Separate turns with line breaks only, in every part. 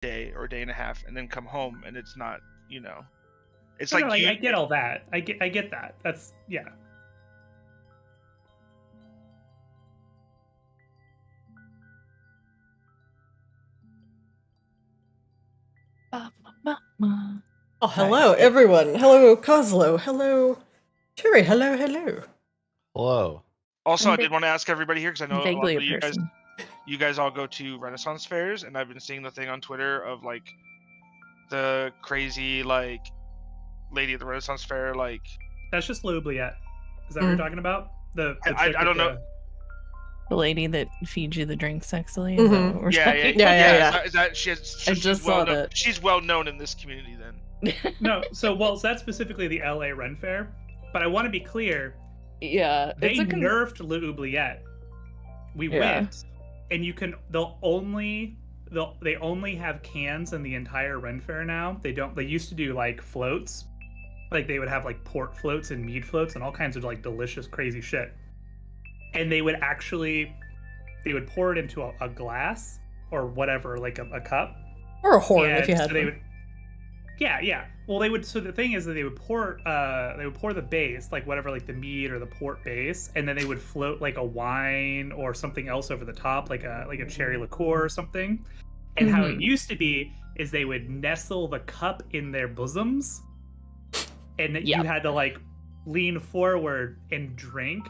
day or a day and a half, and then come home, and it's not, it's
No, I get all that. I get that. That's yeah.
Oh, hello, everyone. Hello, Coslo. Hello, Cherry. Hello, hello.
Hello.
Also, I did want to ask everybody here, because I know a lot
Vaguely
of
a
you
person.
guys all go to Renaissance fairs, and I've been seeing the thing on Twitter of like the crazy like lady at the Renaissance fair, like
That's just Liveplay. Is that what you're talking about? The
I don't know.
The lady that feeds you the drink sexily.
Mhm.
Is that what we're talking
Yeah.
Is that
I just saw that.
She's well known in this community then.
No, so that's specifically the LA Ren Fair, but I want to be clear.
Yeah,
They nerfed Liveplay. We went, and they only have cans in the entire Ren Fair now. They used to do like floats, like they would have like port floats and mead floats and all kinds of like delicious crazy shit. And they would pour it into a glass or whatever, like a cup
or a horn if you had.
So yeah. Well, they would. So the thing is that they would pour the base, like whatever, like the mead or the port base, and then they would float like a wine or something else over the top, like a cherry liqueur or something. And how it used to be is they would nestle the cup in their bosoms, and you had to like lean forward and drink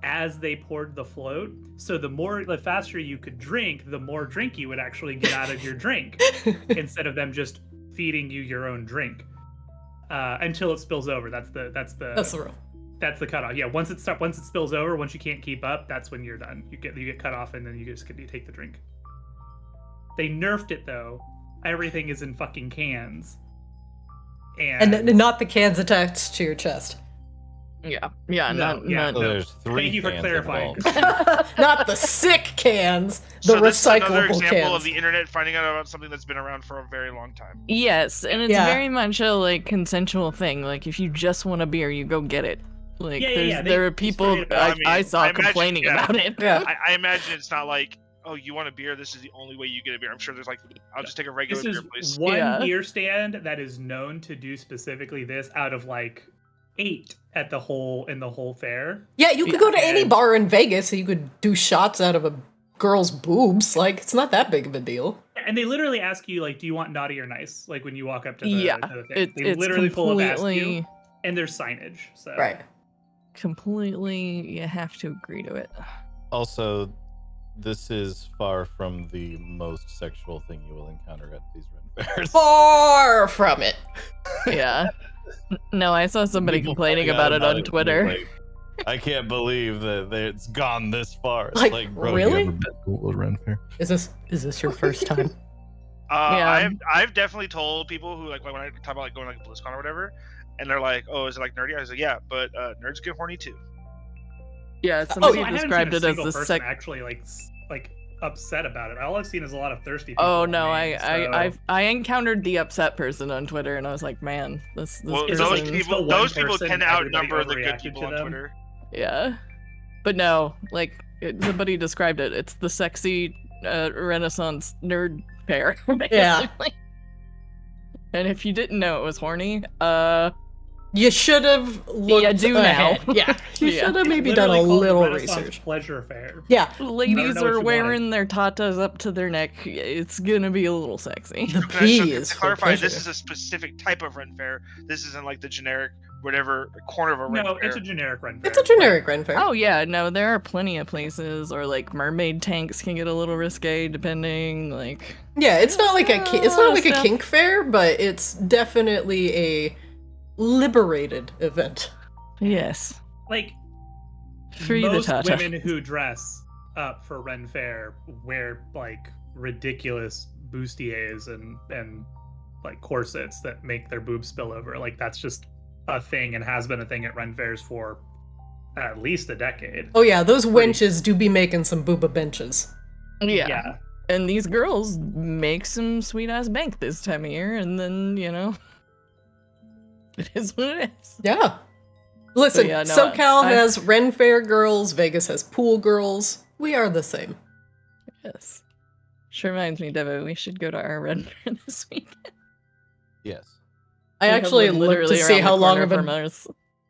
as they poured the float. So the faster you could drink, the more drink you would actually get out of your drink, instead of them just feeding you your own drink until it spills over. That's the
rule.
That's the cutoff. Yeah, once it spills over, once you can't keep up, that's when you're done. You get cut off, and then you take the drink. They nerfed it though. Everything is in fucking cans, and
not the cans attached to your chest.
Not.
So there's 3
Thank you for
cans
clarifying.
involved.
Not the sick cans, the
So this is another
recyclable
example
cans.
of the internet finding out about something that's been around for a very long time.
Yes, and it's very much a like consensual thing. Like if you just want a beer, you go get it. Like there are people I saw complaining about it.
Yeah.
I imagine it's not like, oh, you want a beer? This is the only way you get a beer. I'm sure there's like, I'll just take a regular beer, please.
This is one beer stand that is known to do specifically this out of like 8 in the whole fair.
Yeah, you could go to any bar in Vegas and you could do shots out of a girl's boobs. Like, it's not that big of a deal.
And they literally ask you, like, do you want naughty or nice? Like, when you walk up to the thing. They
it's
literally full of ask you, and there's signage. So.
Right.
Completely, you have to agree to it.
Also, this is far from the most sexual thing you will encounter at these Ren fairs.
Far from it.
Yeah. No, I saw somebody complaining about it on Twitter.
Like, I can't believe that it's gone this far. It's
Like,
bro,
really?
you ever been to a Ren fair?
Is this your first time?
I've definitely told people who like when I talk about like going like BlizzCon or whatever, and they're like, "Oh, is it like nerdy?" I was like, "Yeah, but nerds get horny too."
Yeah, somebody
I
described it as the
person actually like upset about it. All I've seen is a lot of thirsty people.
Oh no, I encountered the upset person on Twitter, and I was like, man, this
those people tend to outnumber the good people on Twitter.
Yeah, but no, like somebody described it. It's the sexy Renaissance nerd fair, basically.
Yeah.
And if you didn't know it was horny,
you should have looked ahead. Yeah, you should have maybe done a little research.
Pleasure fair.
Yeah,
ladies are wearing their tatas up to their neck. It's gonna be a little sexy.
The P is
to clarify, this is a specific type of Ren fair. This isn't like the generic whatever corner of a Ren fair.
No, it's a generic Ren fair.
It's a generic Ren fair.
Oh yeah, no, there are plenty of places, or like mermaid tanks can get a little risque depending. Like
yeah, it's not like a kink fair, but it's definitely a liberated event.
Yes.
Like
free
most
the tata.
women who dress up for Ren Fair wear like ridiculous bustiers and like corsets that make their boobs spill over. Like that's just a thing and has been a thing at Ren Fairs for at least a decade.
Oh yeah, those wenches do be making some booba benches.
Yeah. And these girls make some sweet ass bank this time of year, and then it is what it is.
Yeah. Listen, SoCal has Ren Fair girls, Vegas has pool girls. We are the same.
Yes. Which reminds me, Devo, we should go to our Red Fair this weekend.
Yes.
I actually looked to see how long of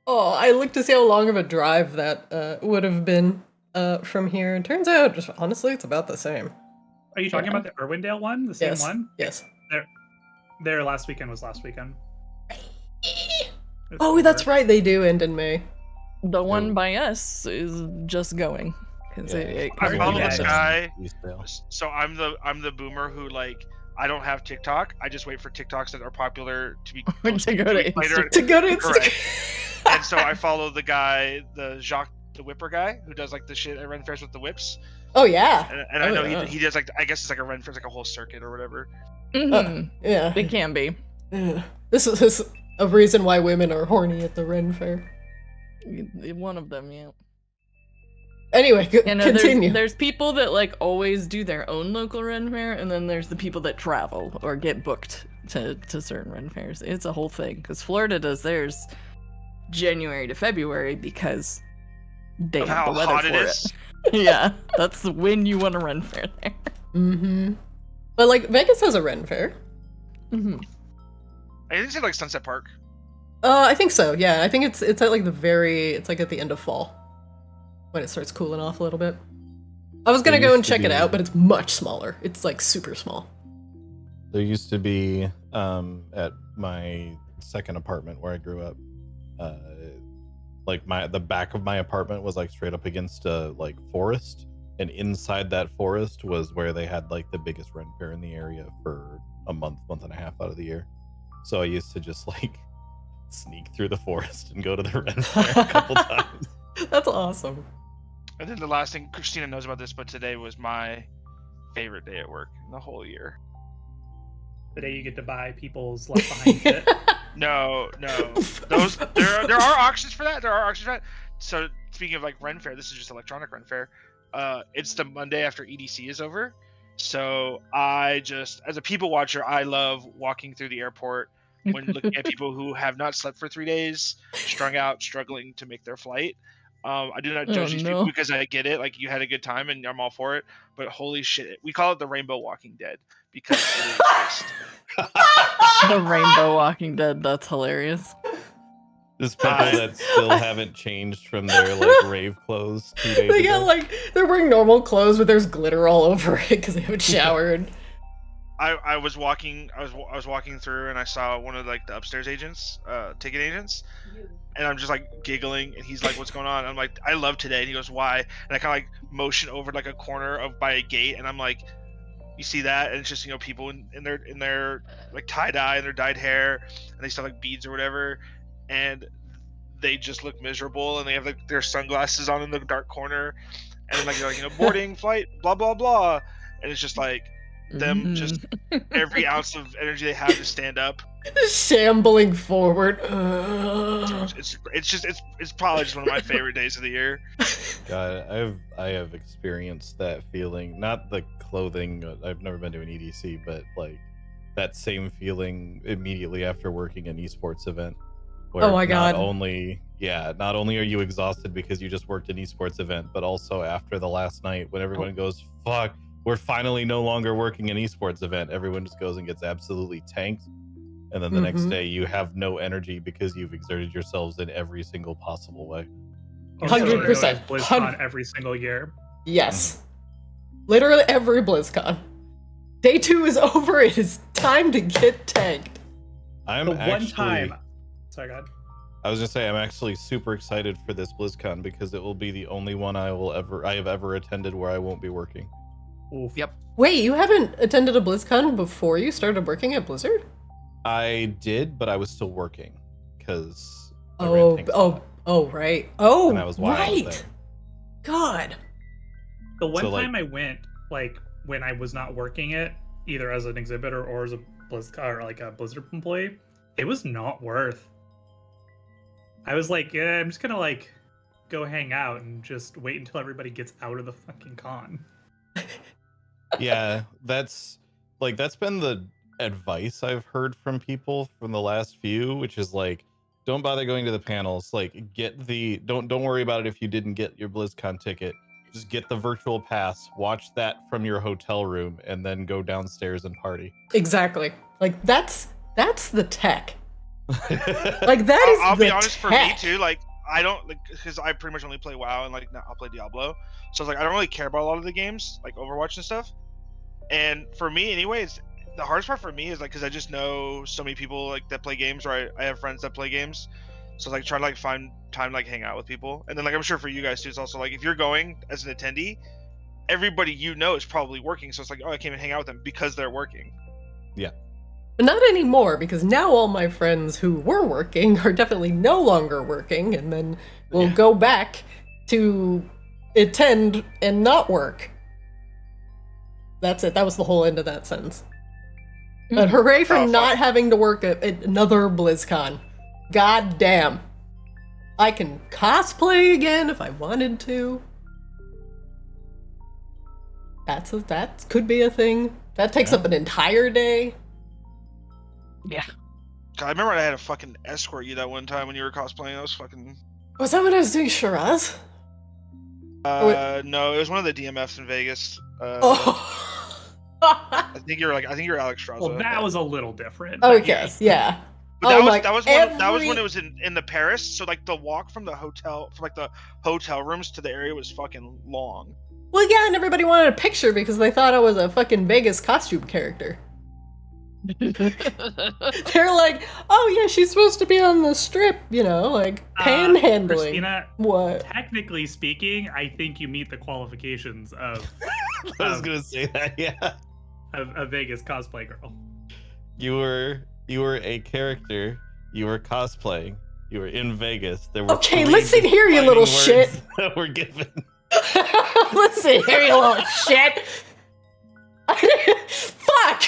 I looked to see how long of a drive that would have been from here. And turns out, just honestly, it's about the same.
Are you talking about the Irwindale one? The same one?
Yes.
Their last weekend was last weekend.
Oh, that's right. They do end in May.
The one by us is just going.
I follow this guy. So I'm the boomer who like I don't have TikTok. I just wait for TikToks that are popular to be
to go to
Instagram.
Correct. And so I follow the guy, the Jacques the Whipper guy, who does like the shit at Ren Fairs with the whips.
Oh yeah.
And I know he does like I guess it's like a Ren Fair, like a whole circuit or whatever.
Yeah,
it can be.
This is a reason why women are horny at the Ren Fair.
One of them, yeah.
Anyway, continue.
There's people that like always do their own local Ren Fair, and then there's the people that travel or get booked to certain Ren Fairs. It's a whole thing because Florida does theirs January to February because they have the weather for it. Yeah, that's when you want a Ren Fair there.
Mm-hmm. But like Vegas has a Ren Fair.
Mm-hmm.
I think it's like Sunset Park.
I think so. Yeah, I think it's at like it's like at the end of fall when it starts cooling off a little bit. I was gonna go and check it out, but it's much smaller. It's like super small.
There used to be at my second apartment where I grew up, like the back of my apartment was like straight up against a like forest, and inside that forest was where they had like the biggest Ren Fair in the area for a month and a half out of the year. So I used to just like sneak through the forest and go to the Ren Fair a couple times.
That's awesome.
And then the last thing, Christina knows about this, but today was my favorite day at work in the whole year.
The day you get to buy people's left behind shit.
No. Those there are auctions for that. There are auctions for that. So speaking of like Ren Fair, this is just electronic Ren Fair. It's the Monday after EDC is over. So I just, as a people watcher, I love walking through the airport when looking at people who have not slept for 3 days, strung out, struggling to make their flight. I do not judge these people because I get it. Like, you had a good time and I'm all for it. But holy shit, we call it the Rainbow Walking Dead because it is just...
The Rainbow Walking Dead. That's hilarious.
There's people that still haven't changed from their like rave clothes 2 days
ago. Got like they're wearing normal clothes, but there's glitter all over it because they haven't showered.
I was walking through and I saw one of like the upstairs agents, ticket agents, and I'm just like giggling, and he's like, "What's going on?" I'm like, "I love today," and he goes, "Why?" And I kind of like motion over like a corner by a gate, and I'm like, "You see that?" And it's just, you know, people in their like tie dye and their dyed hair, and they still have like beads or whatever. And they just look miserable, and they have like their sunglasses on in the dark corner, and like they're like, you know, boarding flight, blah blah blah, and it's just like them just every ounce of energy they have to stand up,
shambling forward.
It's probably just one of my favorite days of the year.
God, I have experienced that feeling. Not the clothing. I've never been to an EDC, but like that same feeling immediately after working an esports event. Where
oh my god!
Not only are you exhausted because you just worked an esports event, but also after the last night when everyone goes, "Fuck, we're finally no longer working an esports event," everyone just goes and gets absolutely tanked, and then the next day you have no energy because you've exerted yourselves in every single possible way.
100%.
BlizzCon every single year.
Yes, literally every BlizzCon. Day 2 is over. It is time to get tanked.
Sorry, go ahead.
I was gonna say I'm actually super excited for this BlizzCon because it will be the only one I have ever attended where I won't be working.
Oof.
Yep.
Wait, you haven't attended a BlizzCon before you started working at Blizzard?
I did, but I was still working because
right. And
that was why I was there.
God.
The one time I went, like when I was not working it, either as an exhibitor or as a BlizzCon or like a Blizzard employee, it was not worth. I was like, yeah, I'm just gonna like go hang out and just wait until everybody gets out of the fucking con.
Yeah, that's been the advice I've heard from people from the last few, which is like, don't bother going to the panels. Like, don't worry about it if you didn't get your BlizzCon ticket. Just get the virtual pass, watch that from your hotel room, and then go downstairs and party.
Exactly. Like that's the tech. Like that is.
I'll
the
be honest,
tech.
for me too. Like I don't like because I pretty much only play WoW and like now I'll play Diablo. So it's like I don't really care about a lot of the games like Overwatch and stuff. And for me, anyways, the hardest part for me is like because I just know so many people like that play games, or I have friends that play games. So like trying to like find time to like hang out with people, and then like I'm sure for you guys too, it's also like if you're going as an attendee, everybody you know is probably working. So it's like, oh, I came and hang out with them because they're working.
Yeah.
But not anymore, because now all my friends who were working are definitely no longer working, and then we'll go back to attend and not work. That's it. That was the whole end of that sentence. But hooray for not having to work at another BlizzCon. God damn. I can cosplay again if I wanted to. That could be a thing. That takes up an entire day.
Yeah.
God, I remember I had to fucking escort you that one time when you were cosplaying. That was fucking.
Was that when I was doing Shiraz?
No, it was one of the DMFs in Vegas. I think you're Alex Straza.
Well, that was a little different. But
Okay,
yes.
yeah.
But that was
every...
when it was in the Paris. So like the walk from the hotel, from like the hotel rooms to the area was fucking long.
Well, yeah, and everybody wanted a picture because they thought I was a fucking Vegas costume character. They're like, oh yeah, she's supposed to be on the strip, you know, like panhandling.
Christina,
what?
Technically speaking, I think you meet the qualifications of.
I was gonna say that, yeah.
Of a Vegas cosplay girl.
You were a character. You were cosplaying. You were in Vegas. There were
okay, listen here, you little shit.
That were given.
Listen here, you little shit. Fuck.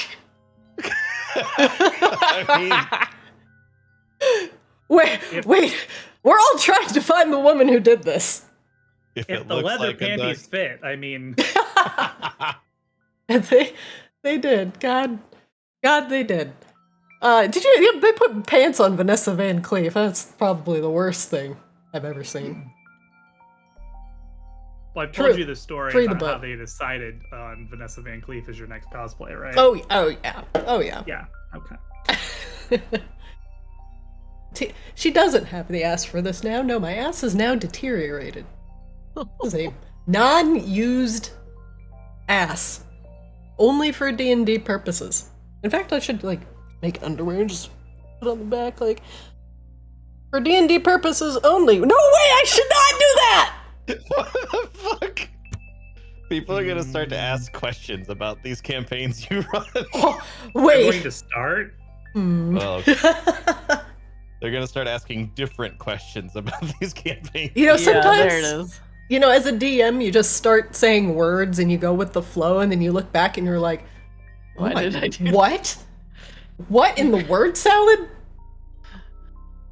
I
mean, wait. We're all trying to find the woman who did this.
If the leather
like
panties fit, I mean.
And they did. God, they did. Did you? Yeah, they put pants on Vanessa Van Cleef. That's probably the worst thing I've ever seen.
Well, I've told you the story
Free
about
the
how they decided on Vanessa Van Cleef as your next cosplay, right?
Oh yeah.
Yeah. Okay.
She doesn't have the ass for this now. No, my ass is now deteriorated. This is a non-used ass. Only for D&D purposes. In fact, I should, like, make underwear and just put it on the back, like, for D&D purposes only. No way, I should not do that!
What the fuck? People are gonna start to ask questions about these campaigns you run.
Oh,
We're
wait.
going to start?
Well, they're gonna start asking different questions about these campaigns.
You know, sometimes,
there it is.
you know, as a DM, you just start saying words and you go with the flow, and then you look back and you're like, oh
Why did I do that?
what? What in the word salad?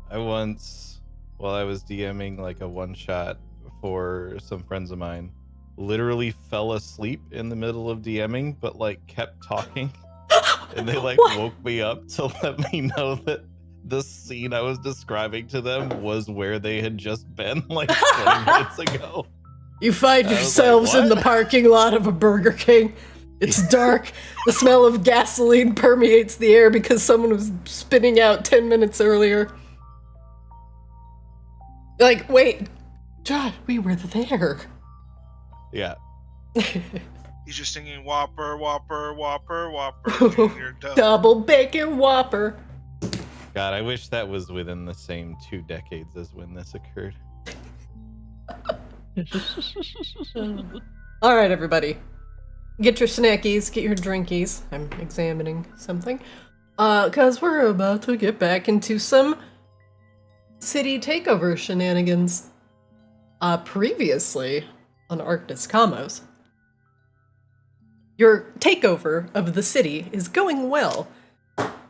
I once, while I was DMing like a one-shot for some friends of mine, literally fell asleep in the middle of DMing, but like kept talking. And they like woke me up to let me know that the scene I was describing to them was where they had just been like 20 minutes ago.
You find
I was
yourselves
like,
in the
"What?"
parking lot of a Burger King. It's dark. The smell of gasoline permeates the air because someone was spitting out 10 minutes earlier. Like, wait, John, we were there.
Yeah.
He's just singing Whopper, Whopper, Whopper, Whopper, Junior
Double bacon Whopper.
God, I wish that was within the same 2 decades as when this occurred.
All right, everybody. Get your snackies, get your drinkies. I'm examining something. Because we're about to get back into some city takeover shenanigans. Previously on Arctis Kaamos. Your takeover of the city is going well.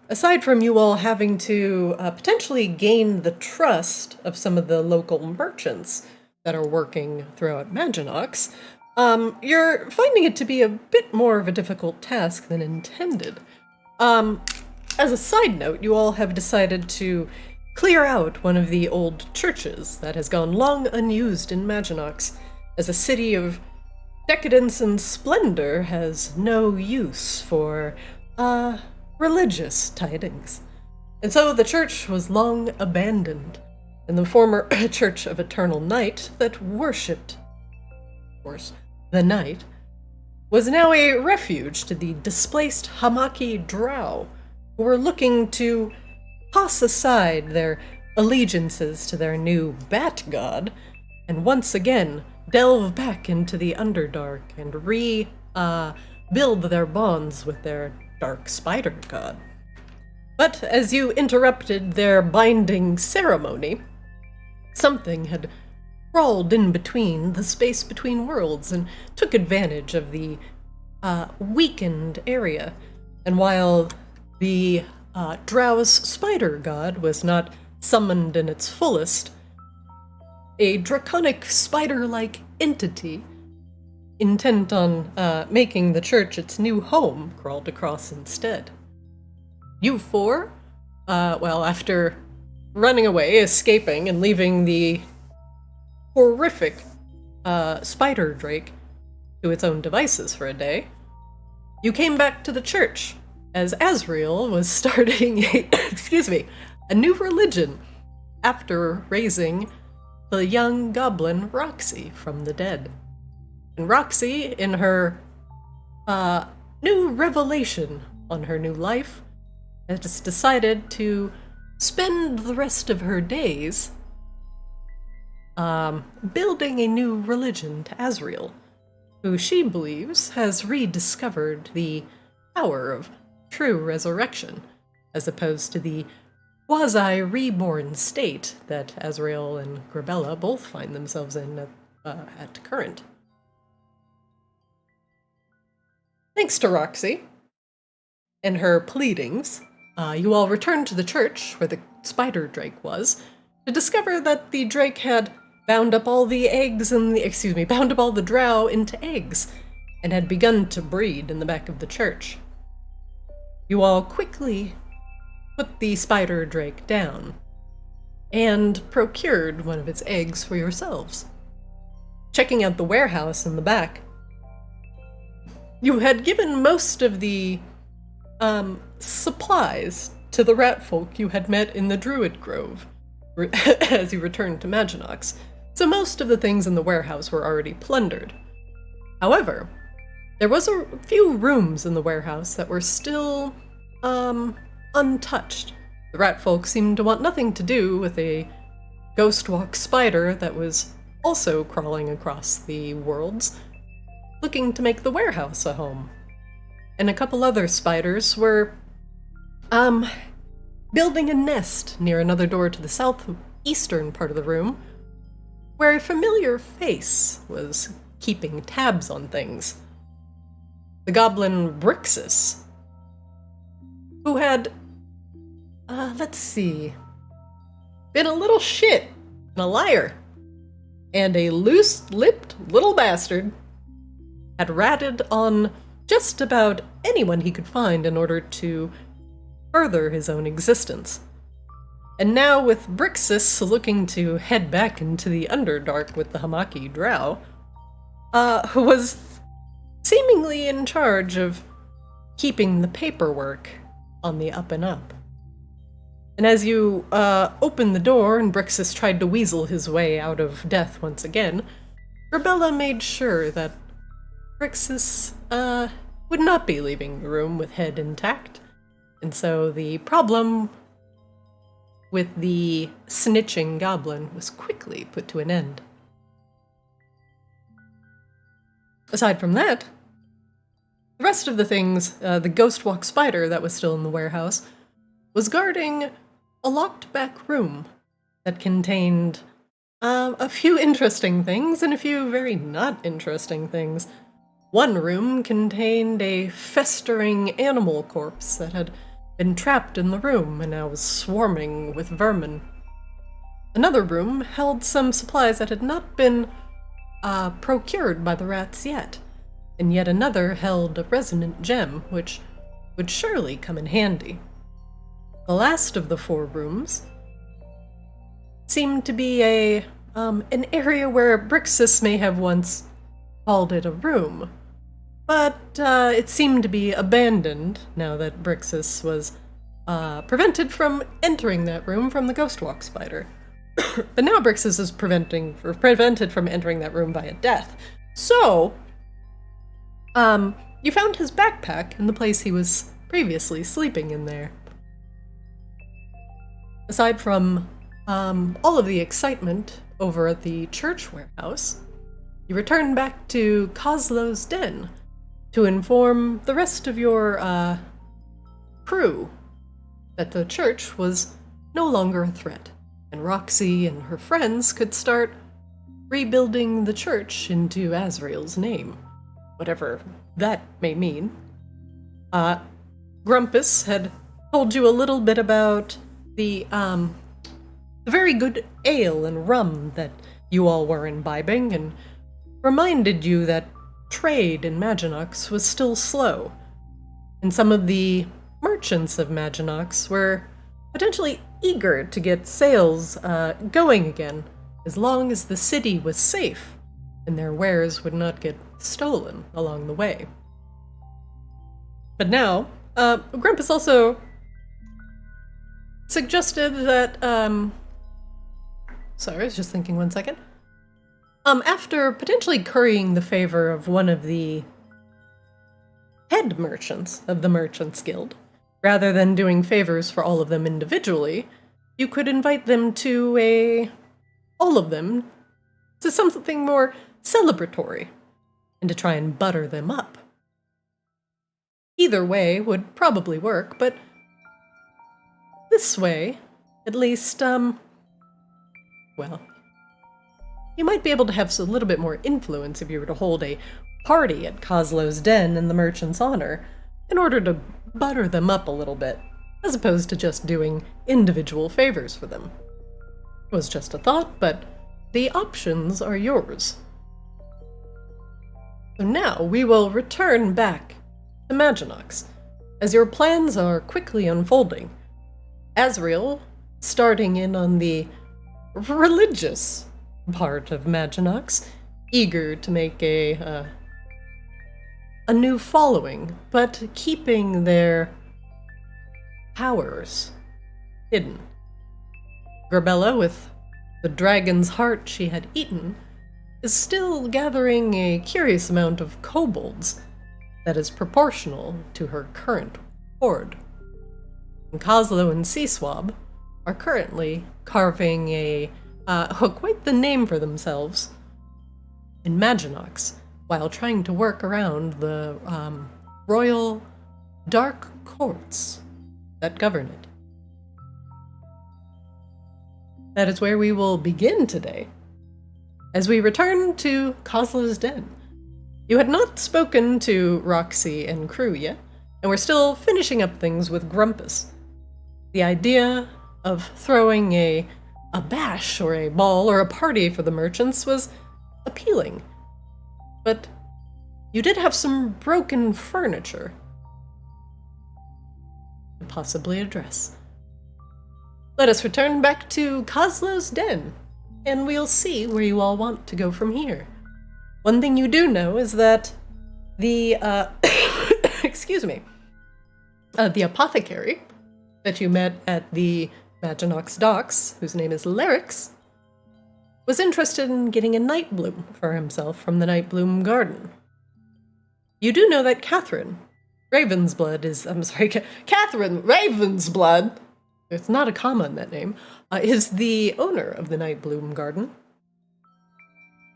Aside from you all having to potentially gain the trust of some of the local merchants that are working throughout Maginox, you're finding it to be a bit more of a difficult task than intended. As a side note, you all have decided to clear out one of the old churches that has gone long unused in Maginox as a city of decadence and splendor has no use for, religious tidings. And so the church was long abandoned, and the former Church of Eternal Night that worshipped, of course, the night, was now a refuge to the displaced Hamaki Drow, who were looking to toss aside their allegiances to their new bat god, and once again delve back into the Underdark and build their bonds with their dark spider god. But as you interrupted their binding ceremony, something had crawled in between the space between worlds and took advantage of the weakened area. And while the Drow's spider god was not summoned in its fullest, a draconic spider-like entity intent on making the church its new home crawled across instead. You four, after running away, escaping, and leaving the horrific spider drake to its own devices for a day, you came back to the church as Azrael was starting a new religion after raising the young goblin Roxy from the dead. And Roxy, in her new revelation on her new life, has decided to spend the rest of her days building a new religion to Azrael, who she believes has rediscovered the power of true resurrection, as opposed to the quasi-reborn state that Azrael and Grabella both find themselves in at current. Thanks to Roxy and her pleadings, you all returned to the church where the spider drake was to discover that the drake had bound up all the drow into eggs and had begun to breed in the back of the church. You all quickly put the spider drake down and procured one of its eggs for yourselves. Checking out the warehouse in the back, you had given most of the supplies to the rat folk you had met in the Druid Grove as you returned to Maginox, so most of the things in the warehouse were already plundered. However, there was a few rooms in the warehouse that were still untouched. The rat folk seemed to want nothing to do with a ghost walk spider that was also crawling across the worlds, looking to make the warehouse a home. And a couple other spiders were building a nest near another door to the southeastern part of the room, where a familiar face was keeping tabs on things. The goblin Brixus, who had, been a little shit and a liar, and a loose-lipped little bastard, had ratted on just about anyone he could find in order to further his own existence. And now, with Brixus looking to head back into the Underdark with the Hamaki Drow, who was seemingly in charge of keeping the paperwork on the up and up. And as you opened the door and Brixus tried to weasel his way out of death once again, Grabella made sure that Brixus would not be leaving the room with head intact, and so the problem with the snitching goblin was quickly put to an end. Aside from that, the rest of the things, the ghost walk spider that was still in the warehouse, was guarding a locked back room that contained a few interesting things and a few very not interesting things. One room contained a festering animal corpse that had been trapped in the room and now was swarming with vermin. Another room held some supplies that had not been procured by the rats yet, and yet another held a resonant gem, which would surely come in handy. The last of the 4 rooms seemed to be an area where Brixus may have once called it a room, but it seemed to be abandoned now that Brixus was prevented from entering that room from the Ghostwalk spider. But now Brixus is prevented from entering that room via death. So, you found his backpack in the place he was previously sleeping in there. Aside from all of the excitement over at the church warehouse, you return back to Kozlo's den to inform the rest of your crew that the church was no longer a threat, and Roxy and her friends could start rebuilding the church into Azrael's name, whatever that may mean. Grumpus had told you a little bit about the very good ale and rum that you all were imbibing, and reminded you that trade in Maginox was still slow, and some of the merchants of Maginox were potentially eager to get sales going again, as long as the city was safe and their wares would not get stolen along the way. But now, Grumpus also suggested that, sorry, I was just thinking 1 second. After potentially currying the favor of one of the head merchants of the Merchants Guild, rather than doing favors for all of them individually, you could invite them to all of them, to something more celebratory, and to try and butter them up. Either way would probably work, but this way, at least, well, you might be able to have a little bit more influence if you were to hold a party at Kozlo's den in the merchant's honor, in order to butter them up a little bit, as opposed to just doing individual favors for them. It was just a thought, but the options are yours. So now we will return back to Maginox, as your plans are quickly unfolding. Azrael, starting in on the religious part of Maginox, eager to make a new following, but keeping their powers hidden. Grabella, with the dragon's heart she had eaten, is still gathering a curious amount of kobolds that is proportional to her current hoard. And Kozlo and Seaswab are currently carving quite the name for themselves in Maginox, while trying to work around the royal dark courts that govern it. That is where we will begin today, as we return to Kozlo's den. You had not spoken to Roxy and crew yet, and we're still finishing up things with Grumpus. The idea of throwing a bash or a ball or a party for the merchants was appealing. But you did have some broken furniture to possibly address. Let us return back to Kozlo's den, and we'll see where you all want to go from here. One thing you do know is that the, excuse me, the apothecary that you met at the Maginox docks, whose name is Larix, was interested in getting a night bloom for himself from the night bloom garden. You do know that Catherine Ravensblood there's not a comma in that name, is the owner of the night bloom garden.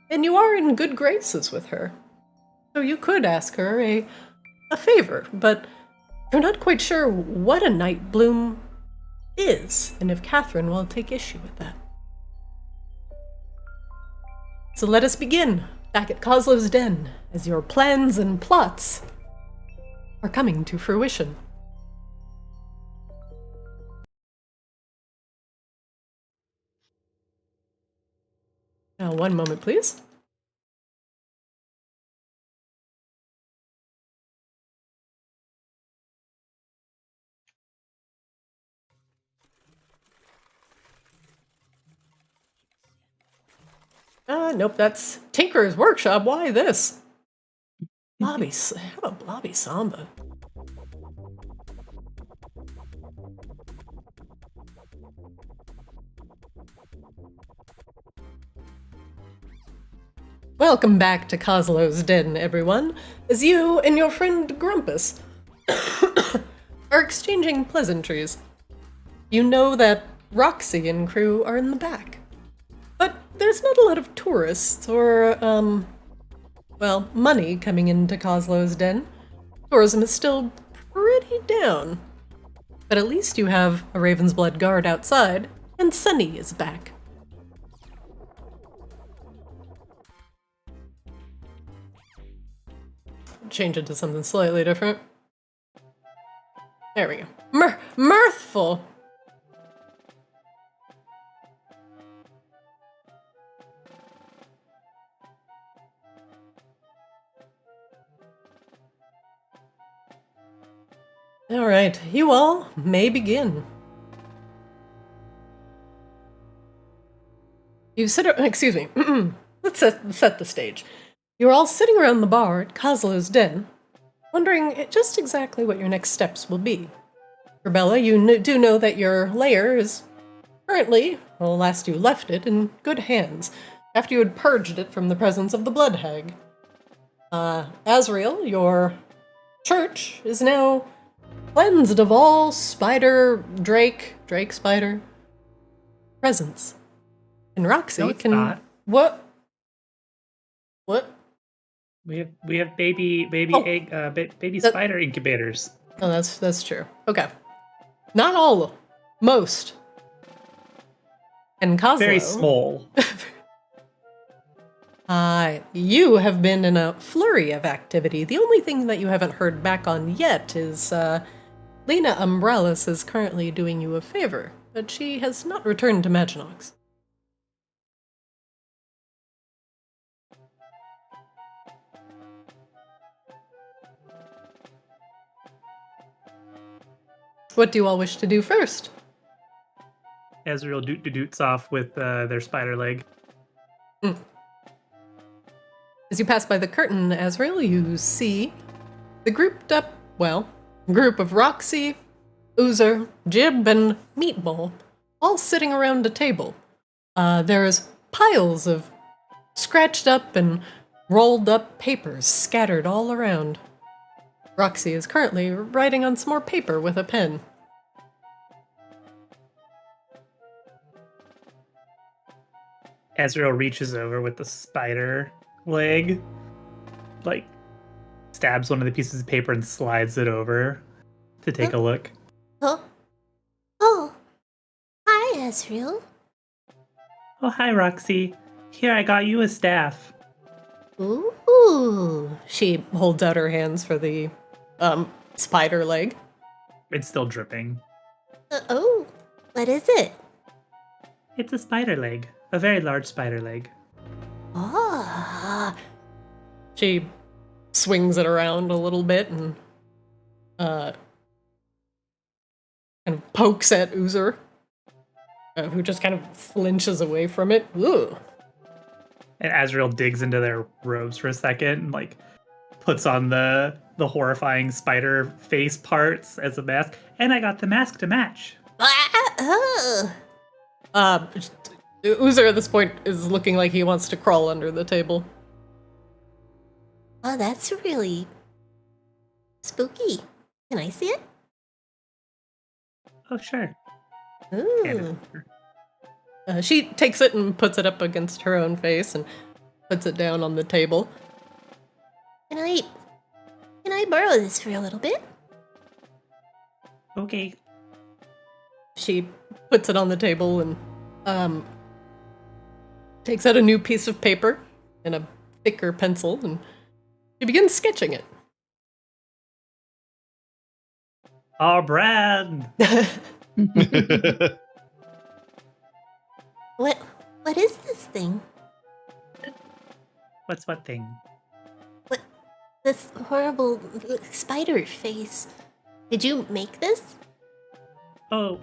And you are in good graces with her. So you could ask her a favor, but you're not quite sure what a night bloom is, and if Catherine will take issue with that. So let us begin back at Kozlo's den, as your plans and plots are coming to fruition. Now, one moment, please. Nope, that's Tinker's Workshop. Why this? How about Blobby Samba? Welcome back to Kozlo's Den, everyone, as you and your friend Grumpus are exchanging pleasantries. You know that Roxy and crew are in the back. But there's not a lot of tourists or, money coming into Kozlo's Den. Tourism is still pretty down. But at least you have a Ravensblood guard outside, and Sunny is back. Change it to something slightly different. There we go. Mirthful! Alright, you all may begin. Excuse me. Let's set the stage. You're all sitting around the bar at Kozlo's Den, wondering just exactly what your next steps will be. Rebella, you do know that your lair is currently, well, last you left it, in good hands, after you had purged it from the presence of the Blood Hag. Azrael, your church, is now cleansed of all drake spider presence. And Roxy
No, it's
can...
not.
What?
We have baby spider incubators.
Oh, that's true. Okay. Not all. Most. And Kozlo...
Very small.
You have been in a flurry of activity. The only thing that you haven't heard back on yet is, Lena Umbrellas is currently doing you a favor, but she has not returned to Maginox. What do you all wish to do first?
Azrael doots off with their spider leg.
As you pass by the curtain, Azrael, you see the group of Roxy, Oozer, Jib, and Meatball, all sitting around a table. There's piles of scratched up and rolled up papers scattered all around. Roxy is currently writing on some more paper with a pen.
Azrael reaches over with the spider leg, stabs one of the pieces of paper and slides it over to take a look.
Huh? Oh. Hi, Azrael.
Oh, hi, Roxy. Here, I got you a staff.
Ooh.
She holds out her hands for the spider leg.
It's still dripping.
Oh. What is it?
It's a spider leg. A very large spider leg.
Oh.
She swings it around a little bit and kind of pokes at Oozer, who just kind of flinches away from it. Ooh.
And Azrael digs into their robes for a second and puts on the horrifying spider face parts as a mask. And I got the mask to match.
Oh.
Oozer at this point is looking like he wants to crawl under the table.
Oh, that's really spooky. Can I see it?
Oh, sure.
Ooh.
She takes it and puts it up against her own face and puts it down on the table.
Can I borrow this for a little bit?
Okay.
She puts it on the table and takes out a new piece of paper and a thicker pencil, and she begins sketching it.
Our brand.
What is this thing?
What's what thing?
What? This horrible spider face. Did you make this?
Oh,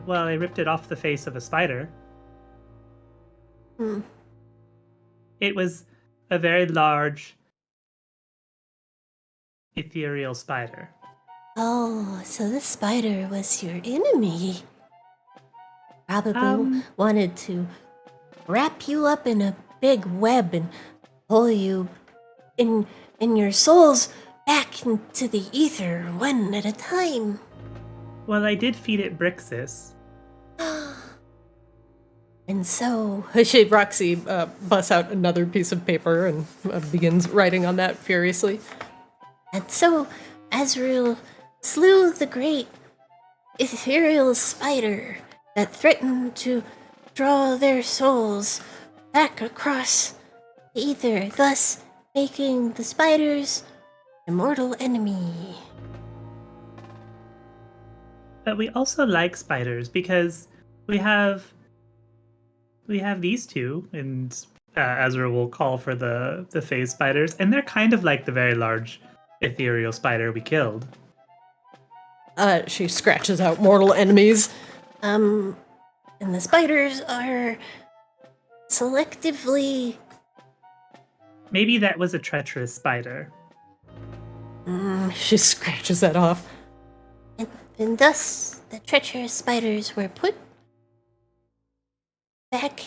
well, I ripped it off the face of a spider. It was a very large ethereal spider.
Oh, so this spider was your enemy. Probably
Um,
wanted to wrap you up in a big web and pull you in your souls back into the ether one at a time.
Well, I did feed it Brixis.
And so,
Roxy busts out another piece of paper and begins writing on that furiously.
Azrael slew the great ethereal spider that threatened to draw their souls back across the ether, thus making the spider's immortal enemy.
But we also like spiders because we have these two, and Ezra will call for the phase spiders, and they're kind of like the very large ethereal spider we killed.
She scratches out mortal enemies.
And the spiders are selectively.
Maybe that was a treacherous spider.
She scratches that off.
And thus, the treacherous spiders were put back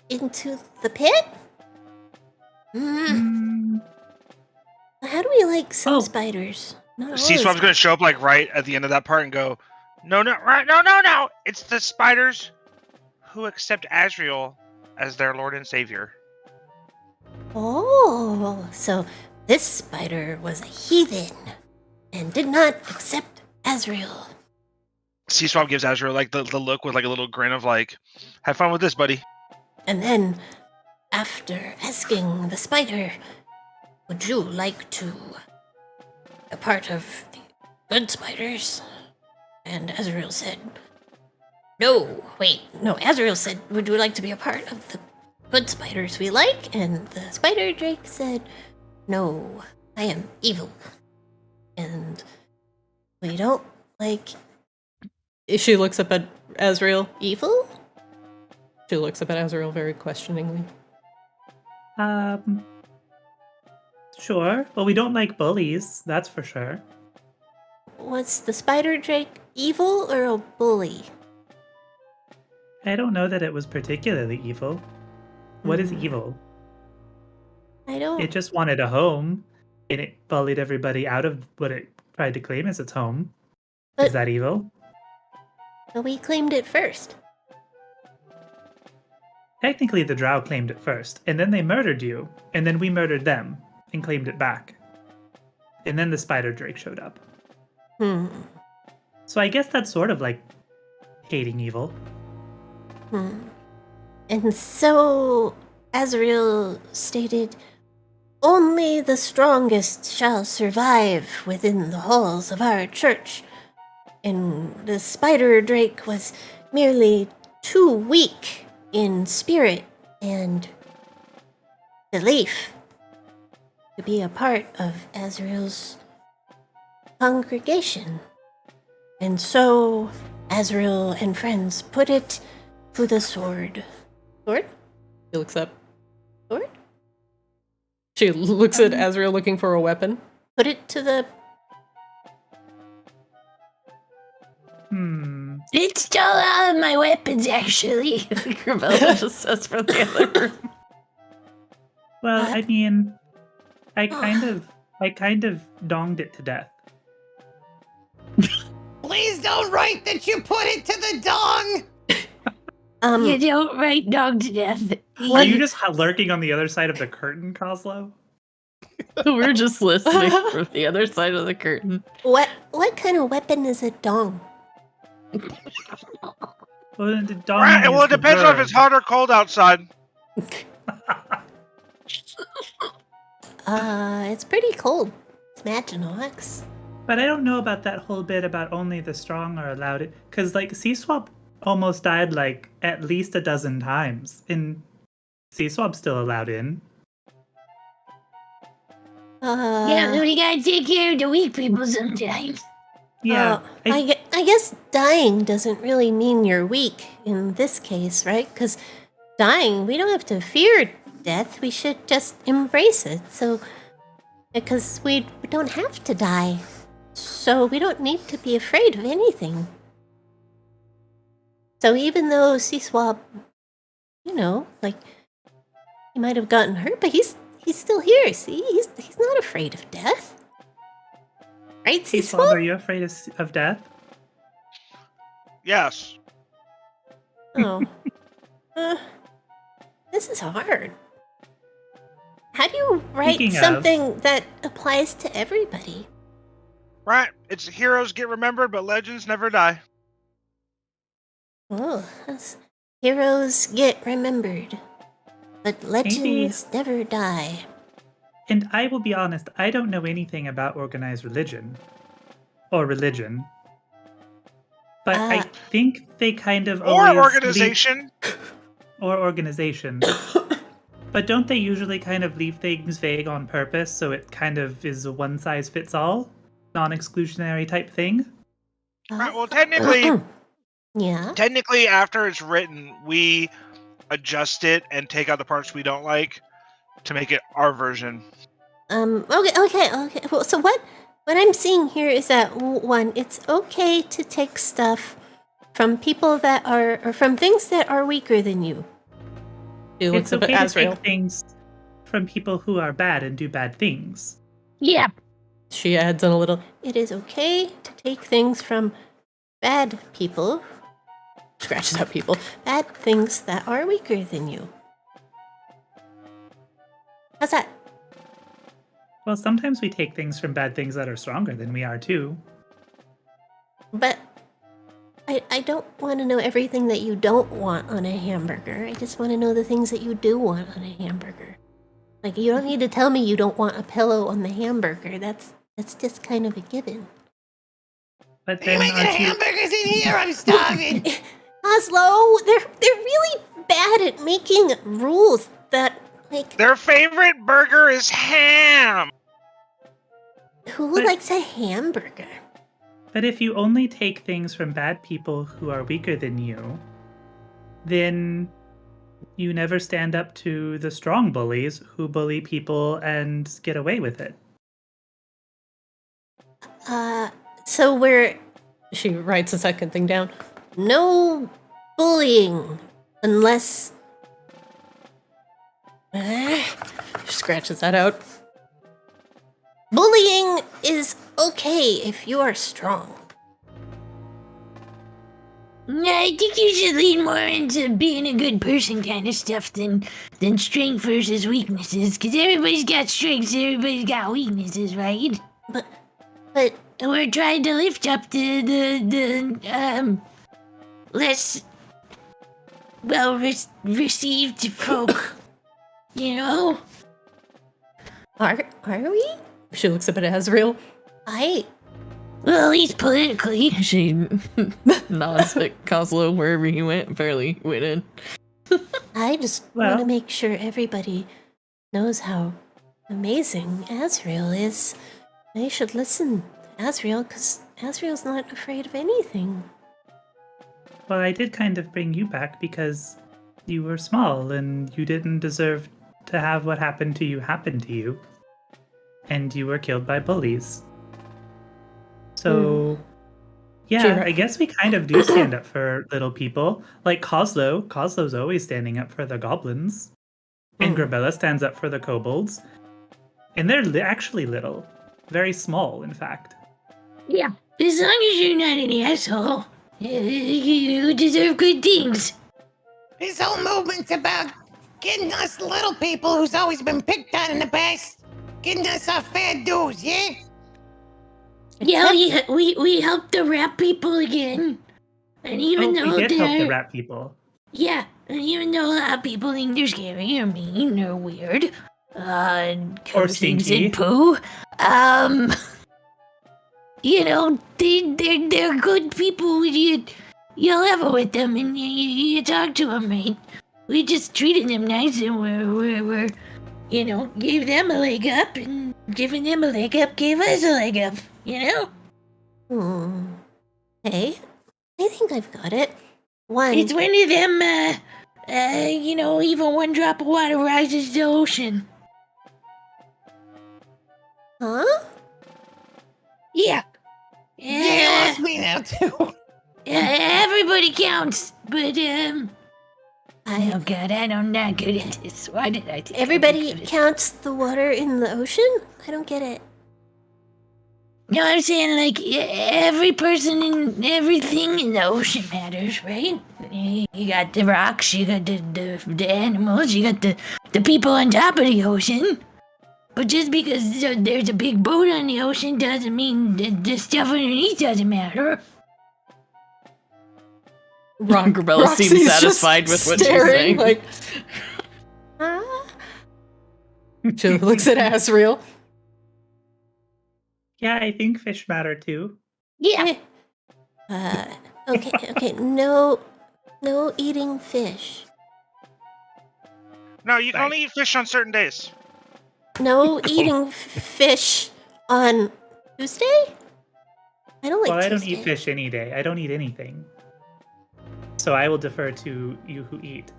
into the pit? How do we like some spiders? Not all
See, so I was going to show up like right at the end of that part and go, no, it's the spiders who accept Azrael as their Lord and Savior.
Oh, so this spider was a heathen and did not accept Azrael.
Sea Swamp gives Azrael like the look with like a little grin of like, have fun with this, buddy.
And then, after asking the spider, would you like to be a part of the good spiders? And Azrael said, no, wait, no, Azrael said, would you like to be a part of the good spiders we like? And the spider drake said, no, I am evil. And we don't like
She looks up at Azrael.
evil?
She looks up at Azrael very questioningly.
Sure. Well, we don't like bullies, that's for sure.
Was the spider drake evil or a bully?
I don't know that it was particularly evil. What is evil?
I don't.
It just wanted a home, and it bullied everybody out of what it tried to claim as its home.
But-
Is that evil?
But we claimed it first.
Technically, the drow claimed it first, and then they murdered you, and then we murdered them and claimed it back. And then the spider drake showed up. So I guess that's sort of like hating evil.
And so Azrael stated, only the strongest shall survive within the halls of our church. And the spider drake was merely too weak in spirit and belief to be a part of Azrael's congregation. And so Azrael and friends put it to the sword. Sword?
She looks up.
Sword?
She looks at Azrael looking for a weapon.
Put it to the...
It's still out of my weapons, actually.
Gravella just says for the other room.
Well,
What?
I mean, I kind of donged it to death.
Please don't write that you put it to the dong!
You don't write dog to death.
Are you just lurking on the other side of the curtain, Coslow?
We're just listening from the other side of the curtain.
What kind of weapon is a dong?
Well, the dong
Right,
is
well, it
the
depends on if
bird.
it's hot or cold outside.
It's pretty cold. It's Maginox.
But I don't know about that whole bit about only the strong are allowed it, because like Sea Swap almost died like at least a dozen times, and Sea Swap's still allowed in.
Yeah, we gotta take care of the weak people sometimes.
Yeah,
I guess dying doesn't really mean you're weak in this case, right? Because dying, we don't have to fear death. We should just embrace it. So, because we don't have to die. So we don't need to be afraid of anything. So even though C-Swab, you know, like, he might have gotten hurt, but he's still here, see? He's not afraid of death. Right,
C-Swab,
C-Swab?
are you afraid of death?
Yes.
Oh. This is hard. How do you write
Speaking of-
something that applies to everybody?
Right. It's heroes get remembered, but legends never die.
Oh, heroes get remembered, but legends never die.
And I will be honest, I don't know anything about organized religion. Or religion. But I think they kind of
Or
always
organization.
or organization. But don't they usually kind of leave things vague on purpose so it kind of is a one-size-fits-all, non-exclusionary type thing?
Right, well, technically,
Yeah.
technically, after it's written, we adjust it and take out the parts we don't like to make it our version.
Okay. Well, so what I'm seeing here is that one, it's okay to take stuff from people that are, or from things that are weaker than you.
It's okay to take things from people who are bad and do bad things.
Yeah.
She adds in a little.
It is okay to take things from bad people,
Scratches out people.
bad things that are weaker than you. How's that?
Well, sometimes we take things from bad things that are stronger than we are, too.
But I don't want to know everything that you don't want on a hamburger. I just want to know the things that you do want on a hamburger. Like, you don't need to tell me you don't want a pillow on the hamburger. That's just kind of a given.
But
You
then
making
aren't you...
hamburgers in here? I'm starving.
Oslo, they're really bad at making rules that, like,
Their favorite burger is ham.
who
But-
likes a hamburger?
But if you only take things from bad people who are weaker than you, then you never stand up to the strong bullies who bully people and get away with it.
So we're
She writes a second thing down.
no bullying unless
Scratches that out.
bullying is okay if you are strong.
I think you should lean more into being a good person kind of stuff than strength versus weaknesses. Because everybody's got strengths, everybody's got weaknesses, right?
But
And we're trying to lift up the less well received folk. You know?
are we?
She looks up at Azrael.
Well, at least politically.
She nods at Coslow wherever he went, barely went in.
I just
Well-
want to make sure everybody knows how amazing Azrael is. They should listen to Azrael because Azrael's not afraid of anything.
Well, I did kind of bring you back because you were small and you didn't deserve to have what happened to you happen to you. And you were killed by bullies. So, yeah,
Sure.
I guess we kind of do stand up for little people. Like Coslow. Coslow's always standing up for the goblins. And Grabella stands up for the kobolds. And they're actually little. Very small, in fact.
Yeah. As long as you're not an asshole, you deserve good things.
This whole movement's about getting us little people who's always been picked on in the past, getting us our fair dues, yeah?
Yeah, we helped the rat people again. And even though
we did help the
they're...
rat people.
Yeah, and even though a lot of people think they're scary or mean or weird,
Or
things
stinky.
and poo, you know, they're good people. You level with them and you talk to them, right? We just treated them nice and we're you know, gave them a leg up, and giving them a leg up gave us a leg up, you know?
Hey, I think I've got it. One.
It's one of them, Even one drop of water rises to the ocean.
Huh?
Yeah.
You lost me now, too.
Everybody counts, but, oh
I,
god, I'm not good at this. Why did I think
everybody counts the water in the ocean? I don't get it.
No, I'm saying, like, every person and everything in the ocean matters, right? You got the rocks, you got the animals, you got the people on top of the ocean. But just because there's a big boat on the ocean doesn't mean the stuff underneath doesn't matter.
Grabella seems
Roxy's
satisfied
just
with what she's
staring,
saying.
like,
Huh?
she looks at Asriel.
Yeah, I think fish matter too.
Yeah.
Okay. No eating fish.
No, you can only eat fish on certain days.
No eating fish on Tuesday? I don't like
Well, I don't
Tuesday.
eat fish any day. I don't eat anything. So I will defer to you who eat.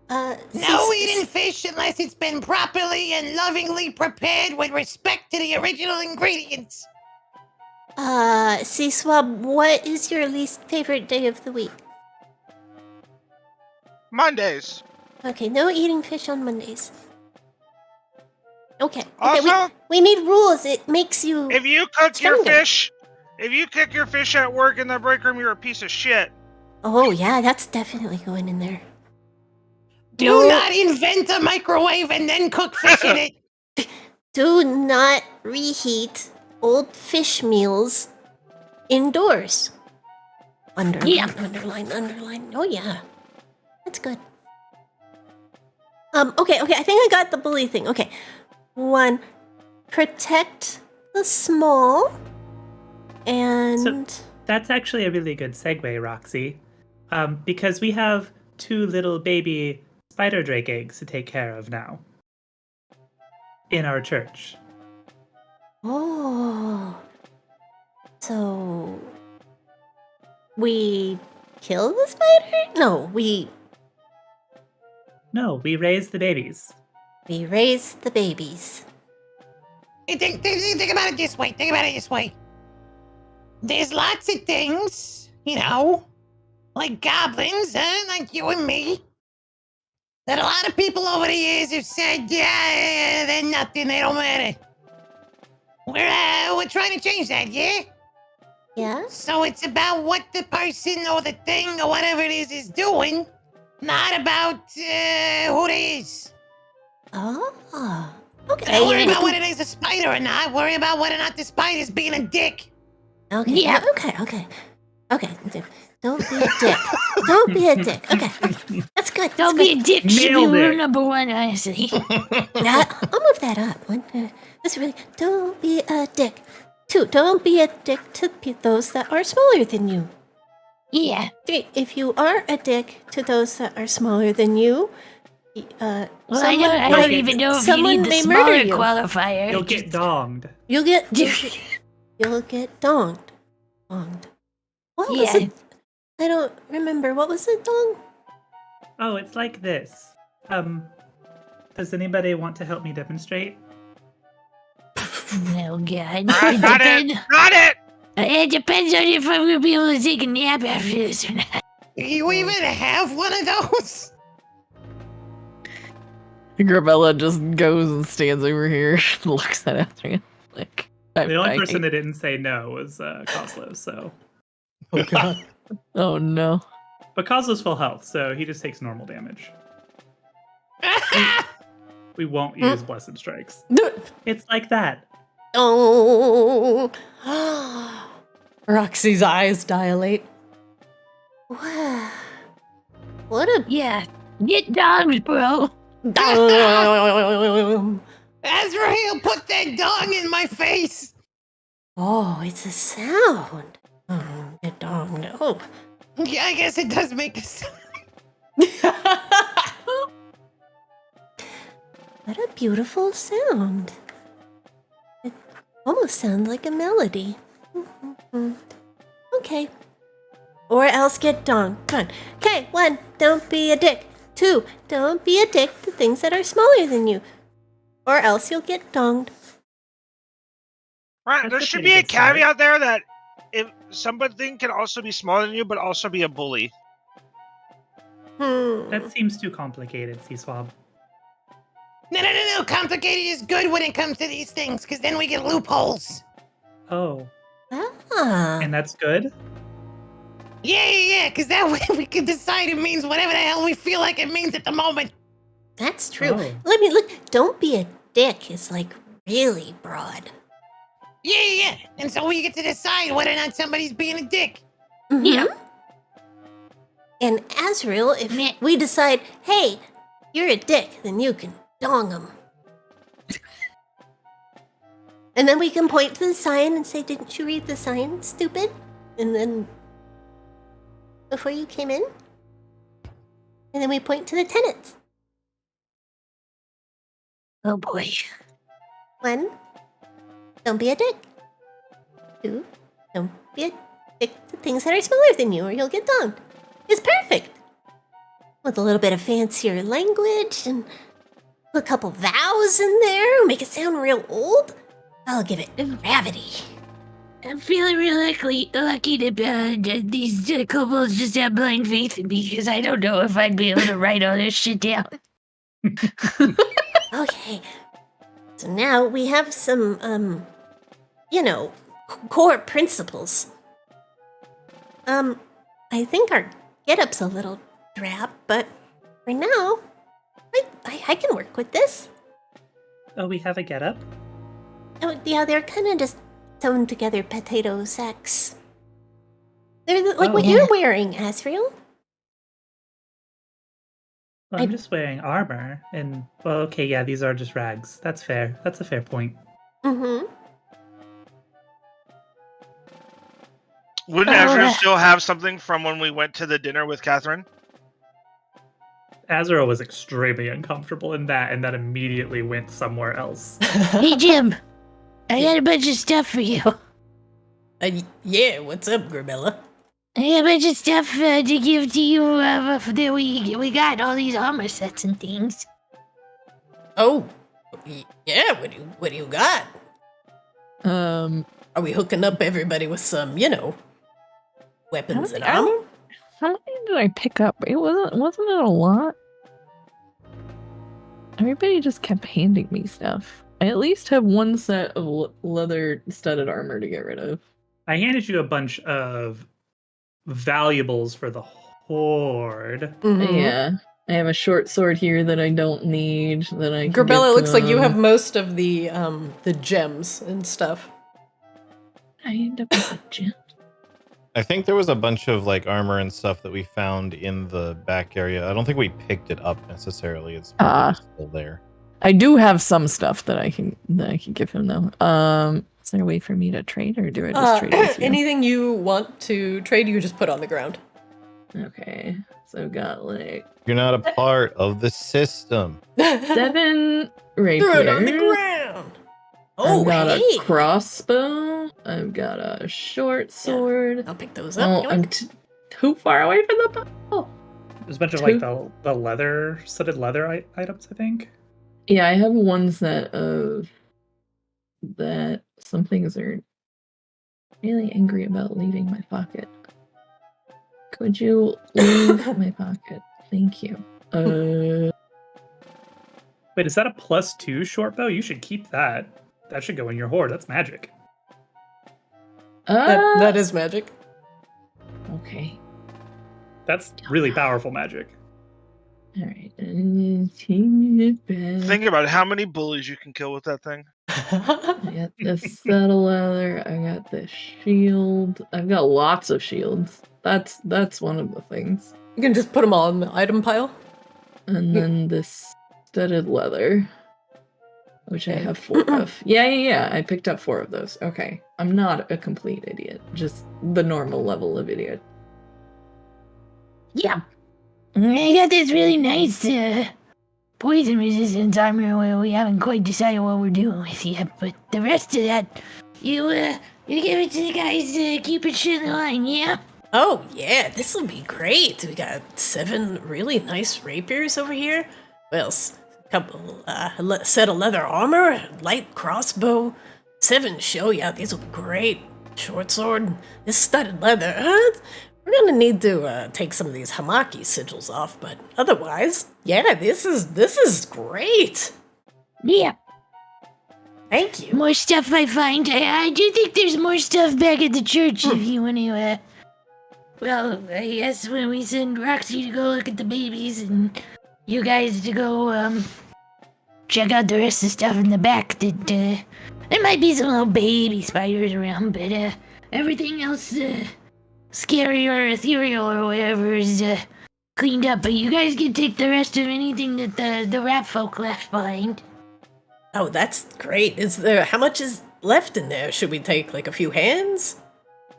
No eating fish unless it's been properly and lovingly prepared with respect to the original ingredients.
C-Swab, what is your least favorite day of the week?
Mondays.
Okay, no eating fish on Mondays. Okay,
Also,
we need rules. It makes you...
if you cook your
stronger.
fish at work in the break room, you're a piece of shit.
Oh, yeah, that's definitely going in there.
Do not invent a microwave and then cook fish in it.
Do not reheat old fish meals indoors. Underline. Oh, yeah. That's good. Okay, I think I got the bully thing. Okay. 1, protect the small, and...
That's actually a really good segue, Roxy. Because we have 2 little baby spider drake eggs to take care of now. In our church.
Oh. So... we kill the spider? No, we
raise the babies.
We raise the babies.
Hey, think about it this way. There's lots of things, like goblins, like you and me, that a lot of people over the years have said, yeah, they're nothing, they don't matter. We're trying to change that, yeah?
Yeah?
So it's about what the person or the thing or whatever it is doing, not about who they is.
Oh. Okay.
Don't worry about whether it is a spider or not. Worry about whether or not the spider's being a dick.
Okay.
Yeah.
Okay. Don't be a dick. Don't be a dick. Okay. That's good.
Don't be a dick. Should be
Nailed
rule
it.
number 1, honestly.
I'll move that up. That's really... Don't be a dick. 2, don't be a dick to those that are smaller than you.
Yeah.
3, if you are a dick to those that are smaller than you,
Well, I don't even know if you
someone
need the
may
smaller
murder you.
qualifier.
You'll get donged.
You'll get donged. What was
Yeah.
it? I don't remember. What was it, dong?
Oh, it's like this. Does anybody want to help me demonstrate?
Oh, God.
Not it!
It depends on if I'm going to be able to take a nap after this or not.
Do you even have one of those?
Grabella just goes and stands over here, looks at Asriel. Like,
The only person that didn't say no was Kozlo, so...
Oh god.
Oh no.
But Kozlo's full health, so he just takes normal damage. We won't use Blessed Strikes. It's like that.
Oh.
Roxy's eyes dilate.
Wow. What a...
Yeah. Get dogs, bro.
Azrael, put that dong in my face.
Oh, it's a sound. The dong. Oh.
Yeah, I guess it does make a sound.
What a beautiful sound. It almost sounds like a melody. Okay. or else get donged. Come on. Okay, 1, don't be a dick. 2, don't be a dick to things that are smaller than you, or else you'll get donged.
Right,
That's
there
a
should
pretty
be a
good start.
caveat there that if somebody can also be smaller than you, but also be a bully.
That seems too complicated, C-Swab.
No. Complicated is good when it comes to these things, because then we get loopholes.
Oh,
Ah.
and that's good?
Yeah, because that way we can decide it means whatever the hell we feel like it means at the moment.
That's true.
Oh.
Let me look. Don't be a dick is like really broad.
Yeah. And so we get to decide whether or not somebody's being a dick.
Yeah.
And Azrael, if
Meh.
we decide, hey, you're a dick, then you can dong him. And then we can point to the sign and say, didn't you read the sign, stupid? And then, before you came in? And then we point to the tenants.
Oh boy.
1, don't be a dick. 2, don't be a dick to things that are smaller than you or you'll get donged. It's perfect. With a little bit of fancier language and put a couple vowels in there, make it sound real old. I'll give it gravity.
I'm feeling real lucky that these kobolds just have blind faith in me because I don't know if I'd be able to write all this shit down.
Okay. So now we have some, core principles. I think our get-up's a little drab, but for now, I can work with this.
Oh, we have a get-up?
Oh, yeah, they're kind of just sewn together potato sacks. They're like what
Oh.
you're wearing, Azrael.
Well, I'm just wearing armor, and, well, okay, yeah, these are just rags. That's fair. That's a fair point.
Mm-hmm.
Wouldn't Azrael still have something from when we went to the dinner with Catherine?
Azrael was extremely uncomfortable in that, and that immediately went somewhere else.
Hey, Jim. I got a bunch of stuff for you.
Yeah, what's up, Grabella?
I got a bunch of stuff to give to you that we got all these armor sets and things.
Oh, yeah, what do you got? Are we hooking up everybody with some, weapons and armor?
How many did I pick up? It wasn't it a lot? Everybody just kept handing me stuff. I at least have one set of leather studded armor to get rid of.
I handed you a bunch of valuables for the Horde.
Mhm.
Yeah. I have a short sword here that I don't need. That I can
Grabella,
give
it looks like you
them.
have most of the gems and stuff.
I end up with a gem.
I think there was a bunch of like armor and stuff that we found in the back area. I don't think we picked it up necessarily. It's probably still there.
I do have some stuff that I can give him though. Is there a way for me to trade, or do I just trade with you?
Anything you want to trade, you just put on the ground.
Okay, so I've got like
You're not a part of the system.
7 rapiers.
Throw it on the ground. Oh,
I've got
hey.
a crossbow. I've got a short sword.
I'll pick those up.
Oh, I'm too far away from the bow.
There's a bunch of like the leather studded leather items, I think.
Yeah, I have one set of that. Some things are really angry about leaving my pocket. Could you leave my pocket? Thank you.
Wait, is that a +2 short bow? You should keep that. That should go in your Horde. That's magic.
That is magic.
Okay.
That's really powerful magic.
All right. Think
Think about it. How many bullies you can kill with that thing?
I got this set of leather. I got this shield. I've got lots of shields. That's one of the things.
You can just put them all in the item pile.
And then this studded leather, which I have 4 of. Yeah. I picked up 4 of those. Okay. I'm not a complete idiot. Just the normal level of idiot.
Yeah. I got this really nice poison resistance armor where we haven't quite decided what we're doing with yet, but the rest of that, you give it to the guys keeping shit in line, yeah?
Oh, yeah, this will be great. We got 7 really nice rapiers over here. Well, couple set of leather armor, light crossbow, 7 show. Yeah, these will be great. Short sword, this studded leather. We're gonna need to take some of these Hamaki sigils off, but otherwise, yeah, this is great.
Yeah.
Thank you.
More stuff I find. I do think there's more stuff back at the church if you want to, well, I guess when we send Roxy to go look at the babies and you guys to go, check out the rest of the stuff in the back, that, there might be some little baby spiders around, but, everything else, scary or ethereal or whatever is, cleaned up. But you guys can take the rest of anything that the rat folk left behind.
Oh, that's great. How much is left in there? Should we take like a few hands?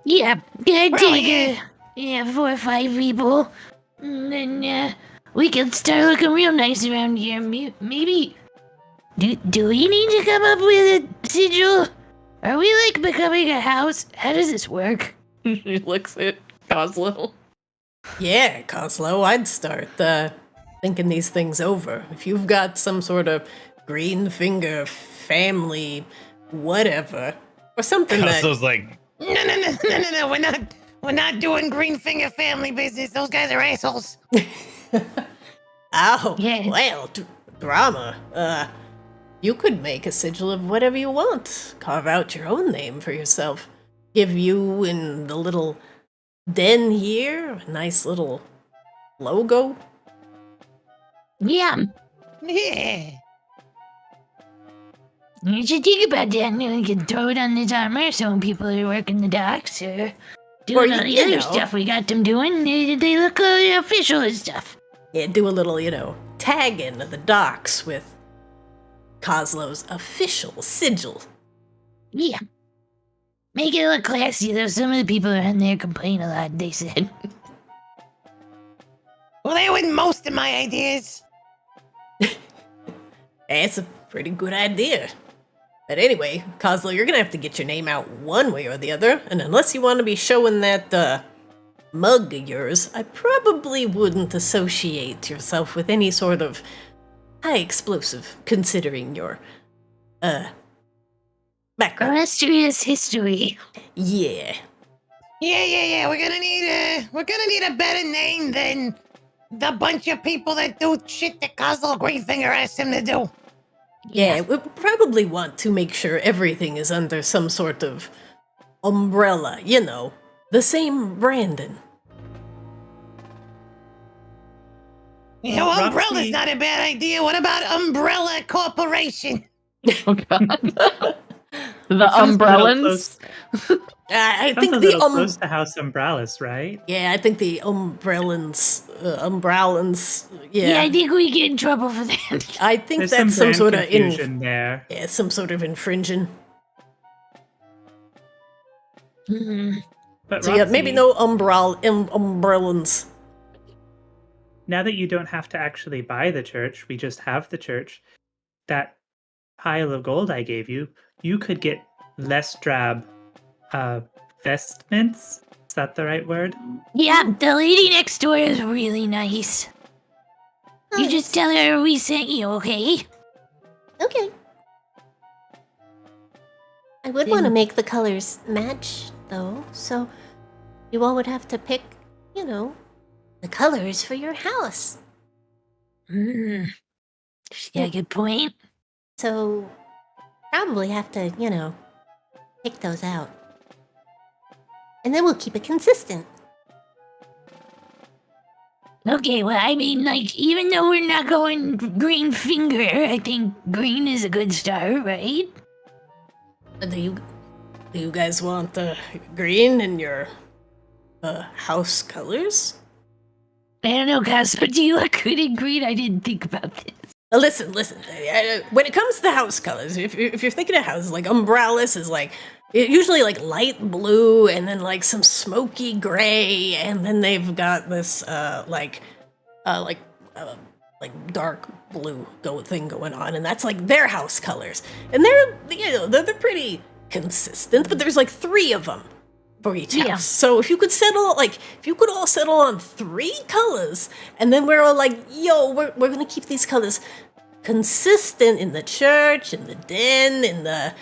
Yeah, take 4 or 5 people, and then we can start looking real nice around here. Maybe do we need to come up with a sigil? Are we like becoming a house? How does this work?
He looks at Coslow.
Yeah, Coslow, I'd start thinking these things over. If you've got some sort of green finger family, whatever, or something
Coslow's like,
No. We're not doing green finger family business. Those guys are assholes.
Oh,
Yeah.
well, drama. You could make a sigil of whatever you want. Carve out your own name for yourself. Give you in the little den here a nice little logo.
Yeah,
Yeah.
you should think about that. And we can throw it on this armor so when people are working the docks or doing
Or,
all the
you
other
know.
stuff we got them doing, they look official and stuff.
Yeah, do a little, tag in of the docks with Coslow's official sigil.
Yeah. Make it look classy, though. Some of the people around there complain a lot, they said.
Well, they were most of my ideas.
That's a pretty good idea. But anyway, Coslow, you're gonna have to get your name out one way or the other, and unless you want to be showing that, mug of yours, I probably wouldn't associate yourself with any sort of high explosive, considering your, background.
Illustrious history.
Yeah.
Yeah. We're gonna need a better name than the bunch of people that do shit that Cosmo Greenfinger asked him to do.
Yeah, we probably want to make sure everything is under some sort of umbrella, the same branding.
You know,
Roxy-
Umbrella's not a bad idea. What about Umbrella Corporation?
Oh god. The
It sounds a little
umbrellans.
I
Sounds
think
a
the
little close to House Umbrellas, right?
yeah, I think the umbrellans,
Yeah, I think we get in trouble for that.
I think
There's
that's some
brand
sort of
confusion there.
yeah, some sort of infringing.
But
So yeah, maybe
Roxy,
no umbrellans.
Now that you don't have to actually buy the church, we just have the church. That pile of gold I gave you, you could get less drab vestments. Is that the right word?
Yeah, the lady next door is really nice. You just tell her we sent you, okay?
Okay. I would want to make the colors match, though, so you all would have to pick, the colors for your house.
She's got a good point.
So, probably have to, pick those out. And then we'll keep it consistent.
Okay, well, I mean, like, even though we're not going green finger, I think green is a good start, right?
Do you guys want green in your house colors?
I don't know, Casper, do you look good in green? I didn't think about this.
Listen. When it comes to house colors, if you're thinking of houses, like umbrellas is like usually like light blue and then like some smoky gray, and then they've got this like dark blue thing going on, and that's like their house colors, and they're pretty consistent. But there's like 3 of them. for each
Yeah.
house. So if you could all settle on 3 colors, and then we're all like, yo, we're gonna keep these colors consistent in the church, in the den, in the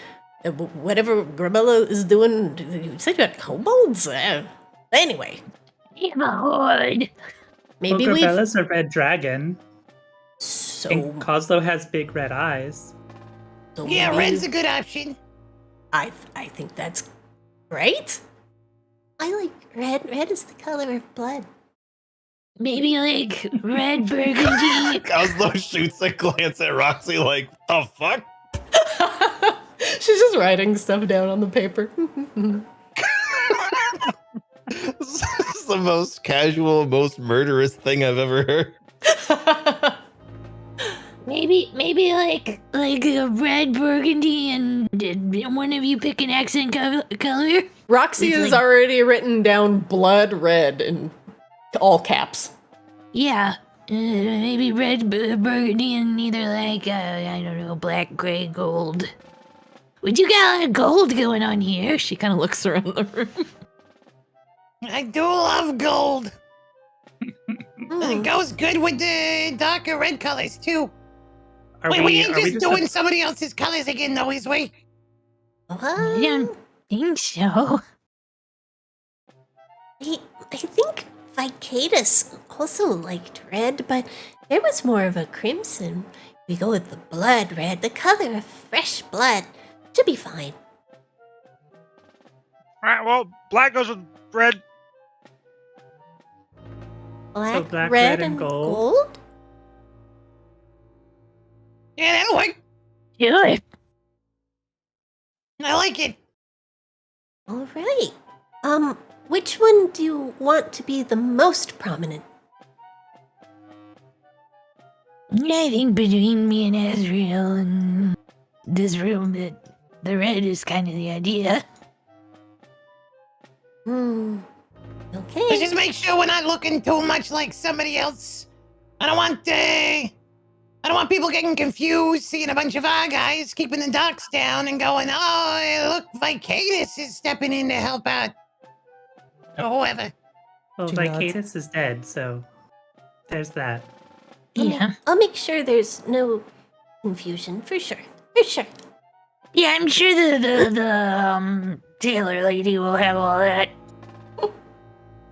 whatever Grabella is doing. You said you had kobolds? Anyway,
I'm a horde.
maybe we've...
Bella's a red dragon.
So,
And Coslow has big red eyes.
so
Yeah,
maybe-
red's a good option.
I think that's great.
I like red. Red is the color of blood.
Maybe like red burgundy.
Cosmo shoots a glance at Roxy like, the fuck?
She's just writing stuff down on the paper.
This is the most casual, most murderous thing I've ever heard.
Maybe like a red burgundy, and one of you pick an accent color.
Roxy
It's
has
like-
already written down blood red in all caps.
Yeah, maybe red burgundy and either like I don't know, black, gray, gold. Would you got a lot of gold going on here?
She kind of looks around the room.
I do love gold. It goes good with the darker red colors too. Wait, we ain't just doing somebody else's colors again, though, is we?
I don't think so.
I think Vicatus also liked red, but there was more of a crimson. We go with the blood red, the color of fresh blood. Should be fine.
Alright, well, black goes with red.
Black,
black,
red,
red, and
and
gold?
gold?
Yeah, that'll work.
Sure.
I like it.
All right. Which one do you want to be the most prominent?
I think between me and Azrael and this room, that the red is kind of the idea.
Okay.
Let's just make sure we're not looking too much like somebody else. I don't want people getting confused, seeing a bunch of our guys keeping the docks down and going, oh, look, Vicatus is stepping in to help out. Or whoever.
Well,
She nods.
Vicatus is dead, so there's that.
Yeah.
I'll make sure there's no confusion, for sure. For sure.
Yeah, I'm sure the tailor lady will have all that.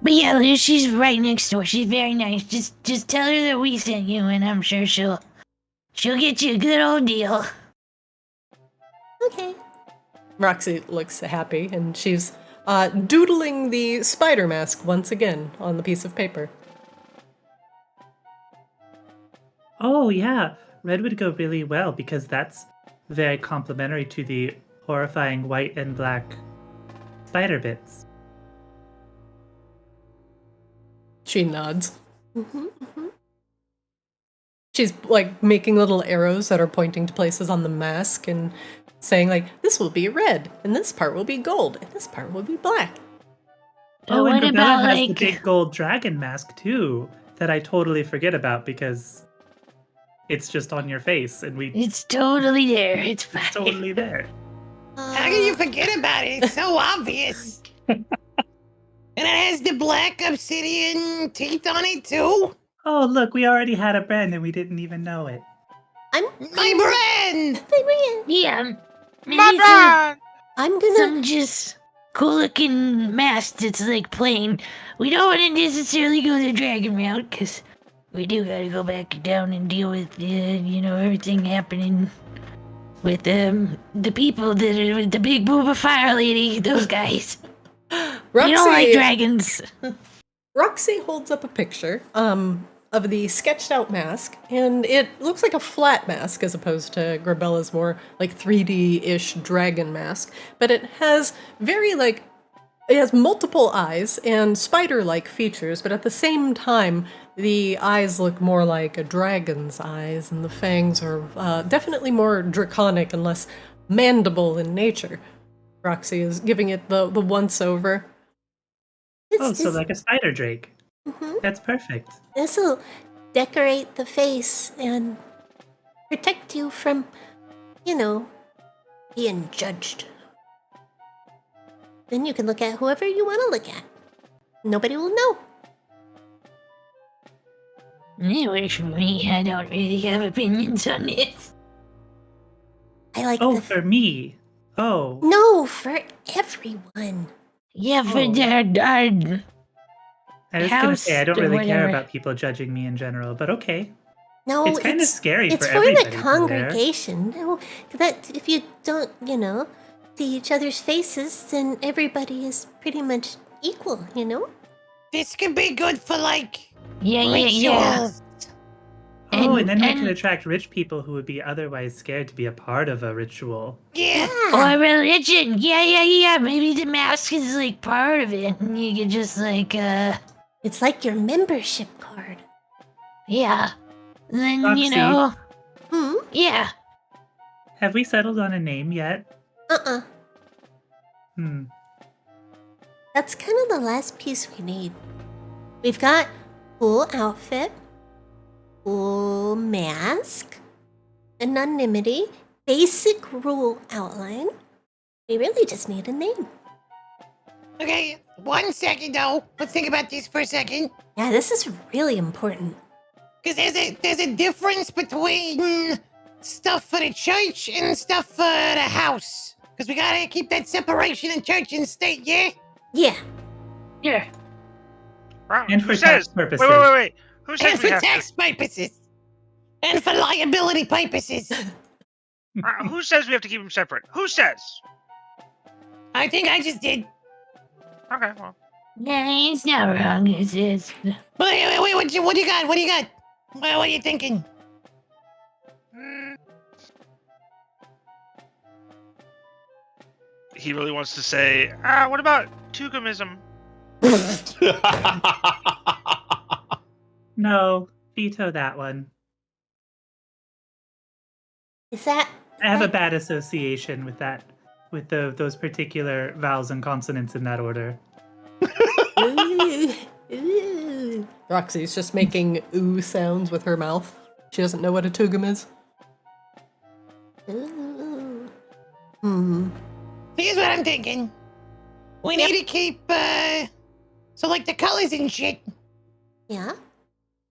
But yeah, Liz, she's right next door. She's very nice. Just tell her that we sent you, and I'm sure she'll get you a good old deal.
Okay.
Roxy looks happy, and she's doodling the spider mask once again on the piece of paper.
Oh, yeah. Red would go really well because that's very complementary to the horrifying white and black spider bits.
She nods. She's like making little arrows that are pointing to places on the mask and saying like, this will be red, and this part will be gold, and this part will be black.
Oh,
what
and
about,
Gabella has the
like-
big gold dragon mask too that I totally forget about because it's just on your face and
It's totally there. It's fine.
it's totally there.
How can you forget about it? It's so obvious. And it has the black obsidian teeth on it, too.
Oh, look, we already had a brand and we didn't even know it.
My brand!
Yeah. Maybe
My brand!
I'm gonna.
some just cool looking mask that's like plain. We don't want to necessarily go the dragon route because we do gotta go back down and deal with everything happening with the people that are with the big booba fire lady. Those guys.
Roxy,
You don't like dragons.
Roxy holds up a picture of the sketched out mask, and it looks like a flat mask as opposed to Grabella's more like 3D-ish dragon mask, but it has it has multiple eyes and spider-like features, but at the same time, the eyes look more like a dragon's eyes, and the fangs are definitely more draconic and less mandible in nature. Roxy is giving it the once-over.
Oh, so like a spider drake. That's perfect.
This'll decorate the face and protect you from, being judged. then you can look at whoever you want to look at. Nobody will know.
It works for me. I don't really have opinions on this.
I like
Oh,
the...
for me. Oh.
No, for everyone.
Yeah, for
Oh.
our
I was gonna say I don't
house or
really care
whatever.
about people judging me in general, but okay.
No,
It's kind of scary
It's
for
for
everybody
the
to
congregation. No, that if you don't, see each other's faces, then everybody is pretty much equal.
This could be good for like
Yeah.
rituals.
Oh, and then we
and-
could attract rich people who would be otherwise scared to be a part of a ritual.
Yeah.
Or religion. Yeah. Maybe the mask is like part of it, and you could just like,
It's like your membership card.
yeah. And then
Roxy.
yeah.
Have we settled on a name yet?
That's kind of the last piece we need. We've got full outfit, full mask, anonymity, basic rule outline. We really just need a name.
Okay, 1 second though. Let's think about this for a second.
Yeah, this is really important.
Because there's a difference between stuff for the church and stuff for the house. Because we gotta keep that separation in church and state, yeah?
Yeah.
Yeah.
And
Who
for tax
says?
purposes.
Wait. Who
And
says
for
we have
tax purposes. And for liability purposes.
to? Who says we have to keep them separate? Who says?
I think I just did.
Okay, well.
Yeah, it's not wrong. It's
Wait, what do you got? What do you got? What are you thinking?
He really wants to say, what about Tugumism?
No, veto that one.
Is that...
I have a bad association with that, with those particular vowels and consonants in that order.
Ooh, ooh.
Roxy's just making ooh sounds with her mouth. She doesn't know what a tugum is.
Ooh.
Here's what I'm thinking. We need to keep, so like the colors and shit.
Yeah?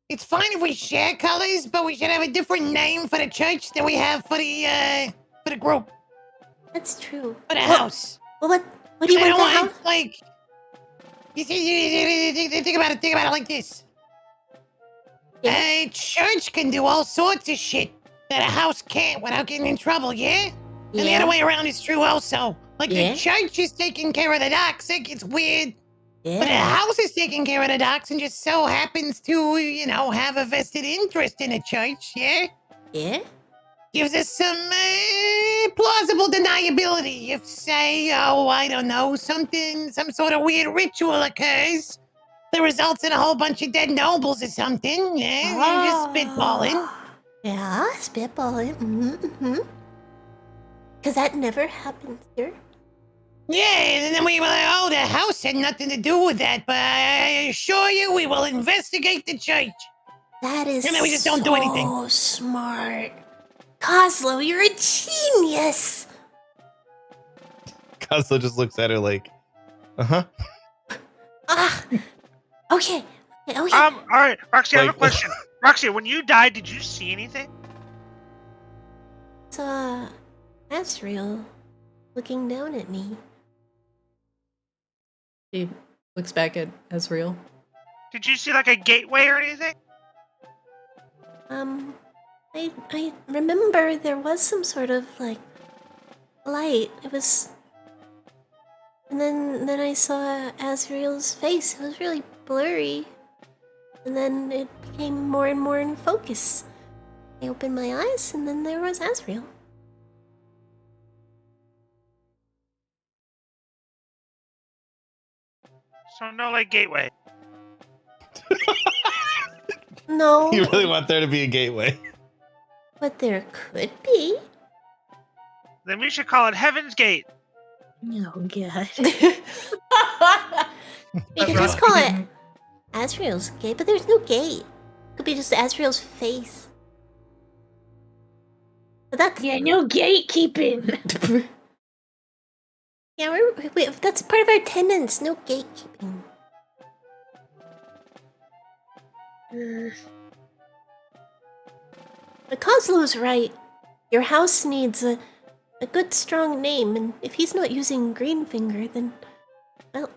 It's fine if we share colors, but we should have a different name for the church than we have for the group,
That's true.
for the house.
Well, what do you
I
want
don't
the
want,
house?
like, you see, think about it like this.
Yeah.
A church can do all sorts of shit that a house can't without getting in trouble, yeah? And the other way around is true also. Like
Yeah.
the church is taking care of the docks, it gets weird. But the
Yeah.
house is taking care of the docks and just so happens to, have a vested interest in the church, yeah?
Yeah?
Gives us some plausible deniability. If, say, I don't know, some sort of weird ritual occurs that results in a whole bunch of dead nobles or something, yeah? You're just spitballing.
Yeah, spitballing. Mm-hmm. Because that never happens here.
Yeah, and then we were like, oh, the house had nothing to do with that, but I assure you we will investigate the church.
That is
And then we just don't do anything.
so smart. Coslow, you're a genius.
Kazuo just looks at her like, uh-huh.
Okay.
All right, Roxy, I have a
Like-
question. Roxy, when you died, did you see anything?
That's real. Looking down at me.
She looks back at Ezreal.
Did you see like a gateway or anything?
I remember there was some sort of like light. It was, and then I saw Azrael's face. It was really blurry, and then it became more and more in focus. I opened my eyes, and then there was Azrael.
So no like gateway.
No,
You really want there to be a gateway?
but there could be.
Then we should call it Heaven's Gate.
Oh, God.
We could just call it Azrael's gate, but there's no gate. It could be just Azrael's face. But that's
Yeah, no gatekeeping.
Yeah, that's part of our tenants. No gatekeeping. But Coslow's right. Your house needs a good strong name, and if he's not using Greenfinger, then, well,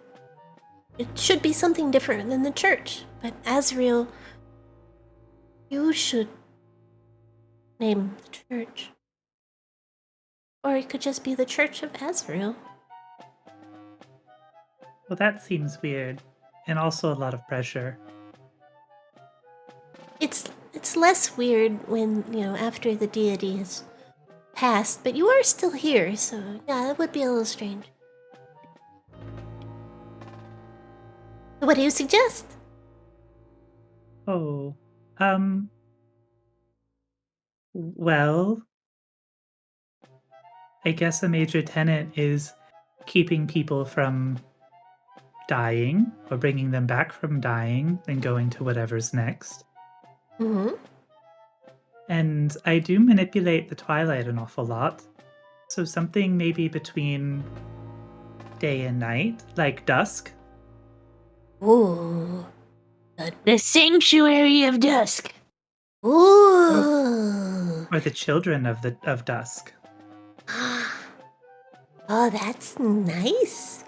it should be something different than the church. But Azrael, you should name the church. Or it could just be the Church of Azrael.
Well, that seems weird, and also a lot of pressure.
It's less weird when, after the deity has passed, but you are still here, so yeah, that would be a little strange. What do you suggest?
Oh, well, I guess a major tenet is keeping people from dying, or bringing them back from dying, and going to whatever's next.
Mm-hmm.
And I do manipulate the twilight an awful lot. So something maybe between day and night, like dusk.
Ooh.
The Sanctuary of Dusk.
Ooh.
Or the children of dusk.
Oh, that's nice.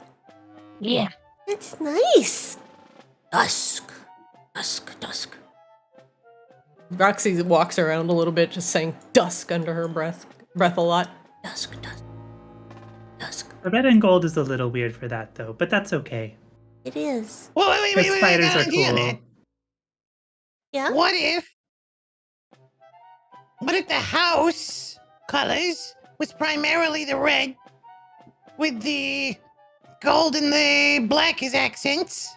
Yeah.
That's nice. Dusk. Dusk, dusk.
Roxy walks around a little bit, just saying dusk under her breath a lot.
Dusk, dusk. Dusk.
The red and gold is a little weird for that, though, but that's okay.
It is.
Well, wait,
The spiders are cool.
man.
Yeah?
What if the house colors was primarily the red with the gold and the black as accents,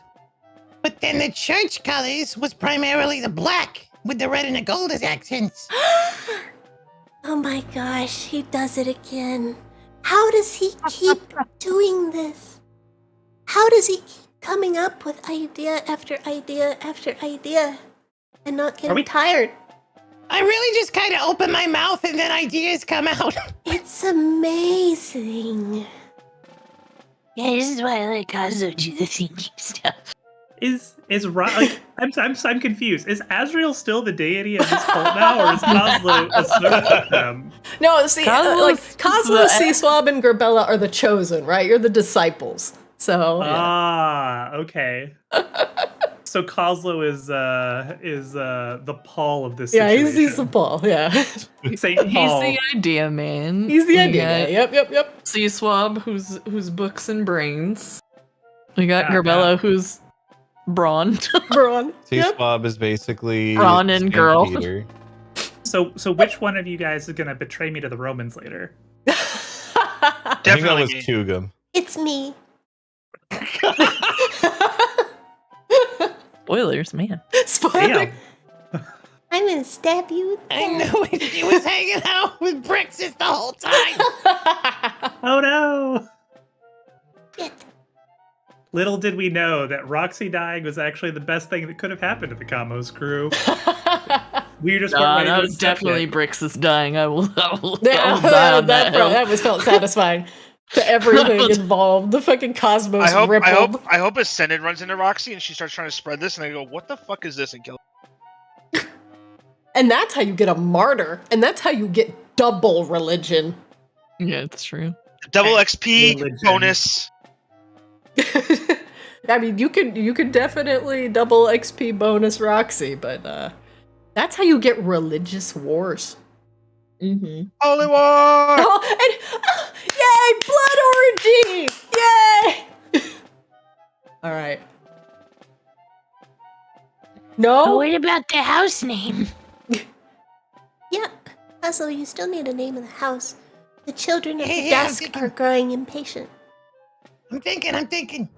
but then the church colors was primarily the black with the red and the gold as accents?
Oh my gosh, he does it again. How does he keep doing this? How does he keep coming up with idea after idea after idea and not getting tired?
I really just kind of open my mouth and then ideas come out.
It's amazing.
Yeah, this is why I let Kazo do the thinking stuff.
I'm confused. Is Azrael still the deity of this cult now, or is Kozlo a snort of them?
No, see,
Kozlo's
Kozlo, Seaswab, and Gerbella are the chosen, right? You're the disciples. So
Okay. So Kozlo is the Paul of this
yeah,
situation.
he's the Paul. Yeah,
Saint Paul.
He's the idea man.
he's the
We
idea.
got
Yep.
Seaswab, who's books and brains. We got
Yeah,
Gerbella, who's brawn.
Braun. Yep.
T-Swab is basically
Ron and
Saint
girl.
Peter.
So which one of you guys is gonna betray me to the Romans later?
I think that
Definitely
was
me.
Tugum.
It's me.
Spoilers, man.
Spoiler.
Damn.
I'm gonna stab you.
I knew it. She was hanging out with Brexit the whole time.
Oh no!
Shit.
Little did we know that Roxy dying was actually the best thing that could have happened to the Kaamos crew. We just weren't ready
That
to
was
accept
definitely
it.
Brixus dying. I will die on
that
hill.
was felt satisfying to everything involved. The fucking cosmos rippled.
I hope a Senate runs into Roxy and she starts trying to spread this, and they go, "What the fuck is this?" and kill.
And that's how you get a martyr. And that's how you get double religion.
Yeah, it's true.
Double XP
Religion.
bonus.
I mean, you could definitely double XP bonus Roxy, but that's how you get religious wars.
Mm-hmm.
Holy war!
Oh, and yay, blood orgy! Yay! All right.
But
No.
what about the house name?
Yeah. Also, you still need a name of the house. The children of the
Yeah, I'm
dusk
thinking-
are growing impatient.
I'm thinking.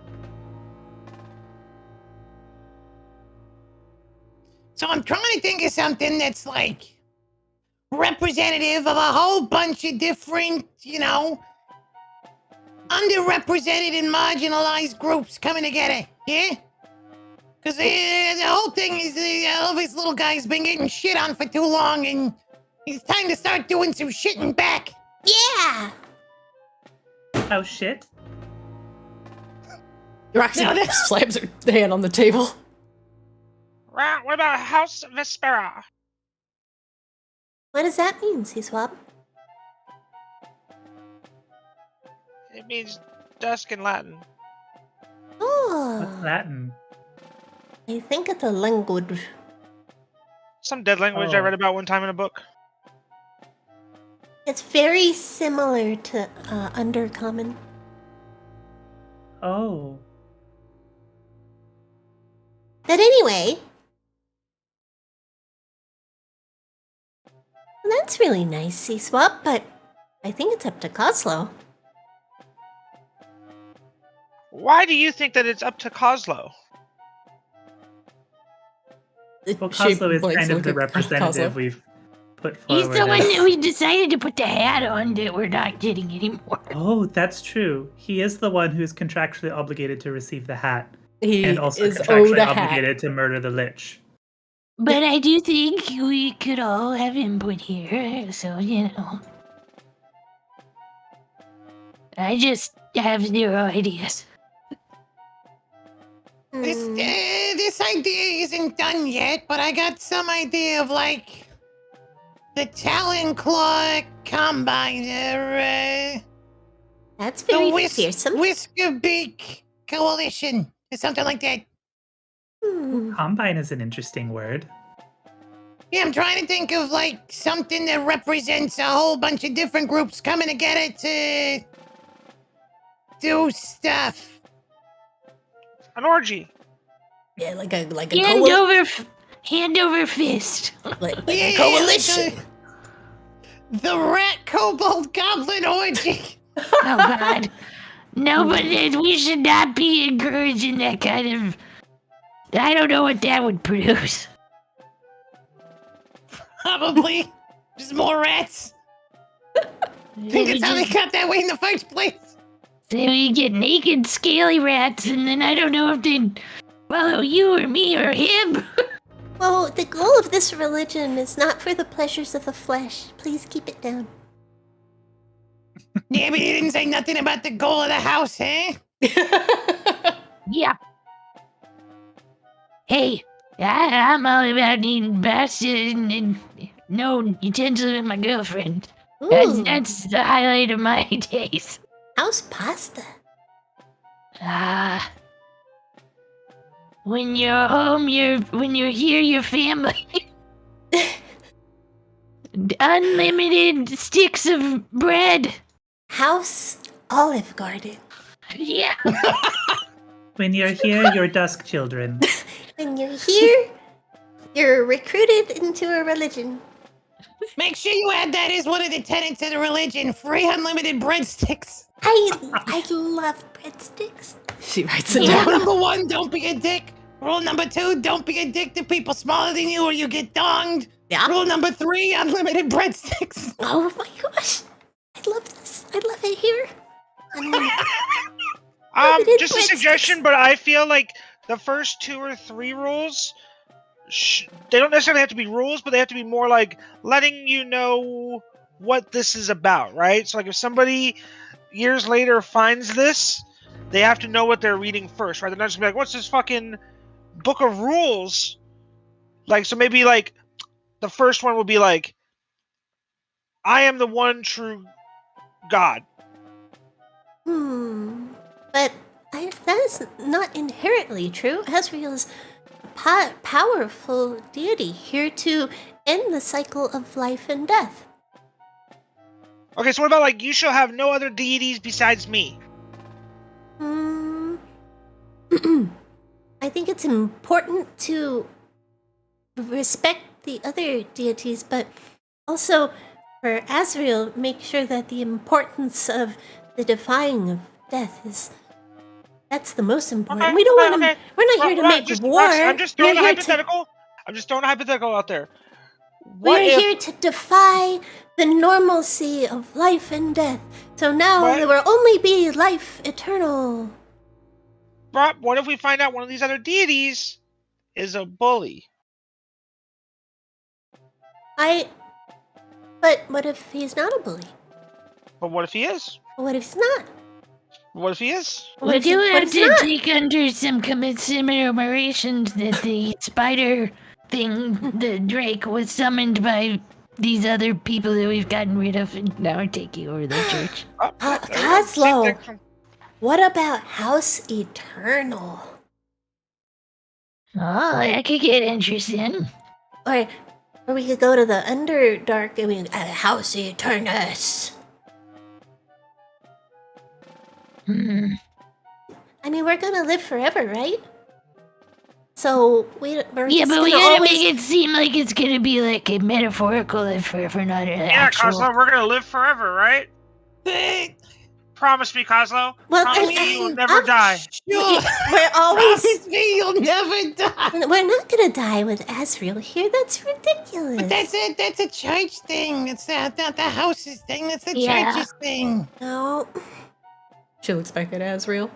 So I'm trying to think of something that's like representative of a whole bunch of different, underrepresented and marginalized groups coming together, yeah? Because the whole thing is all of this little guy's been getting shit on for too long, and it's time to start doing some shitting back.
Yeah!
Oh shit!
Roxy
No, that-
slams her hand on the table.
What about House Vespera?
What does that mean, Seaswap?
It means dusk in Latin.
Oh,
What's Latin?
I think it's a language.
Some dead language I
Oh.
read about one time in a book.
It's very similar to Undercommon.
Oh.
But anyway, that's really nice, Seaswap, but I think it's up to Coslow.
Why do you think that it's up to Coslow?
Well,
She
Coslow is
blinks
kind of
look
the
at
representative
Coslow.
we've put
He's
forward.
the one
as-
that we decided to put the hat on that we're not getting anymore.
Oh, that's true. He is the one who's contractually obligated to receive the hat,
He
and also
is owed
contractually
a hat.
obligated to murder the Lich.
But I do think we could all have input here, so, you know. I just have zero ideas.
This idea isn't done yet, but I got some idea of like the Talon Claw Combiner,
That's
the
very fearsome.
Whisker Beak Coalition, or something like that.
Combine is an interesting word.
Yeah, I'm trying to think of like something that represents a whole bunch of different groups coming together to do stuff.
An orgy.
Yeah, like a
Hand over fist.
like
Yeah,
a coalition.
The Rat Kobold Goblin Orgy.
Oh, God. No, but we should not be encouraging that kind of... I don't know what that would produce.
Probably. Just more rats. Think that's how they got that way in the first place.
So we get naked, scaly rats, and then I don't know if they'd follow you or me or him.
Well, the goal of this religion is not for the pleasures of the flesh. Please keep it down.
Yeah, but you didn't say nothing about the goal of the house, eh?
Yeah. Hey, I'm all about eating pasta and no utensils with my girlfriend.
Ooh,
That's the highlight of my days.
house pasta.
When you're home, when you're here, your family. Unlimited sticks of bread.
House Olive Garden.
Yeah.
When you're here, you're dusk children.
When you're here, you're recruited into a religion.
Make sure you add that as one of the tenets of the religion. Free unlimited breadsticks.
I love breadsticks.
She writes it
Rule
down.
number 1, don't be a dick. Rule number 2, don't be a dick to people smaller than you or you get donged.
Yeah.
Rule number 3, unlimited breadsticks.
Oh my gosh. I love this. I love it here. Unlimited
Just a
breadsticks.
suggestion, but I feel like the first 2 or 3 rules, they don't necessarily have to be rules, but they have to be more like letting you know what this is about, right? So like if somebody years later finds this, they have to know what they're reading first, right? They're not just gonna be like, what's this fucking book of rules? Like, so maybe like the first one will be like, I am the one true God.
But that is not inherently true. Asriel is a powerful deity here to end the cycle of life and death.
Okay, so what about like, you shall have no other deities besides me?
I think it's important to respect the other deities, but also for Asriel, make sure that the importance of the defying of death is that's the most important.
Okay,
We don't
okay,
want to.
okay.
We're not here to make war.
I'm just throwing
We're
a
here to-
hypothetical. I'm just throwing a hypothetical out there.
We're
What if,
here to defy the normalcy of life and death. So now
What?
there will only be life eternal.
Rob, what if we find out one of these other deities is a bully?
But what if he's not a bully?
But what if he is?
What if he's not?
What if he is?
We do
but
have
it's
to
not.
take under some considerations that the spider thing, the Drake, was summoned by these other people that we've gotten rid of and now are taking over the church.
Coslow, what about House Eternal?
Oh, that could get interesting.
Or we could go to the Underdark and we House Eternus.
Hmm.
I mean, we're gonna live forever, right? So we're
Yeah,
just
but we
gonna
gotta
always...
make it seem like it's gonna be like a metaphorical live forever, not an
Yeah,
actual.
Coslow, we're gonna live forever, right? Promise me, Coslow.
Well,
Promise me you will never die.
Sure.
We're always...
Promise me you'll never die.
We're not gonna die with Asriel here. That's ridiculous.
But that's a church thing. It's not the house's thing. That's the
Yeah.
church's thing.
No.
She looks back at Asriel.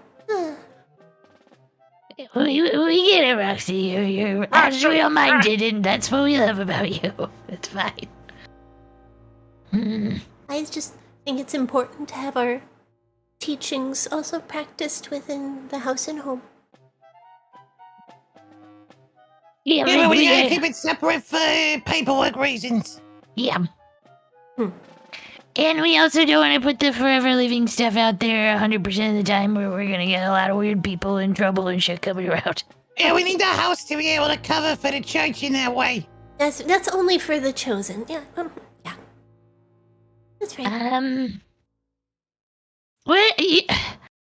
We get it, Roxy. You're Asriel minded, and that's what we love about you. It's fine.
I just think it's important to have our teachings also practiced within the house and home.
Yeah,
Yeah, but we gotta
gotta
keep it separate for paperwork reasons.
Yeah.
Hmm.
And we also don't want to put the forever living stuff out there 100% of the time where we're gonna get a lot of weird people in trouble and shit coming around.
Yeah, we need the house to be able to cover for the church in that way.
That's only for the chosen. Yeah. Yeah. That's right.
What?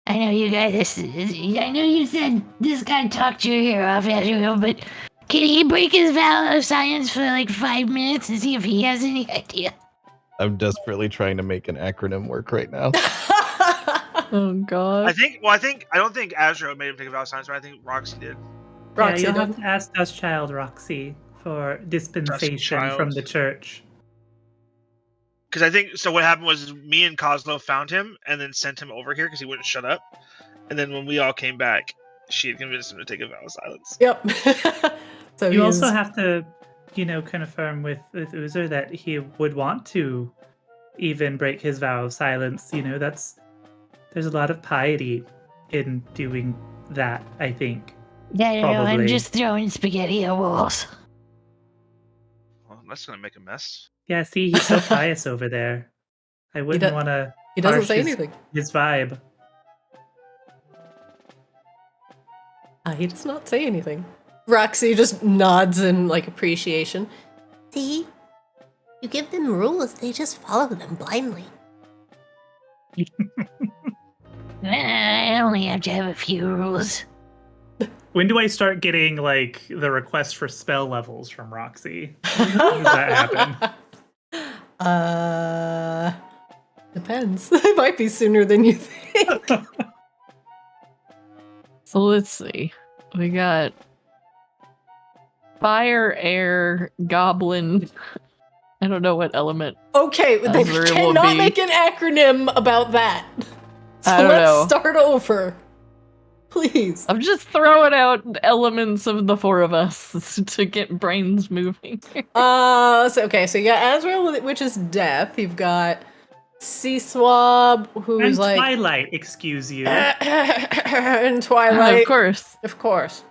I know you guys. I know you said this guy talked your ear off, Asriel, but can he break his vow of silence for like 5 minutes and see if he has any idea?
I'm desperately trying to make an acronym work right now.
Oh god.
I don't think Azra made him take a vow of silence, but I think Roxy did.
Roxy
yeah, you'll
did.
have to ask Dust Child Roxy for dispensation
Child.
from the church.
Because I think so. What happened was me and Coslow found him and then sent him over here because he wouldn't shut up. And then when we all came back, she had convinced him to take a vow of silence.
Yep. So
You
he's-
also have to, confirm with Uzer that he would want to even break his vow of silence. There's a lot of piety in doing that, I think.
Yeah, I know, I'm
Probably.
just throwing spaghetti at walls.
Well, that's gonna make a mess.
Yeah, see, he's so pious over there. I wouldn't
do-
want to.
he doesn't say anything.
His vibe.
He does not say anything. Roxy just nods in like appreciation.
See? You give them rules, they just follow them blindly.
I only have to have a few rules.
When do I start getting like the request for spell levels from Roxy? When does that happen?
Depends. It might be sooner than you think.
So let's see. We got fire, air, goblin. I don't know what element.
Okay, they
Azriel will
cannot
be-
make an acronym about that. So
I don't
let's
know.
start over. Please.
I'm just throwing out elements of the four of us to get brains moving.
So you got Azrael, which is death. You've got Sea Swab, who's
And
like
Twilight, excuse you.
and Twilight.
Of course.
Of course.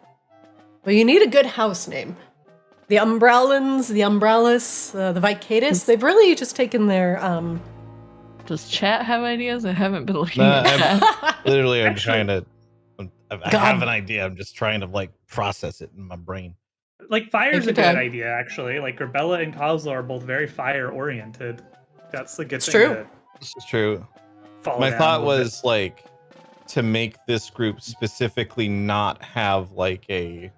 Well, you need a good house name. The Umbrellans, the Umbrellas, the Vicadus, they've really just taken their
Does chat have ideas? I haven't been looking
Nah,
at chat.
Literally, I'm
Actually-
trying to. I
God.
have an idea. I'm just trying to like process it in my brain.
Like fire's
Take
a
your
good
time.
idea, actually. Like Grabella and Kozlo are both very fire oriented. That's a good
It's
thing
true.
to
This is true.
follow
My
down
thought
a little
was like to make this group specifically not have like a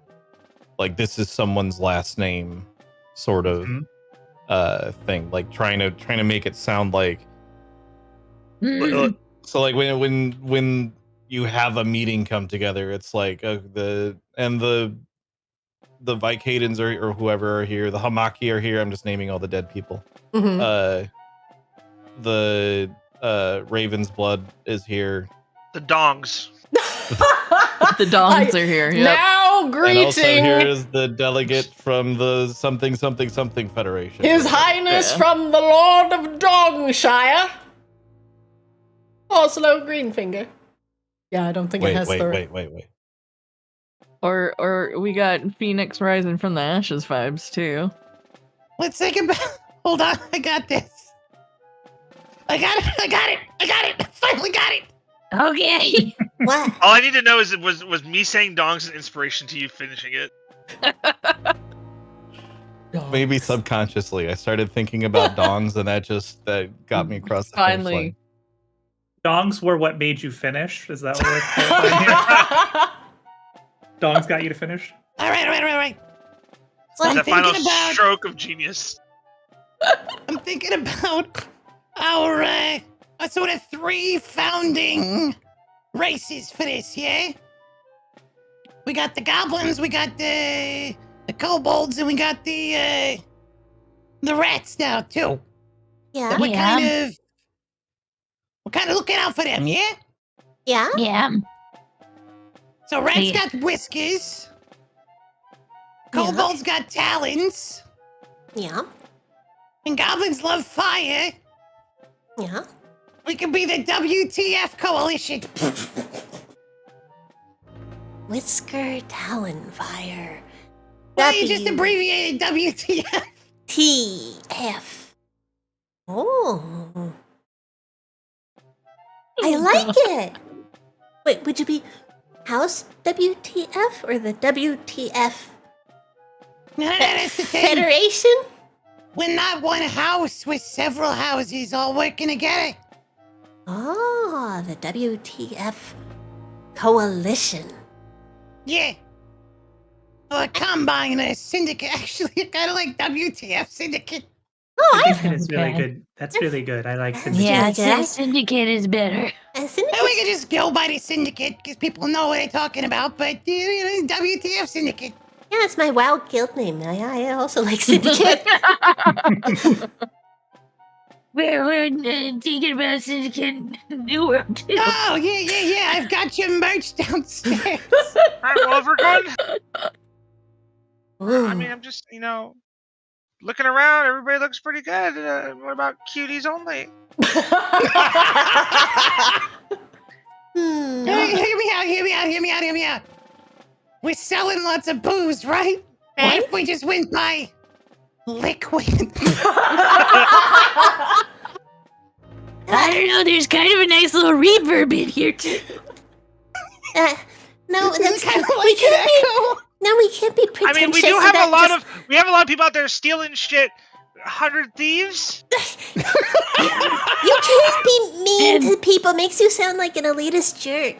this is someone's last name sort of
Mhm.
thing. Like trying to make it sound like
Mm.
so like when you have a meeting come together, it's like the Vicadans or whoever are here, the Hamaki are here. I'm just naming all the dead people.
Mhm.
The Raven's blood is here.
The dongs.
The Dons are here. Yep.
Now
And also here
greeting
is the delegate from the something Federation.
His Highness
Yeah.
from the Lord of Dongshire, Oslo Greenfinger. Yeah, I don't think
Wait,
it has the.
wait.
Or we got Phoenix rising from the ashes vibes too.
Let's think about. Hold on, I got this. I got it. I finally got it.
Okay.
What?
All I need to know is was me saying dongs an inspiration to you finishing it?
Maybe subconsciously, I started thinking about dongs, and that got me across the finish
Finally.
line.
Dongs were what made you finish. Is that what we're clarifying here? Dongs got you to finish.
All right. So
It's
I'm
the final
thinking about.
stroke of genius.
I'm thinking about our sort of 3 founding races for this, yeah? We got the goblins, we got the kobolds, and we got the rats now too.
Yeah.
We're kind of looking out for them, yeah?
Yeah.
Yeah.
So rats
Yeah.
got whiskers, kobolds got talons,
Yeah.
and goblins love fire.
Yeah.
We could be the WTF coalition.
Whisker Talonfire.
Well, you just abbreviated WTF.
TF. Oh. I like it. Wait, would you be House WTF or the WTF
No, that's the thing.
Federation?
We're not one house, we're several houses all working together.
Oh, the WTF Coalition.
Yeah. Or a combine, a syndicate. Actually, I kind of like WTF syndicate.
Oh,
Syndicate is really
Okay.
good. That's really good. I like Syndicate.
Yeah,
Syndicate.
Syndicate is better.
And
Or
Syndicate.
we could just go by the syndicate because people know what they're talking about. But WTF syndicate.
Yeah, it's my WoW guild name. I also like Syndicate.
We're thinking about Syndicate New World too.
Oh yeah. I've got your merch downstairs.
Alright, well, if we're going,
Ooh.
I mean, I'm just, looking around. Everybody looks pretty good. What about cuties only?
Hmm.
Hey, hear me out. We're selling lots of booze, right? What if we just went by liquid?
I don't know. There's kind of a nice little reverb in here too.
No, that's
kind of
we
like
can't
an
be.
echo.
No, we can't be
I
pretentious.
mean, we do have
about
a lot
just-
of people out there stealing shit. 100 thieves.
You can't be mean to people. Makes you sound like an elitist jerk.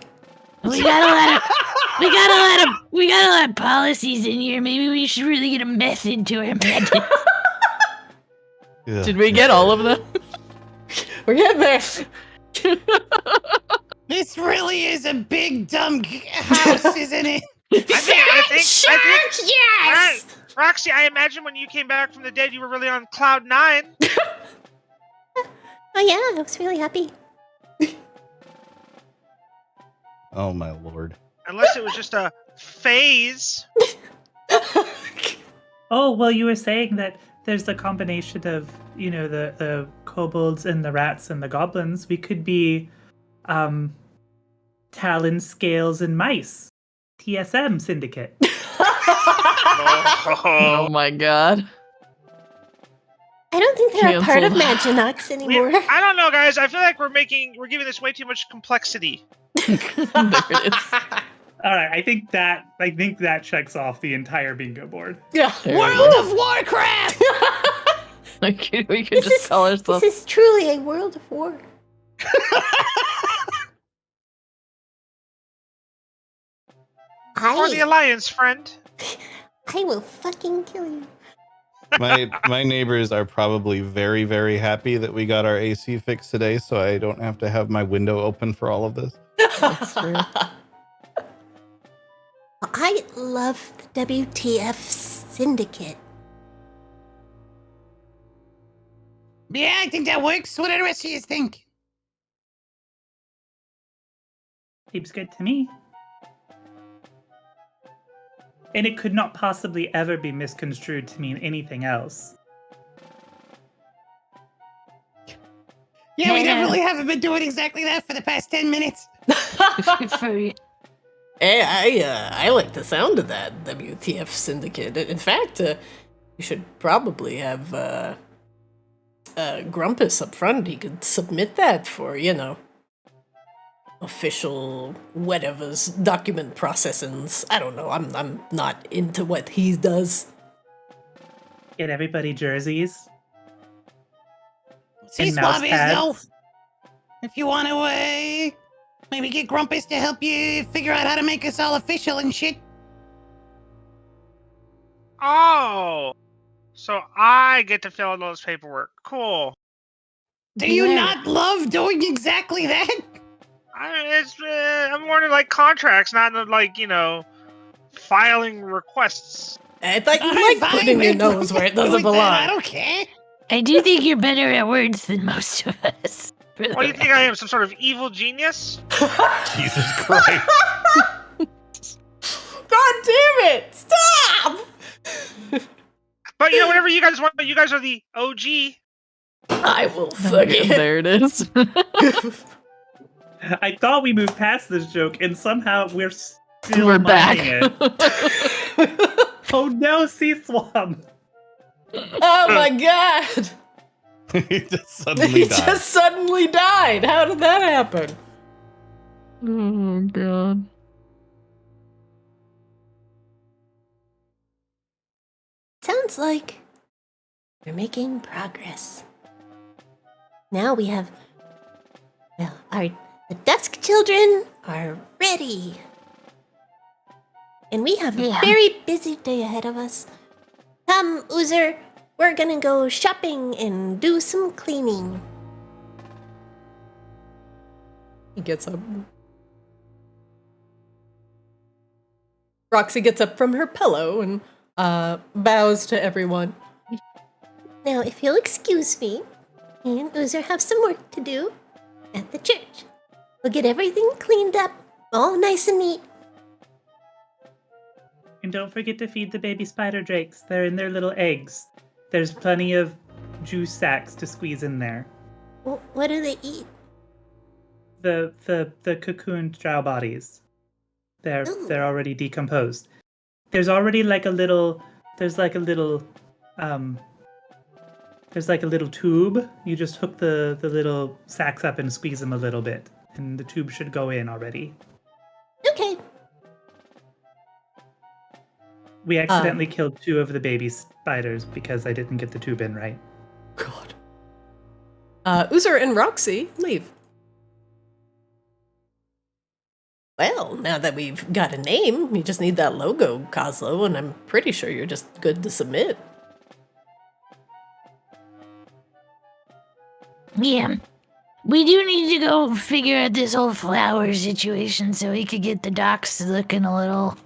We got a lot of policies in here. Maybe we should really get a meth into our madness.
Yeah.
Did we get all of them?
We're getting there.
This really is a big dumb house, isn't it?
I think.
Yes.
Roxy, I imagine when you came back from the dead, you were really on cloud 9.
Oh yeah, I was really happy.
Oh my lord.
Unless it was just a phase.
Oh, well, you were saying that there's the combination of, the kobolds and the rats and the goblins. We could be talon, scales, and mice. TSM Syndicate.
Oh my god.
I don't think they're a part of
Cancelled.
Maginox anymore.
I don't know, guys. I feel like we're giving this way too much complexity.
There it is.
All right, I think that checks off the entire bingo board.
Yeah.
There it
World
is.
of Warcraft!
Like, we could just tell ourselves.
This is truly a world of war.
For the Alliance, friend.
I will fucking kill you.
My neighbors are probably very, very happy that we got our AC fixed today, so I don't have to have my window open for all of this.
That's true.
I love the WTF Syndicate.
Yeah, I think that works. What do the rest of you think?
Seems good to me. And it could not possibly ever be misconstrued to mean anything else.
Yeah, we
Yeah.
definitely haven't been doing exactly that for the past 10 minutes.
I like the sound of that WTF syndicate. In fact, you should probably have Grumpus up front. He could submit that for, official whatever's document processings. I don't know. I'm not into what he does.
Get everybody jerseys.
See,
And mouse
Suaves,
pads.
though, if you want to, maybe get Grumpus to help you figure out how to make us all official and shit.
Oh, so I get to fill out all this paperwork. Cool.
Do you
Yeah.
not love doing exactly that?
I'm more into like contracts, not into, like, filing requests.
I thought you
Alright,
like
fine,
putting your
man.
nose where it doesn't
With that, I
belong.
don't care.
I do think you're better at words than most of us. for the
What do you think I am, some sort of evil genius?
Jesus Christ.
God damn it! Stop!
But whatever you guys want, you guys are the OG.
I will
Okay,
forget.
there it is.
I thought we moved past this joke, and somehow we're still
We're back.
mining it. Oh no, Sea Swamp!
Oh my god!
He just suddenly
He
died.
just suddenly died. How did that happen?
Oh god.
Sounds like we're making progress. Now we have, the Dusk Children are ready. And we have a
Yeah.
very busy day ahead of us. Come, Oozer, we're gonna go shopping and do some cleaning.
He gets up. Roxy gets up from her pillow and bows to everyone.
Now, if you'll excuse me, me and Oozer have some work to do at the church. We'll get everything cleaned up, all nice and neat.
And don't forget to feed the baby spider drakes. They're in their little eggs. There's plenty of juice sacks to squeeze in there.
What do they eat?
The cocooned drow bodies. They're already decomposed. There's already there's like a little tube. You just hook the little sacks up and squeeze them a little bit, and the tube should go in already.
Okay.
We accidentally killed 2 of the baby spiders because I didn't get the tube in right.
God. Oozer and Roxy leave. Well, now that we've got a name, you just need that logo, Coslo, and I'm pretty sure you're just good to submit.
Yeah. We do need to go figure out this whole flower situation so we could get the docks looking a little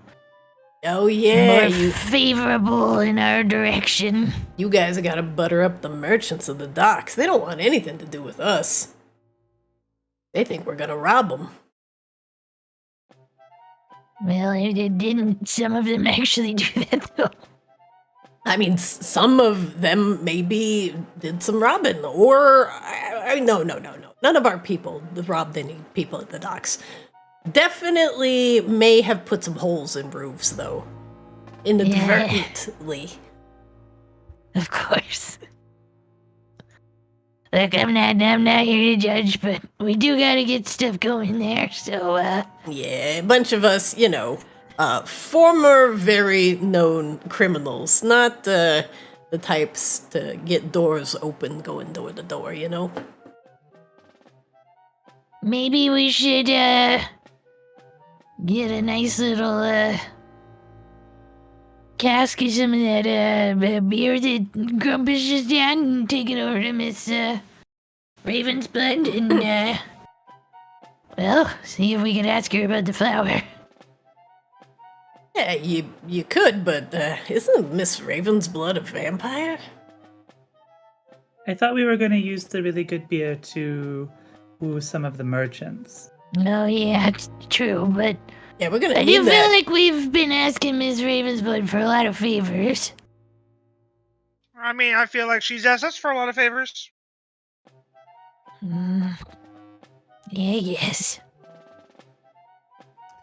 Oh yeah,
more favorable in our direction.
you guys gotta butter up the merchants of the docks. They don't want anything to do with us. They think we're gonna rob them.
Well, didn't some of them actually do that though?
I mean, some of them maybe did some robbing, or no. None of our people robbed any people at the docks. Definitely may have put some holes in roofs, though, inadvertently.
Of course. Look, I'm not here to judge, but we do gotta get stuff going there. So,
Yeah, a bunch of us, former very known criminals, not the types to get doors open going door to door,
maybe we should get a nice little cask of some of that beer that Grumpus just down and take it over to Miss Raven's Blood and well, see if we can ask her about the flower.
Yeah, you could, but isn't Miss Ravensblood a vampire?
I thought we were going to use the really good beer to woo some of the merchants.
Oh yeah, it's true, but
Yeah, we're gonna
I
need
do
that.
feel like we've been asking Miss Ravensblood for a lot of favors.
I mean, I feel like she's asked us for a lot of favors.
Yeah, yes.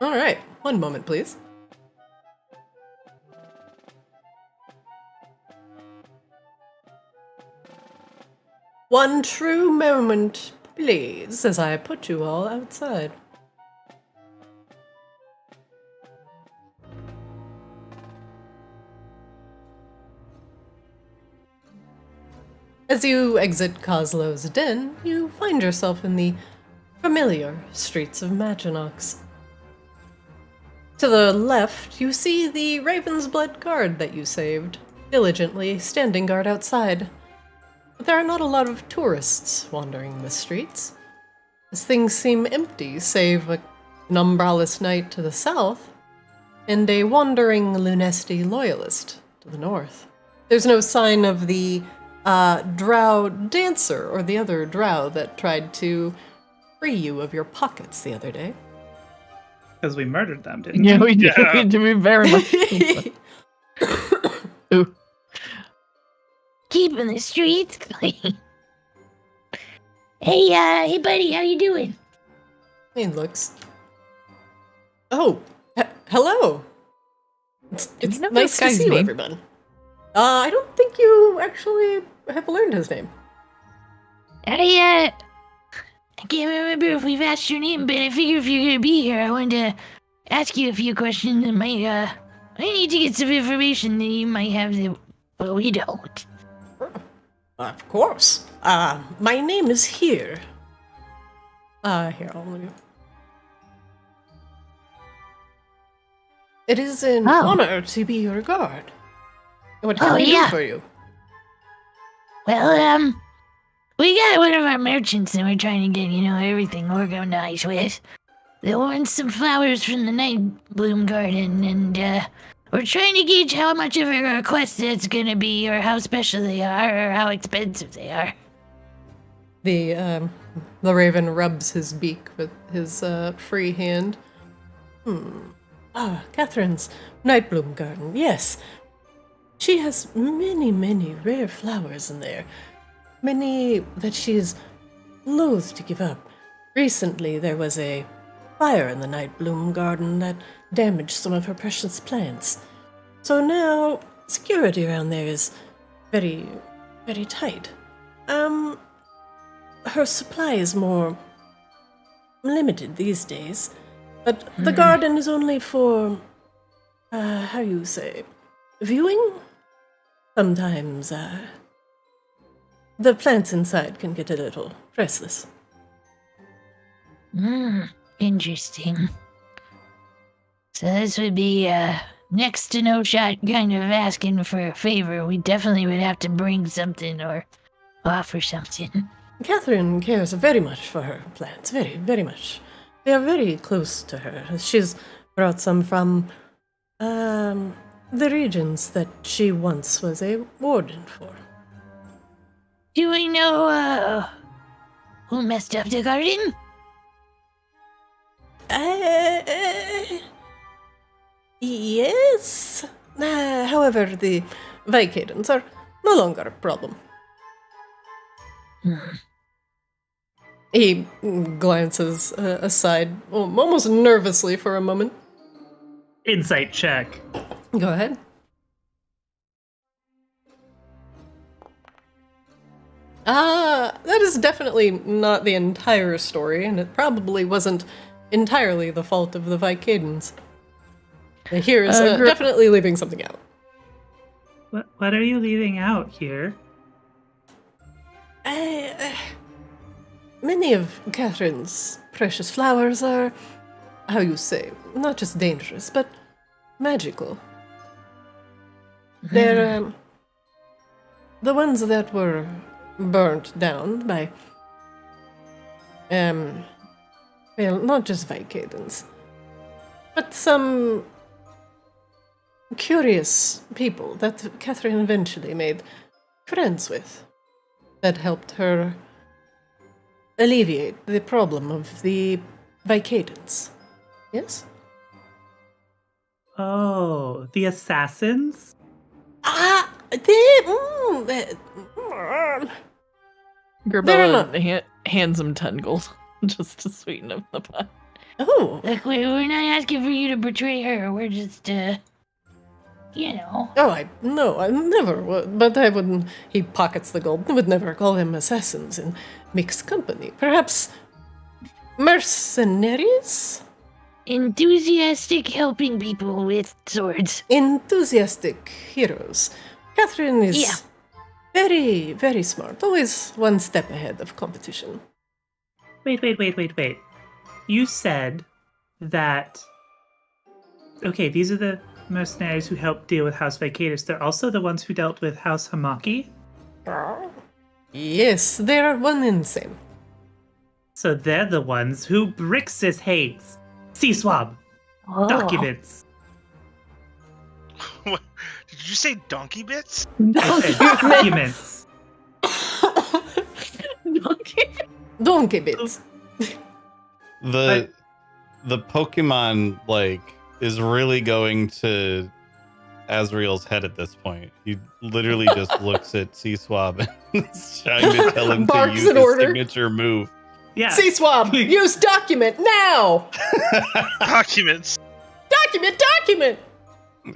All right, one moment, please. One true moment, please, as I put you all outside. As you exit Coslow's den, you find yourself in the familiar streets of Maginox. To the left, you see the Raven's Blood guard that you saved, diligently standing guard outside. But there are not a lot of tourists wandering the streets, as things seem empty save an umbrellas knight to the south and a wandering Lunesti loyalist to the north. There's no sign of the drow dancer or the other drow that tried to free you of your pockets the other day.
Because we murdered them, didn't
Yeah,
we?
we did.
Yeah.
We did very much. Ooh.
Keeping the streets clean. Hey, buddy, how you doing?
He looks. Oh, hello. It's
you know
nice
this
to
guy's
see you,
name?
everyone. I don't think you actually have learned his name.
I can't remember if we've asked your name, but I figure if you're gonna be here, I wanted to ask you a few questions that I need to get some information that you might have that, well, we don't.
Of course. My name is here. Here, I'll let you. It is an honor to be your guard. What can I do for you?
Well, we got one of our merchants that we're trying to get, everything organized with. They want some flowers from the Night Bloom Garden, and, we're trying to gauge how much of a request it's gonna be, or how special they are, or how expensive they are.
The raven rubs his beak with his free hand. Catherine's Nightbloom Garden, yes. She has many, many rare flowers in there. Many that she's loath to give up. Recently, there was a fire in the Nightbloom Garden that damaged some of her precious plants. So now, security around there is very, very tight. Her supply is more limited these days, but the garden is only for, how you say, viewing? Sometimes, the plants inside can get a little restless.
Interesting. So this would be, next to no shot kind of asking for a favor. We definitely would have to bring something or offer something.
Catherine cares very much for her plants, very, very much. They are very close to her. She's brought some from, the regions that she once was a warden for.
Do we know, who messed up the garden?
Yes. However, the Vicadons are no longer a problem. He glances aside, almost nervously for a moment.
Insight check.
Go ahead. That is definitely not the entire story, and it probably wasn't entirely the fault of the Vicadons. Here is definitely leaving something out.
What are you leaving out here?
Many of Catherine's precious flowers are, how you say, not just dangerous, but magical. They're, the ones that were burnt down by, well, not just Vicadons, but some curious people that Catherine eventually made friends with, that helped her alleviate the problem of the Vicadons. Yes?
Oh, the assassins?
Grabella hands him 10 gold just to sweeten up the pot.
Oh.
Look, we're not asking for you to betray her. We're just, you know.
Oh, I never would. But I wouldn't. He pockets the gold. I would never call them assassins in mixed company. Perhaps mercenaries?
Enthusiastic helping people with swords.
Enthusiastic heroes. Catherine is
Yeah.
very, very smart. Always one step ahead of competition.
Wait. You said that. Okay, these are the mercenaries who helped deal with House Vacatus. They're also the ones who dealt with House Hamaki.
Yes, they are one and the same.
So they're the ones who Brixis hates. Sea Swab.
Oh.
Documents.
What? Did you say donkey bits?
Documents.
Donkey bits.
The Pokemon is really going to Azrael's head at this point. He literally just looks at Sea Swab and is trying to tell him to
Barks
use
an
his
order.
signature move.
Yeah.
Sea Swab, use document now!
Documents.
Document!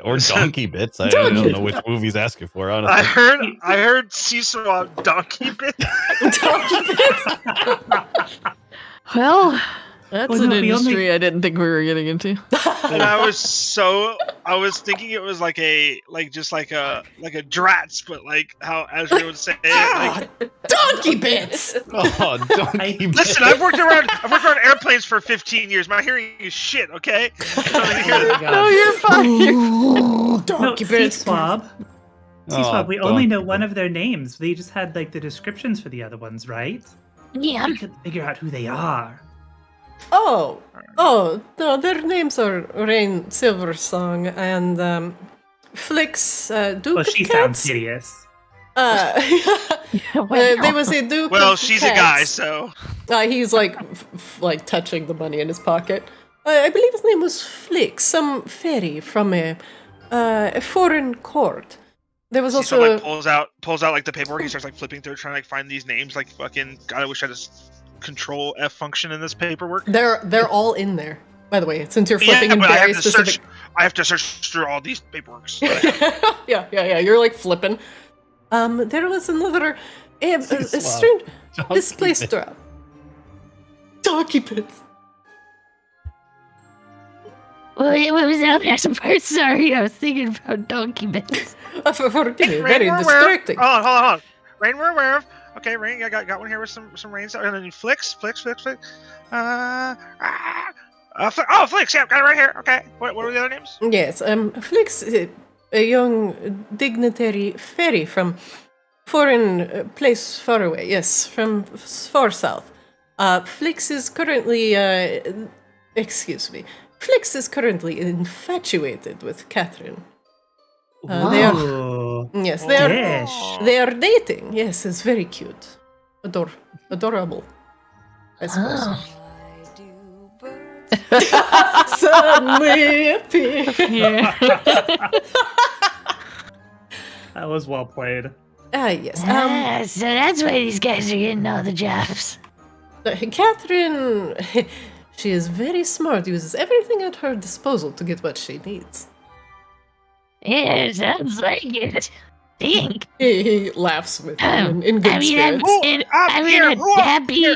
Or donkey bits. I don't know which move he's asking for, honestly.
I heard sea swab donkey bits.
Donkey bits!
Well, that's
Well,
an
no, we
industry
only-
I didn't think we were getting into.
And I was thinking it was like a drats, but like how Azrael would say it. Like,
Donkey bits!
Oh, donkey bits.
listen, I've worked around airplanes for 15 years. My hearing is shit. Okay. I don't need to hear that.
No, you're fine.
Ooh,
No,
donkey
Sea
bits.
Swab. Sea
Oh,
Swab, we only know
donkey
one
bits.
of their names. They just had like the descriptions for the other ones, right?
Yeah.
We could figure out who they are.
Oh, no, their names are Rain Silversong and Flix Duke
Well,
of
she
Cats.
sounds hideous.
There was a Duke
Well,
of
she's
Cats.
a guy, so
He's like touching the money in his pocket. I believe his name was Flix, some fairy from a foreign court. There was
so
also
like pulls out like the paperwork. He starts like flipping through, trying to like find these names. Like fucking God, I wish I had this Control F function in this paperwork.
they're all in there. By the way, since you're flipping in
but
very specific.
I have to search through all these paperworks.
yeah. You're like flipping. There was another a strange displaced drop. Donkey bits.
What was that last part? Sorry, I was thinking about donkey bits.
Forgive me,
Rain,
very
we're aware.
distracting.
Hold on. Rain, we're aware of. Okay, Rain, I got one here with some rain stuff, and then you flicks. Flix. Flix, yeah, got it right here. Okay, what were the other names?
Yes, Flix, a young dignitary fairy from foreign place far away. Yes, from far south. Flix is currently, Flix is currently infatuated with Catherine. They are,
Ooh.
yes,
Dish.
they are dating. Yes, it's very cute, adorable. I suppose. Suddenly appear.
Yeah.
That was well played.
Yes.
So that's why these guys are getting all the jobs.
Catherine, she is very smart, uses everything at her disposal to get what she needs.
Yeah, sounds like it. Think.
He laughs with him in good
I'm
spirits.
I'm in a happy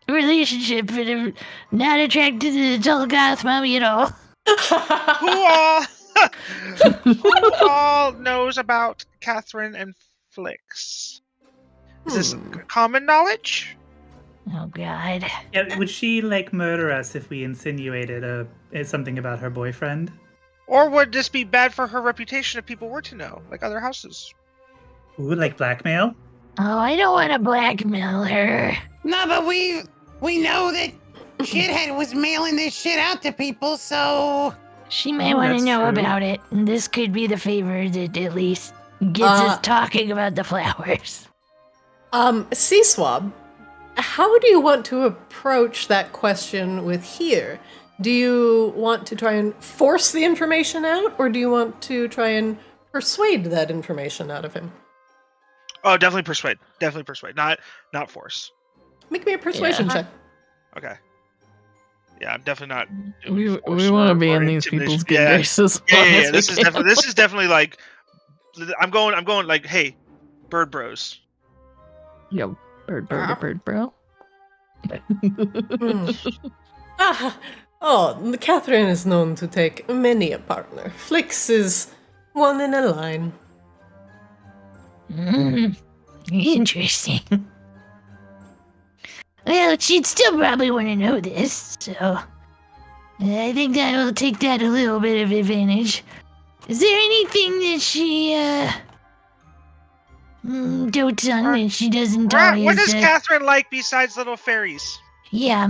relationship, but I'm not attracted to the tall goth mommy at all.
Who all knows about Catherine and Flix? Is this common knowledge?
Oh, God.
Yeah, would she like murder us if we insinuated something about her boyfriend?
Or would this be bad for her reputation if people were to know, like other houses?
Ooh, like blackmail?
Oh, I don't want to blackmail her.
No, but we know that Shithead was mailing this shit out to people, so
She may
Oh,
want to
that's
know
true.
about it. And this could be the favor that at least gets us talking about the flowers.
Sea Swab, how do you want to approach that question with here? Do you want to try and force the information out, or do you want to try and persuade that information out of him?
Oh, definitely persuade. Not force.
Make me a persuasion check.
Okay. Yeah, I'm definitely not.
We
doing force
want to
or-
be
or
in these
intimidation.
people's good
Yeah.
graces. as
Yeah,
long
yeah,
as
yeah.
we
This is
can.
definitely like I'm going like, hey, bird bros.
Yo, bird bro.
Hmm. Oh, Catherine is known to take many a partner. Flix is one in a line.
Interesting. Well, she'd still probably want to know this, so I think that will take that a little bit of advantage. Is there anything that she dotes on that she doesn't always?
What does Catherine like besides little fairies?
Yeah.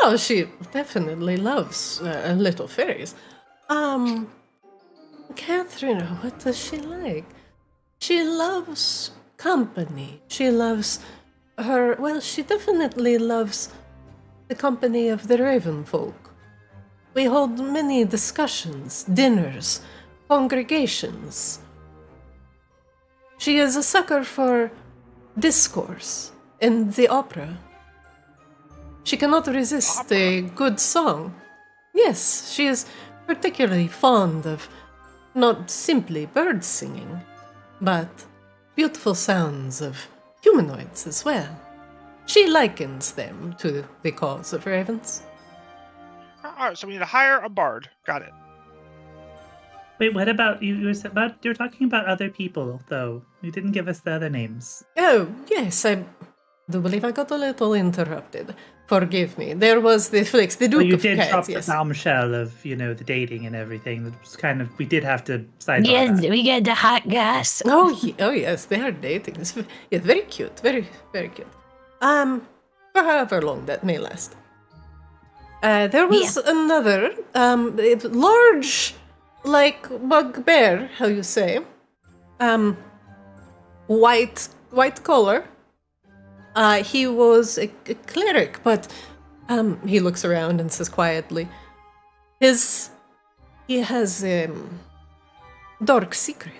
Oh, she definitely loves little fairies. Catherine, what does she like? She loves company. She loves her. Well, she definitely loves the company of the Raven folk. We hold many discussions, dinners, congregations. She is a sucker for discourse and the opera. She cannot resist a good song. Yes, she is particularly fond of not simply bird singing, but beautiful sounds of humanoids as well. She likens them to the cause of ravens.
Alright, so we need to hire a bard. Got it.
Wait, what about you? You're talking about other people, though. You didn't give us the other names.
Oh, yes, I do believe I got a little interrupted. Forgive me. There was the Flix, the Duke
Well, you
of
did
Cats,
drop
yes.
the bombshell of, the dating and everything. It was kind of, we did have to sidebar
Yes,
that.
we got the hot gas.
Oh, oh yes, they are dating. Yeah, very cute, very, very cute. For however long that may last. There was another, large, like bugbear, how you say, white collar. He was a cleric, but he looks around and says quietly, he has a dark secret.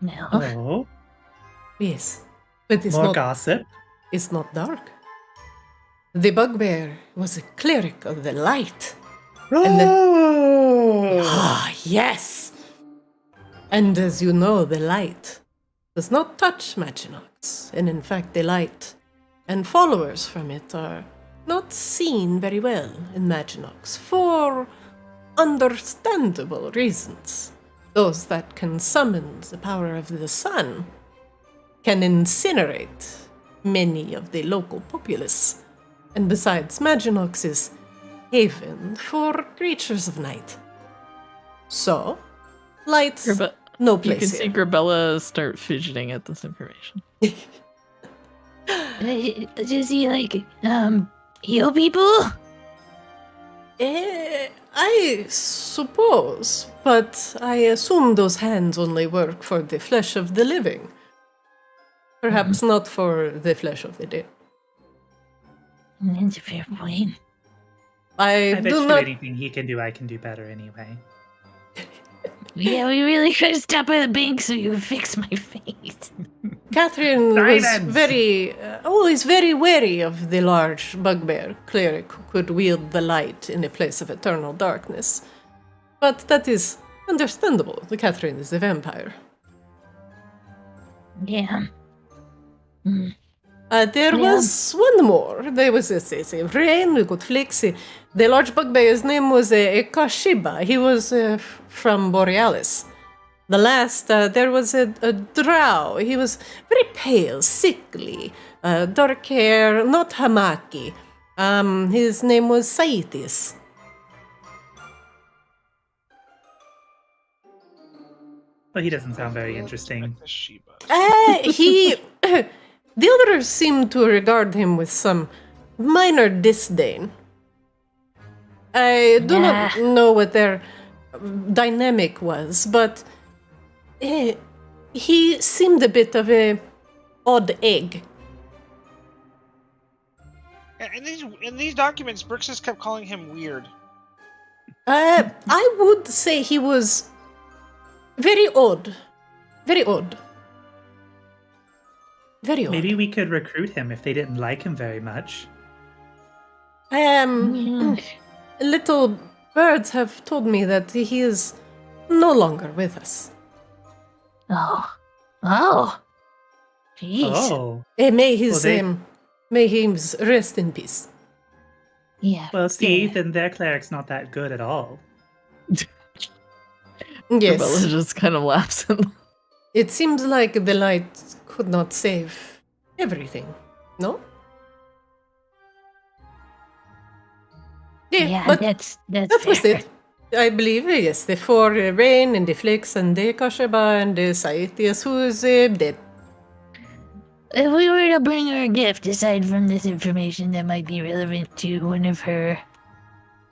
No.
Oh,
Yes, but it's
more
not.
gossip.
It's not dark. The bugbear was a cleric of the light. Ah, yes. And as you know, the light does not touch Maginox, and in fact, the light and followers from it are not seen very well in Maginox for understandable reasons. Those that can summon the power of the sun can incinerate many of the local populace, and besides, Maginox is haven for creatures of night. So, light,
Grab-
no
You can
place
see
here.
Grabella start fidgeting at this information.
Does he heal people?
I suppose, but I assume those hands only work for the flesh of the living. Perhaps not for the flesh of the dead.
That's a fair point.
I
I bet
do
you
not.
anything he can do, I can do better anyway.
Yeah, we really gotta stop by the bank so you can fix my face.
Catherine was
Silence!
always very wary of the large bugbear cleric who could wield the light in a place of eternal darkness. But that is understandable. Catherine is a vampire.
Yeah.
There was one more. There was a Rain, we got Flixie. The large bugbear's name was Kashiba. He was from Borealis. The last, there was a drow. He was very pale, sickly, dark hair, not Hamaki. His name was Saitis.
But he doesn't sound very interesting.
Like the Sheba.
The others seemed to regard him with some minor disdain. I do not know what their dynamic was, but he seemed a bit of a odd egg.
In these documents, Brooks just kept calling him weird.
I would say he was very odd. Very odd. Very odd.
Maybe we could recruit him if they didn't like him very much.
Little birds have told me that he is no longer with us.
Oh. Oh. Jeez.
Oh.
May his
Well,
may he rest in peace.
Yeah.
Well, see,
yeah.
then their cleric's not that good at all.
Yes.
Bella just kind of laughs.
It seems like the light could not save everything, no?
Yeah,
but
that's
that was
fair.
it. I believe, yes, the 4 Rain and the Flix and the Kashaba and the Saitias, who is dead.
If we were to bring her a gift aside from this information that might be relevant to one of her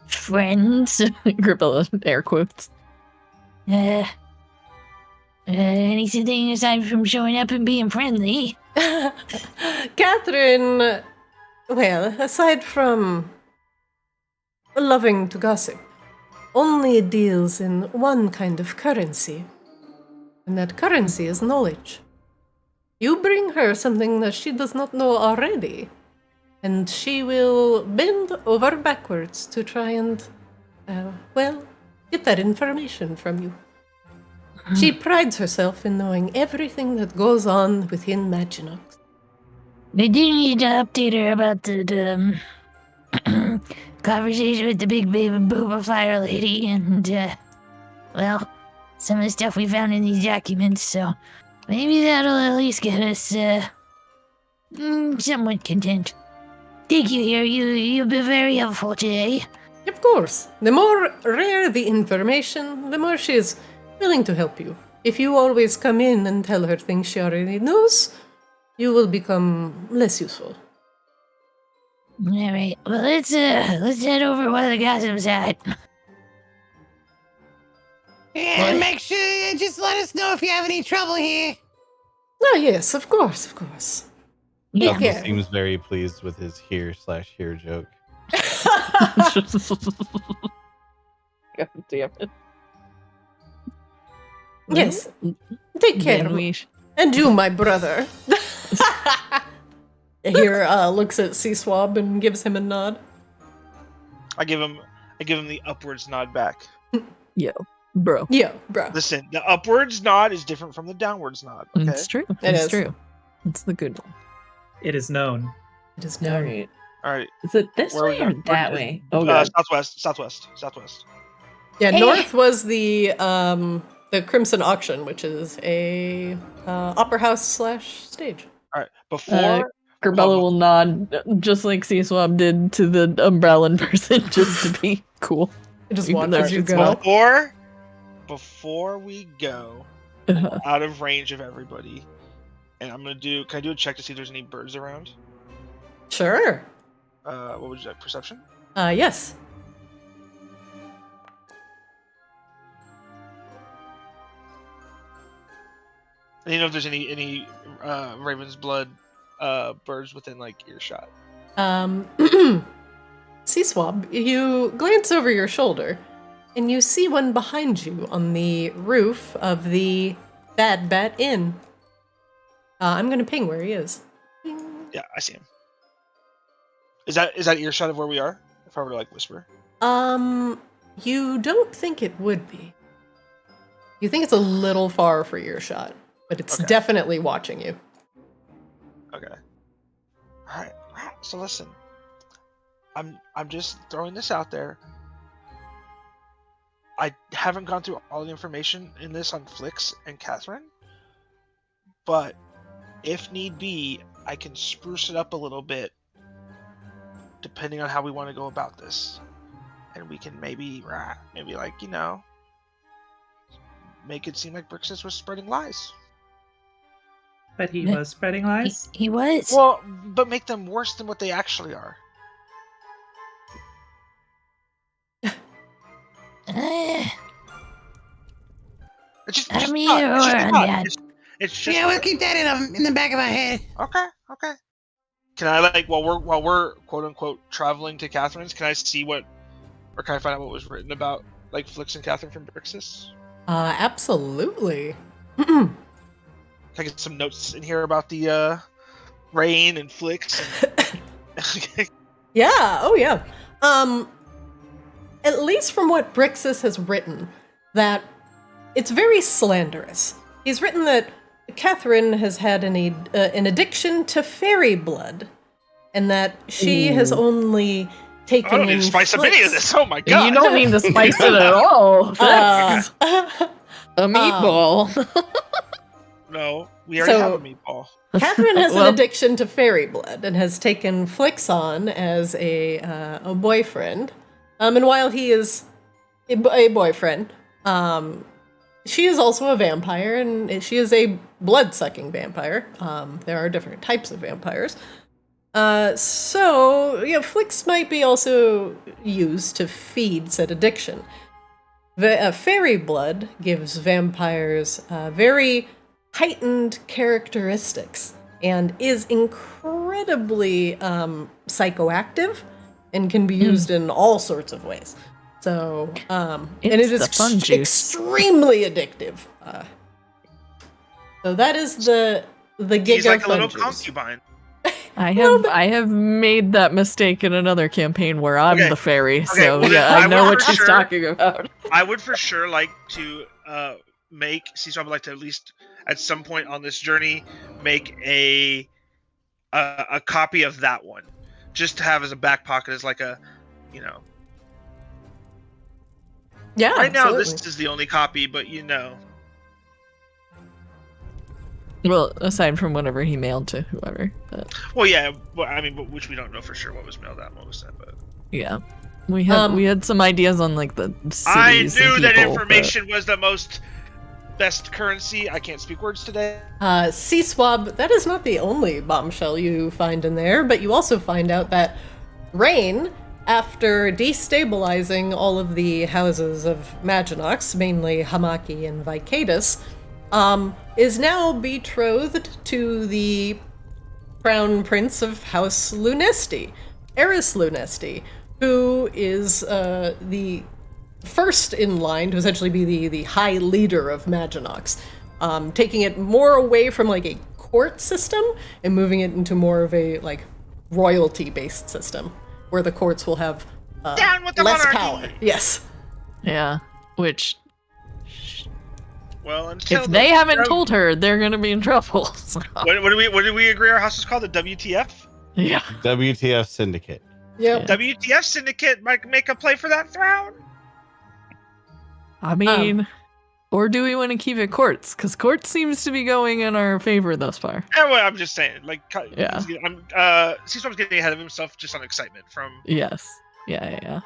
friends,
Gribella, air quotes.
anything aside from showing up and being friendly.
Catherine, well, aside from loving to gossip, only deals in one kind of currency, and that currency is knowledge. You bring her something that she does not know already, and she will bend over backwards to try and, get that information from you. She prides herself in knowing everything that goes on within Maginox.
We do need to update her about the conversation with the big baby booba fire lady and, some of the stuff we found in these documents, so maybe that'll at least get us, somewhat content. Thank you, here. You've been very helpful today.
Of course, the more rare the information, the more she is willing to help you. If you always come in and tell her things she already knows, you will become less useful.
All right. Well, let's head over where the gossip's at.
Yeah, and make sure you just let us know if you have any trouble here.
Oh, yes, of course, of course.
Yeah.
Doesn't
Yeah.
seems very pleased with his here/here joke.
God damn it.
Yes. Take care.
Then we
And you, my brother. Here, looks at C-Swab and gives him a nod.
I give him the upwards nod back.
Yo, bro.
Yo, bro.
Listen, the upwards nod is different from the downwards nod. Okay.
It's true.
It
It's
is.
true. It's the good one.
It is known.
It is known.
Alright.
All right.
Is it this
Where are we
way or
going?
that way? Oh god.
Southwest.
Yeah,
Hey.
north was the Crimson Auction, which is a opera house / stage.
All right. Before
Gribella will nod, just like C-Swab did to the umbrella person, just to be cool.
Just
Even
watch
though
as you
she's
go.
before we go
Uh-huh.
out of range of everybody, and I'm gonna do. Can I do a check to see if there's any birds around?
Sure.
What would you like? Perception?
Yes.
And you know if there's any Raven's blood birds within like earshot.
C-Swab, you glance over your shoulder, and you see one behind you on the roof of the Bad Bat Inn. I'm gonna ping where he is. Ping.
Yeah, I see him. Is that earshot of where we are? If I were to like whisper.
You don't think it would be. You think it's a little far for earshot, but it's
Okay.
definitely watching you.
Okay. All right. So listen, I'm just throwing this out there. I haven't gone through all the information in this on Flix and Catherine, but if need be, I can spruce it up a little bit, depending on how we want to go about this, and we can maybe like make it seem like Brixis was spreading lies.
But he was spreading lies.
He was.
Well, but make them worse than what they actually are. It's just,
I'm
just
either
not. It's just
or on
not.
that.
It's just
Yeah, we'll keep that in the back of our head.
okay. Can I like while we're quote unquote traveling to Catherine's? Can I see or can I find out what was written about like Flix and Catherine from Brixis?
Absolutely.
Can I get some notes in here about the Rain and Flix? And...
Yeah, oh yeah. At least from what Brixus has written, that it's very slanderous. He's written that Catherine has had an addiction to fairy blood, and that she has only taken
I don't need
in
to spice up any of
flicks.
this. Oh my god!
You don't need to spice it at all. That's
Uh,
a meatball.
No, we already
So-
have a meatball.
Catherine has
Well-
an addiction to fairy blood and has taken Flix on as a boyfriend. And while he is a boyfriend, she is also a vampire, and she is a blood-sucking vampire. There are different types of vampires. So, Flix might be also used to feed said addiction. Fairy blood gives vampires very heightened characteristics and is incredibly psychoactive and can be used in all sorts of ways. So, and it
It's
is
the fun juice.
extremely addictive. So that is the gig
He's like
of
a little
fun juice.
concubine.
I have made that mistake in another campaign where I'm
Okay.
the fairy,
Okay,
so
well,
yeah,
then
I
I
know
would
what
for
she's
sure-
talking about.
I would for sure like to make. See, so I would like to at least at some point on this journey make a copy of that one, just to have as a back pocket as like a, you know.
Yeah,
Right now,
absolutely.
this is the only copy, but you know.
Well, aside from whatever he mailed to whoever, but
Well, yeah. Well, I mean, but which we don't know for sure what was mailed out, what was sent, but
yeah, we had some ideas on like the
I
cities and
knew that
people, but-
information was the most best currency. I can't speak words today.
Sea Swab, that is not the only bombshell you find in there, but you also find out that Rain, after destabilizing all of the houses of Maginox, mainly Hamaki and Vicadus, is now betrothed to the Crown Prince of House Lunesti, Eris Lunesti, who is the first in line to essentially be the high leader of Maginox, taking it more away from like a court system and moving it into more of a like royalty-based system, where the courts will have
Down with the
less
monarchy!
power. Yes.
Yeah, which
Well, until
if they haven't
the-
told her, they're gonna be in trouble. So,
What did we agree our house is called? The WTF?
yeah,
WTF Syndicate.
Yep.
WTF Syndicate might make a play for that throne.
I mean, or do we want to keep it courts? Because courts seems to be going in our favor thus far.
Well, I'm just saying, like,
Yeah.
C-Swap's getting ahead of himself just on excitement from
Yes. Yeah.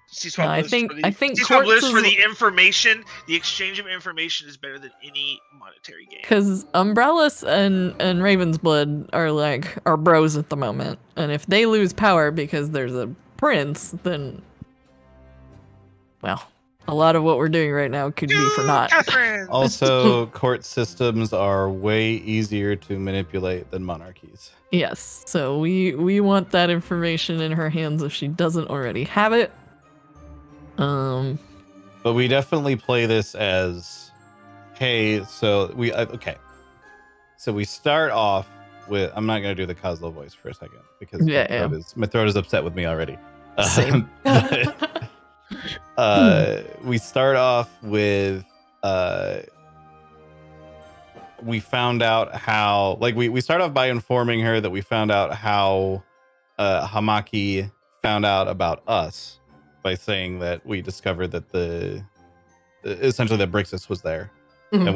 C-Swap.
No, I think
C-Swap
courts
lives for
is-
the information. The exchange of information is better than any monetary gain.
Because Umbrellas and Ravensblood are like our bros at the moment, and if they lose power because there's a prince, then well, a lot of what we're doing right now could be for naught.
Catherine.
Also, court systems are way easier to manipulate than monarchies.
Yes, so we want that information in her hands if she doesn't already have it.
But we definitely play this as, hey, so okay. So we start off with, I'm not going to do the Kozlo voice for a second because
Yeah,
my throat is upset with me already.
Same.
We start off with, we found out how, like, we start off by informing her that we found out how Hamaki found out about us by saying that we discovered that essentially that Brixus was there.
Mhm.
And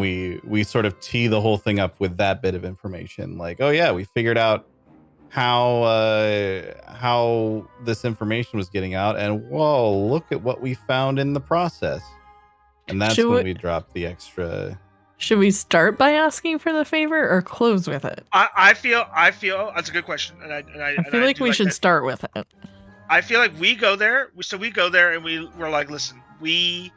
we sort of tee the whole thing up with that bit of information, like, oh yeah, we figured out how this information was getting out, and whoa, look at what we found in the process. And that's
Should
when
we-
we drop the extra.
Should we start by asking for the favor or close with it?
I feel that's a good question, and I
feel like
do
we should
that.
start with it.
I feel like we go there. So we go there and we're like, listen, we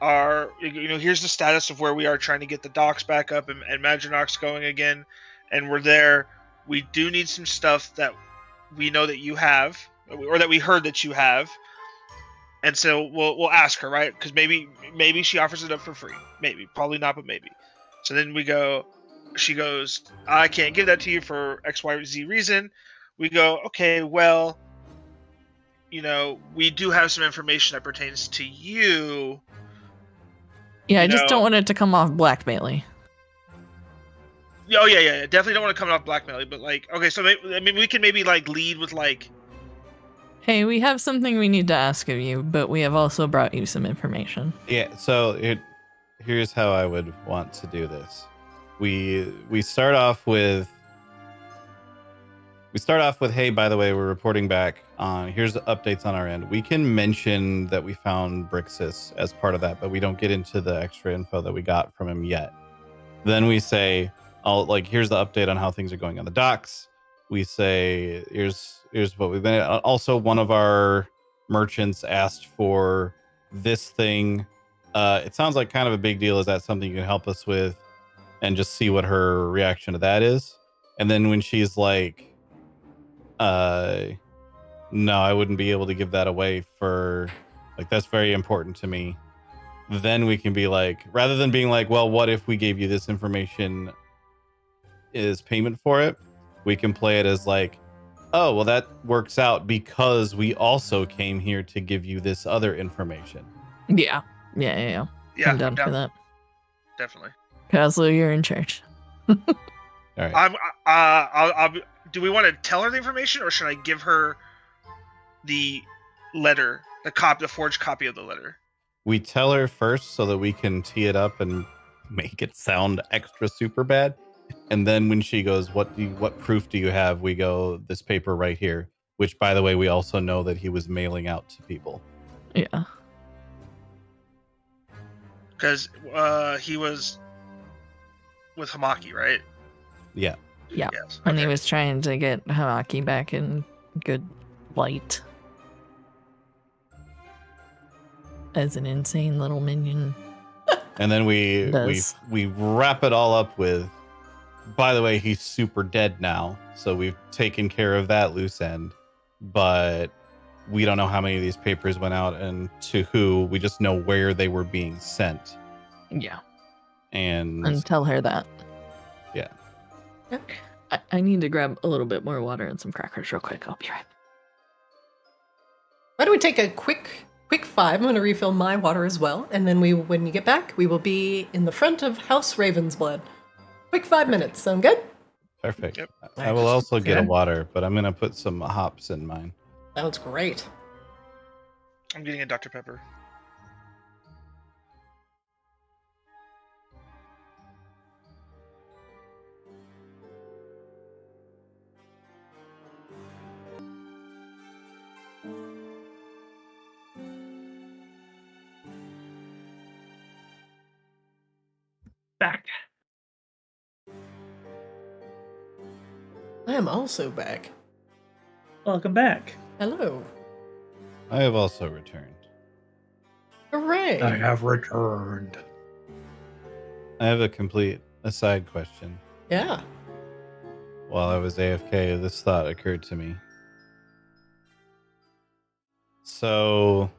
are, here's the status of where we are trying to get the docks back up and Maginox going again, and we're there. We do need some stuff that we know that you have, or that we heard that you have, and so we'll ask her, right? Because maybe she offers it up for free. Maybe, probably not, but maybe. So then we go. She goes, I can't give that to you for X, Y, Z reason. we go, okay, well, we do have some information that pertains to you.
Yeah, I just don't want it to come off blackmailing.
Oh yeah. Definitely don't want to come off blackmailing, but okay, so we can maybe lead with
hey, we have something we need to ask of you, but we have also brought you some information.
Yeah, so here's how I would want to do this. We start off with hey, by the way, we're reporting back on here's the updates on our end. We can mention that we found Brixis as part of that, but we don't get into the extra info that we got from him yet. Then we say, here's the update on how things are going on the docks. We say, here's what we've been. Also, one of our merchants asked for this thing. It sounds like kind of a big deal. Is that something you can help us with? And just see what her reaction to that is. And then when she's like, no, I wouldn't be able to give that away for that's very important to me. Then we can be rather than being well, what if we gave you this information is payment for it? We can play it as oh, well, that works out because we also came here to give you this other information.
Yeah.
Yeah,
I'm down for that.
Definitely.
Caslo, you're in charge.
All right.
I'll do we want to tell her the information, or should I give her the letter, the forged copy of the letter?
We tell her first so that we can tee it up and make it sound extra super bad. And then when she goes, what proof do you have? We go, this paper right here, which, by the way, we also know that he was mailing out to people.
Yeah.
Because he was with Hamaki, right?
Yeah.
Yeah.
Yes.
And he was trying to get Hamaki back in good light. As an insane little minion.
And then we wrap it all up with, by the way, he's super dead now. So we've taken care of that loose end. But we don't know how many of these papers went out and to who. We just know where they were being sent.
Yeah.
And
tell her that.
Yeah.
I need to grab a little bit more water and some crackers real quick. I'll be right back.
Why don't we take a quick 5? I'm going to refill my water as well. And then when you get back, we will be in the front of House Ravensblood. Quick 5 minutes. Sound good?
Perfect.
Yep.
I will also get a water, but I'm going to put some hops in mine.
Sounds great.
I'm getting a Dr. Pepper.
Back.
I am also back.
Welcome back.
Hello.
I have also returned.
Hooray.
I have returned.
I have a complete aside question.
Yeah.
While I was AFK, this thought occurred to me. So,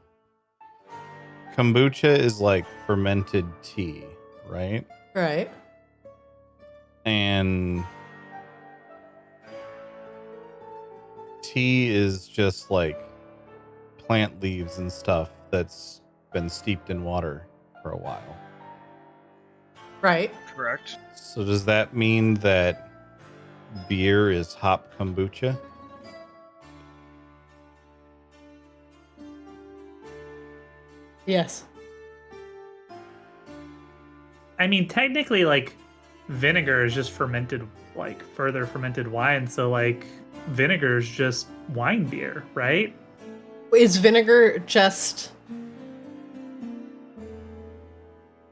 kombucha is like fermented tea, right?
Right.
And tea is just like plant leaves and stuff that's been steeped in water for a while.
Right.
Correct.
So does that mean that beer is hop kombucha?
Yes.
I mean, technically, vinegar is just fermented, further fermented wine. So, vinegar is just wine beer, right?
Is vinegar just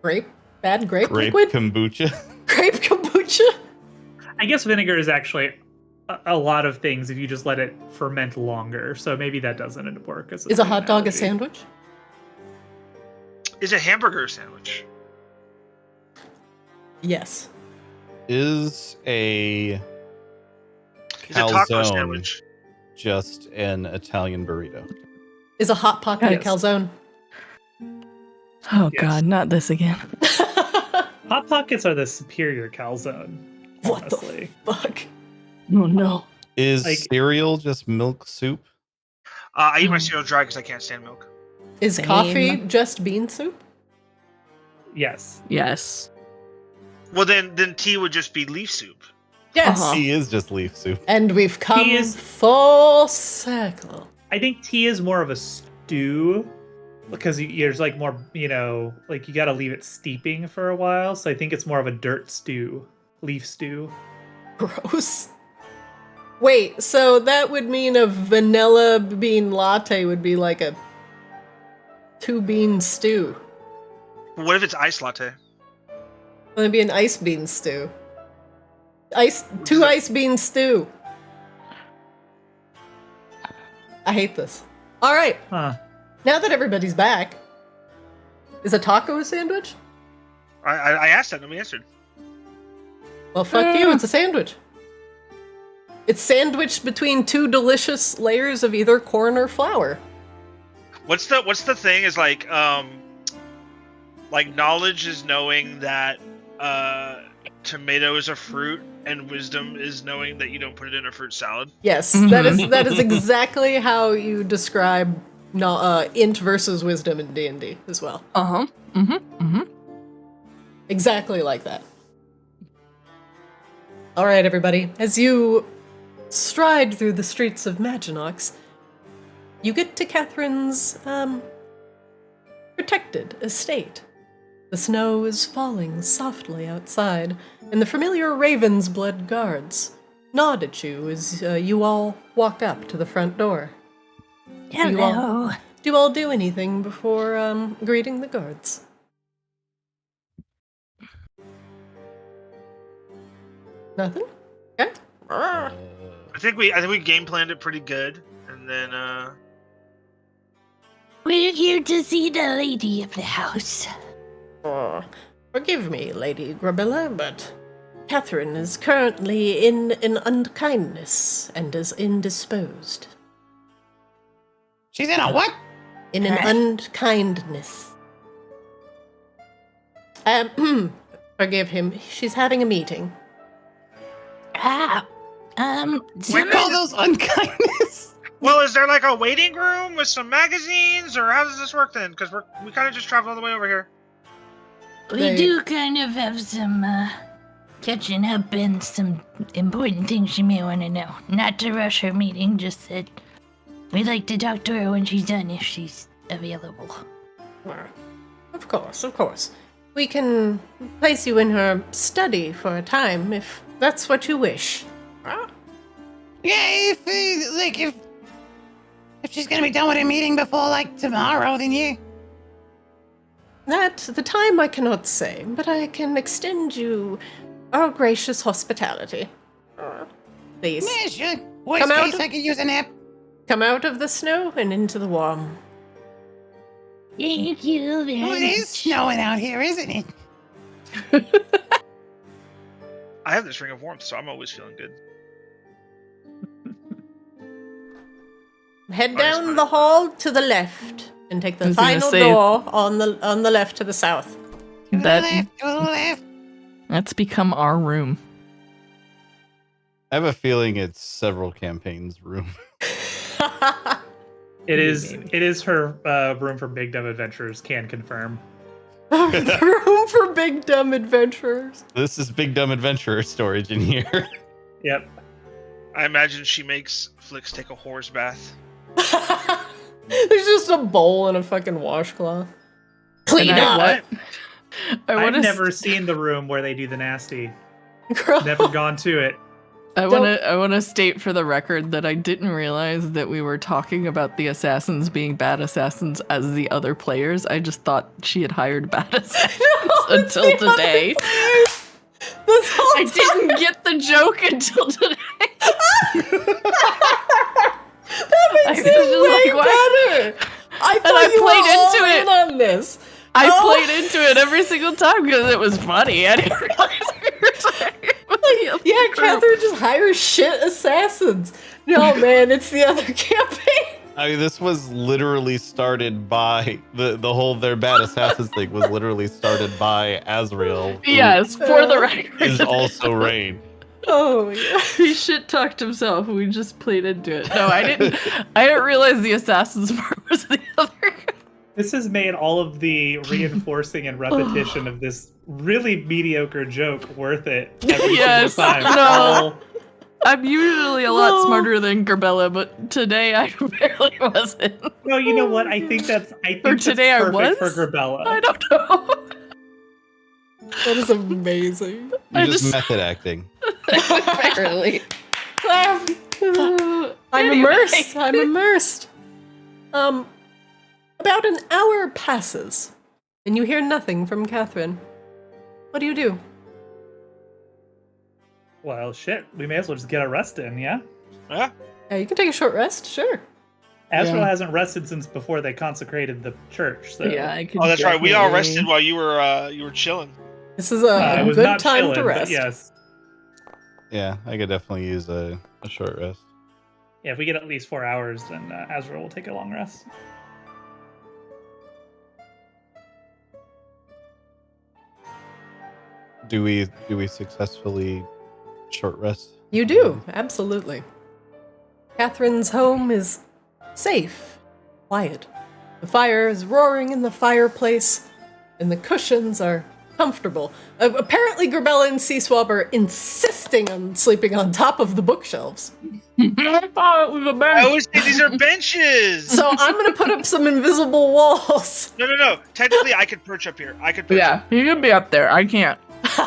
bad grape liquid?
Kombucha?
Grape kombucha?
I guess vinegar is actually a lot of things if you just let it ferment longer. So maybe that doesn't work.
Is a hot dog a sandwich?
Is a hamburger a sandwich?
Yes.
Is a
taco
calzone
sandwich
just an Italian burrito?
Is a hot pocket a
Yes.
calzone?
Oh
Yes.
god, not this again.
Hot Pockets are the superior calzone,
What the
honestly.
fuck?
Oh no.
Is
Like-
cereal just milk soup?
I eat my cereal dry because I can't stand milk.
Is
Same.
coffee just bean soup?
Yes.
Yes.
Well, then tea would just be leaf soup.
Yes.
Uh-huh.
Tea is just leaf soup.
And we've come
Tea is-
full circle.
I think tea is more of a stew because there's like more, like you got to leave it steeping for a while. So I think it's more of a dirt stew, leaf stew.
Gross. Wait, so that would mean a vanilla bean latte would be like a 2-bean stew.
But what if it's iced latte?
It'd be an ice bean stew. Two ice bean stew. I hate this. All right,
Huh.
now that everybody's back, is a taco a sandwich?
I asked that, nobody answered.
Well, fuck you, it's a sandwich. It's sandwiched between 2 delicious layers of either corn or flour.
What's the thing is like knowledge is knowing that tomato is a fruit, and wisdom is knowing that you don't put it in a fruit salad.
Yes,
Mhm.
that is exactly how you describe int versus wisdom in D&D as well.
Uh-huh. Mm-hmm. Mm-hmm.
Exactly like that. All right, everybody. As you stride through the streets of Maginox, you get to Catherine's protected estate. The snow is falling softly outside, and the familiar Raven's Blood guards nod at you as you all walk up to the front door.
Hello.
Do you all do anything before greeting the guards? Nothing? Okay.
I think we game planned it pretty good, and then
We're here to see the lady of the house.
Forgive me, Lady Grabilla, but Catherine is currently in an unkindness and is indisposed.
She's in a what?
In an unkindness. Forgive him. She's having a meeting.
We call those unkindness.
well, is there like a waiting room with some magazines, or how does this work then? Because we kind of just traveled all the way over here.
We do kind of have some catching up and some important things she may want to know. Not to rush her meeting, just that we'd like to talk to her when she's done if she's available.
Of course. We can place you in her study for a time if that's what you wish.
Yeah, if she's gonna be done with her meeting before like tomorrow, then yeah.
At the time I cannot say, but I can extend you our gracious hospitality. Please,
Yeah, sure. Worst
Come out.
case, I could use a nap.
come out of the snow and into the warm.
Thank you very
Oh, it is snowing out here, isn't it?
I have this ring of warmth, so I'm always feeling good.
Head
Oh,
down
it's
the hall to the left and take
I
the
was gonna
final
say-
door on the left to the south.
To the
That
left, to the left.
that's become our room.
I have a feeling it's several campaigns room.
It is her room for big dumb adventures. Can confirm.
Room for big dumb adventurers.
This is Big Dumb Adventurer storage in here.
Yep.
I imagine she makes Flix take a horse bath.
There's just a bowl and a fucking washcloth. Clean
And I-
up.
What?
I
I've
wanna
never seen the room where they do the nasty.
Girl.
Never gone to it.
I want to state for the record that I didn't realize that we were talking about the assassins being bad assassins as the other players. I just thought she had hired bad assassins
it's
until
the other
today.
players. This whole
I didn't get the joke until today.
That makes
I was
it
just
way
like, what?
better. I thought
I
you
played
were all
into it.
in on this.
I
Oh.
played into it every single time because it was funny. I didn't realize we were talking about the other
Yeah,
group.
Catherine just hires shit assassins. No, man, it's the other campaign.
I mean, this was literally started by the whole their bad assassins thing was literally started by Azrael. who
Yes, for the record.
is also Rain.
Oh, yeah.
He shit talked himself. We just played into it. No, I didn't. I didn't realize the assassins part was the other guy.
This has made all of the reinforcing and repetition of this really mediocre joke worth it every
Yes,
single time.
no. I'm usually a lot smarter than Garbella, but today I barely wasn't.
No, you know what? I think that's
today I
perfect
was?
for Garbella.
I don't know.
That is amazing.
You're
I
just
just-
method acting.
Apparently. I'm
Anyway.
immersed. I'm immersed. About an hour passes, and you hear nothing from Catherine. What do you do?
Well, shit. We may as well just get a rest in, yeah?
Yeah.
Yeah, you can take a short rest, sure.
Azrael
Yeah.
hasn't rested since before they consecrated the church, so...
Yeah, I could.
Oh, that's right. We all
definitely-
rested while you were chilling.
This is
I
a
was
good
not
time
chilling,
to
but
rest.
yes.
Yeah, I could definitely use a short rest.
Yeah, if we get at least 4 hours, then Azrael will take a long rest.
Do we successfully short rest?
You do, absolutely. Catherine's home is safe, quiet. The fire is roaring in the fireplace, and the cushions are comfortable. Apparently, Garbella and Seaswab are insisting on sleeping on top of the bookshelves.
I thought it was a
I
bench.
always say these are benches.
So I'm gonna put up some invisible walls.
No. Technically, I could perch up here. I could perch
Yeah,
up.
you can be up there. I can't.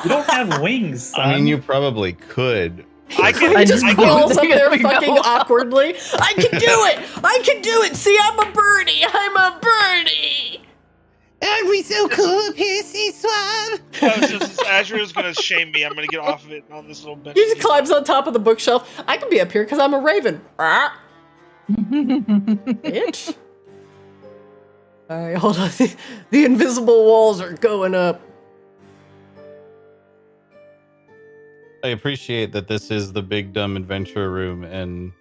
You don't have wings, son.
I mean, you probably could.
I can.
He just
I
crawls
can.
up there
We know.
fucking awkwardly. I can do it! I can do it! See, I'm a birdie! I'm a birdie!
Aren't we so cool up here, Seaswab?
Azrael's gonna shame me. I'm gonna get off of it on this little bench.
He just climbs on top of the bookshelf. I can be up here because I'm a raven. Ah, bitch. Alright, hold on. The invisible walls are going up.
I appreciate that this is the big dumb adventure room, and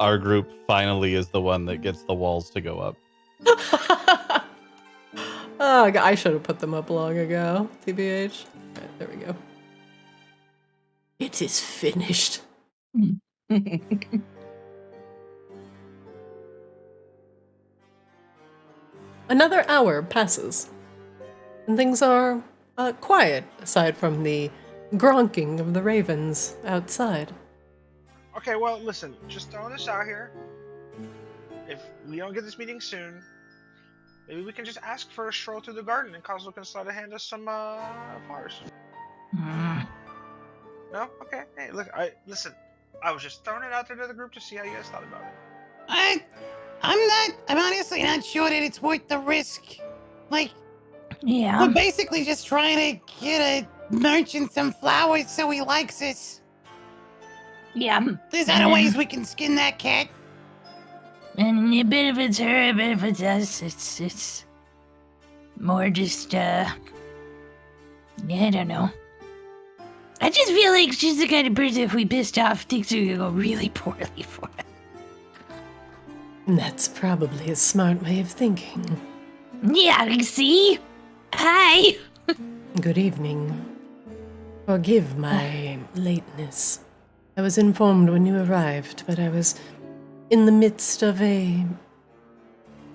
our group finally is the one that gets the walls to go up.
Oh, I should have put them up long ago. TBH. Alright, there we go. It is finished. Another hour passes, and things are quiet aside from the gronking of the ravens outside.
Okay, well, listen. Just throwing this out here. If we don't get this meeting soon, maybe we can just ask for a stroll through the garden, and Cosmo can start to hand us some flowers. No? Okay. Hey, look. Listen. I was just throwing it out there to the group to see how you guys thought about it.
I'm honestly not sure that it's worth the risk. Like,
Yeah.
we're basically just trying to get a merchant some flowers so he likes us.
Yeah.
There's other ways we can skin that cat.
And a bit of it's her, a bit of it's us. It's more just, I don't know. I just feel like she's the kind of person, if we pissed off, things are gonna go really poorly for her.
That's probably a smart way of thinking.
Yeah, see? Hi!
Good evening. Forgive my lateness. I was informed when you arrived, but I was in the midst of a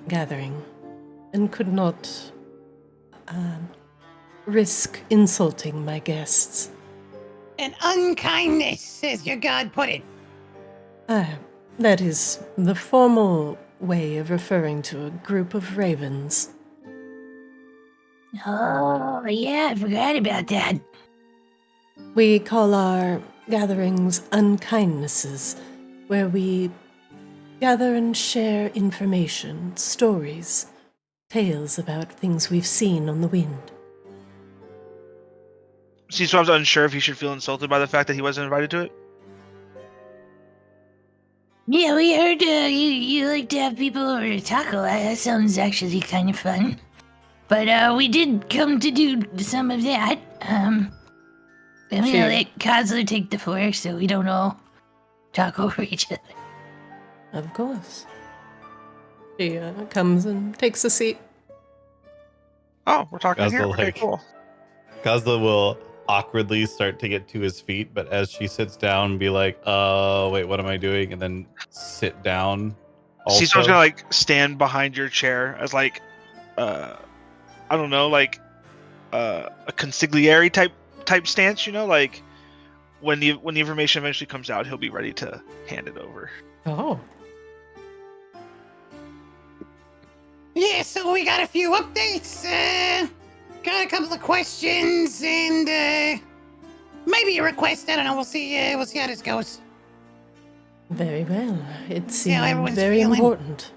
gathering and could not risk insulting my guests.
An unkindness, as your god put it.
That is the formal way of referring to a group of ravens.
Oh, yeah, I forgot about that.
We call our gatherings unkindnesses, where we gather and share information, stories, tales about things we've seen on the wind.
Seaswab's unsure if he should feel insulted by the fact that he wasn't invited to it.
Yeah, we heard you like to have people over to taco. That sounds actually kind of fun. But we did come to do some of that. I'm gonna
Sure.
let Kozler take the floor so we don't all talk over each other.
Of course. She comes and takes a seat.
Oh, we're talking
Guys
here.
will
Okay,
like-
cool.
Kozla will awkwardly start to get to his feet, but as she sits down, be like, wait, what am I doing? And then sit down.
Caesar's gonna like stand behind your chair as like, I don't know, like a consigliere type stance, you know, like when the information eventually comes out, he'll be ready to hand it over.
Oh.
Yeah, so we got a few updates, got a couple of questions, and maybe a request. I don't know. We'll see how this goes.
Very well. It
See how
seems
everyone's
very
feeling.
important.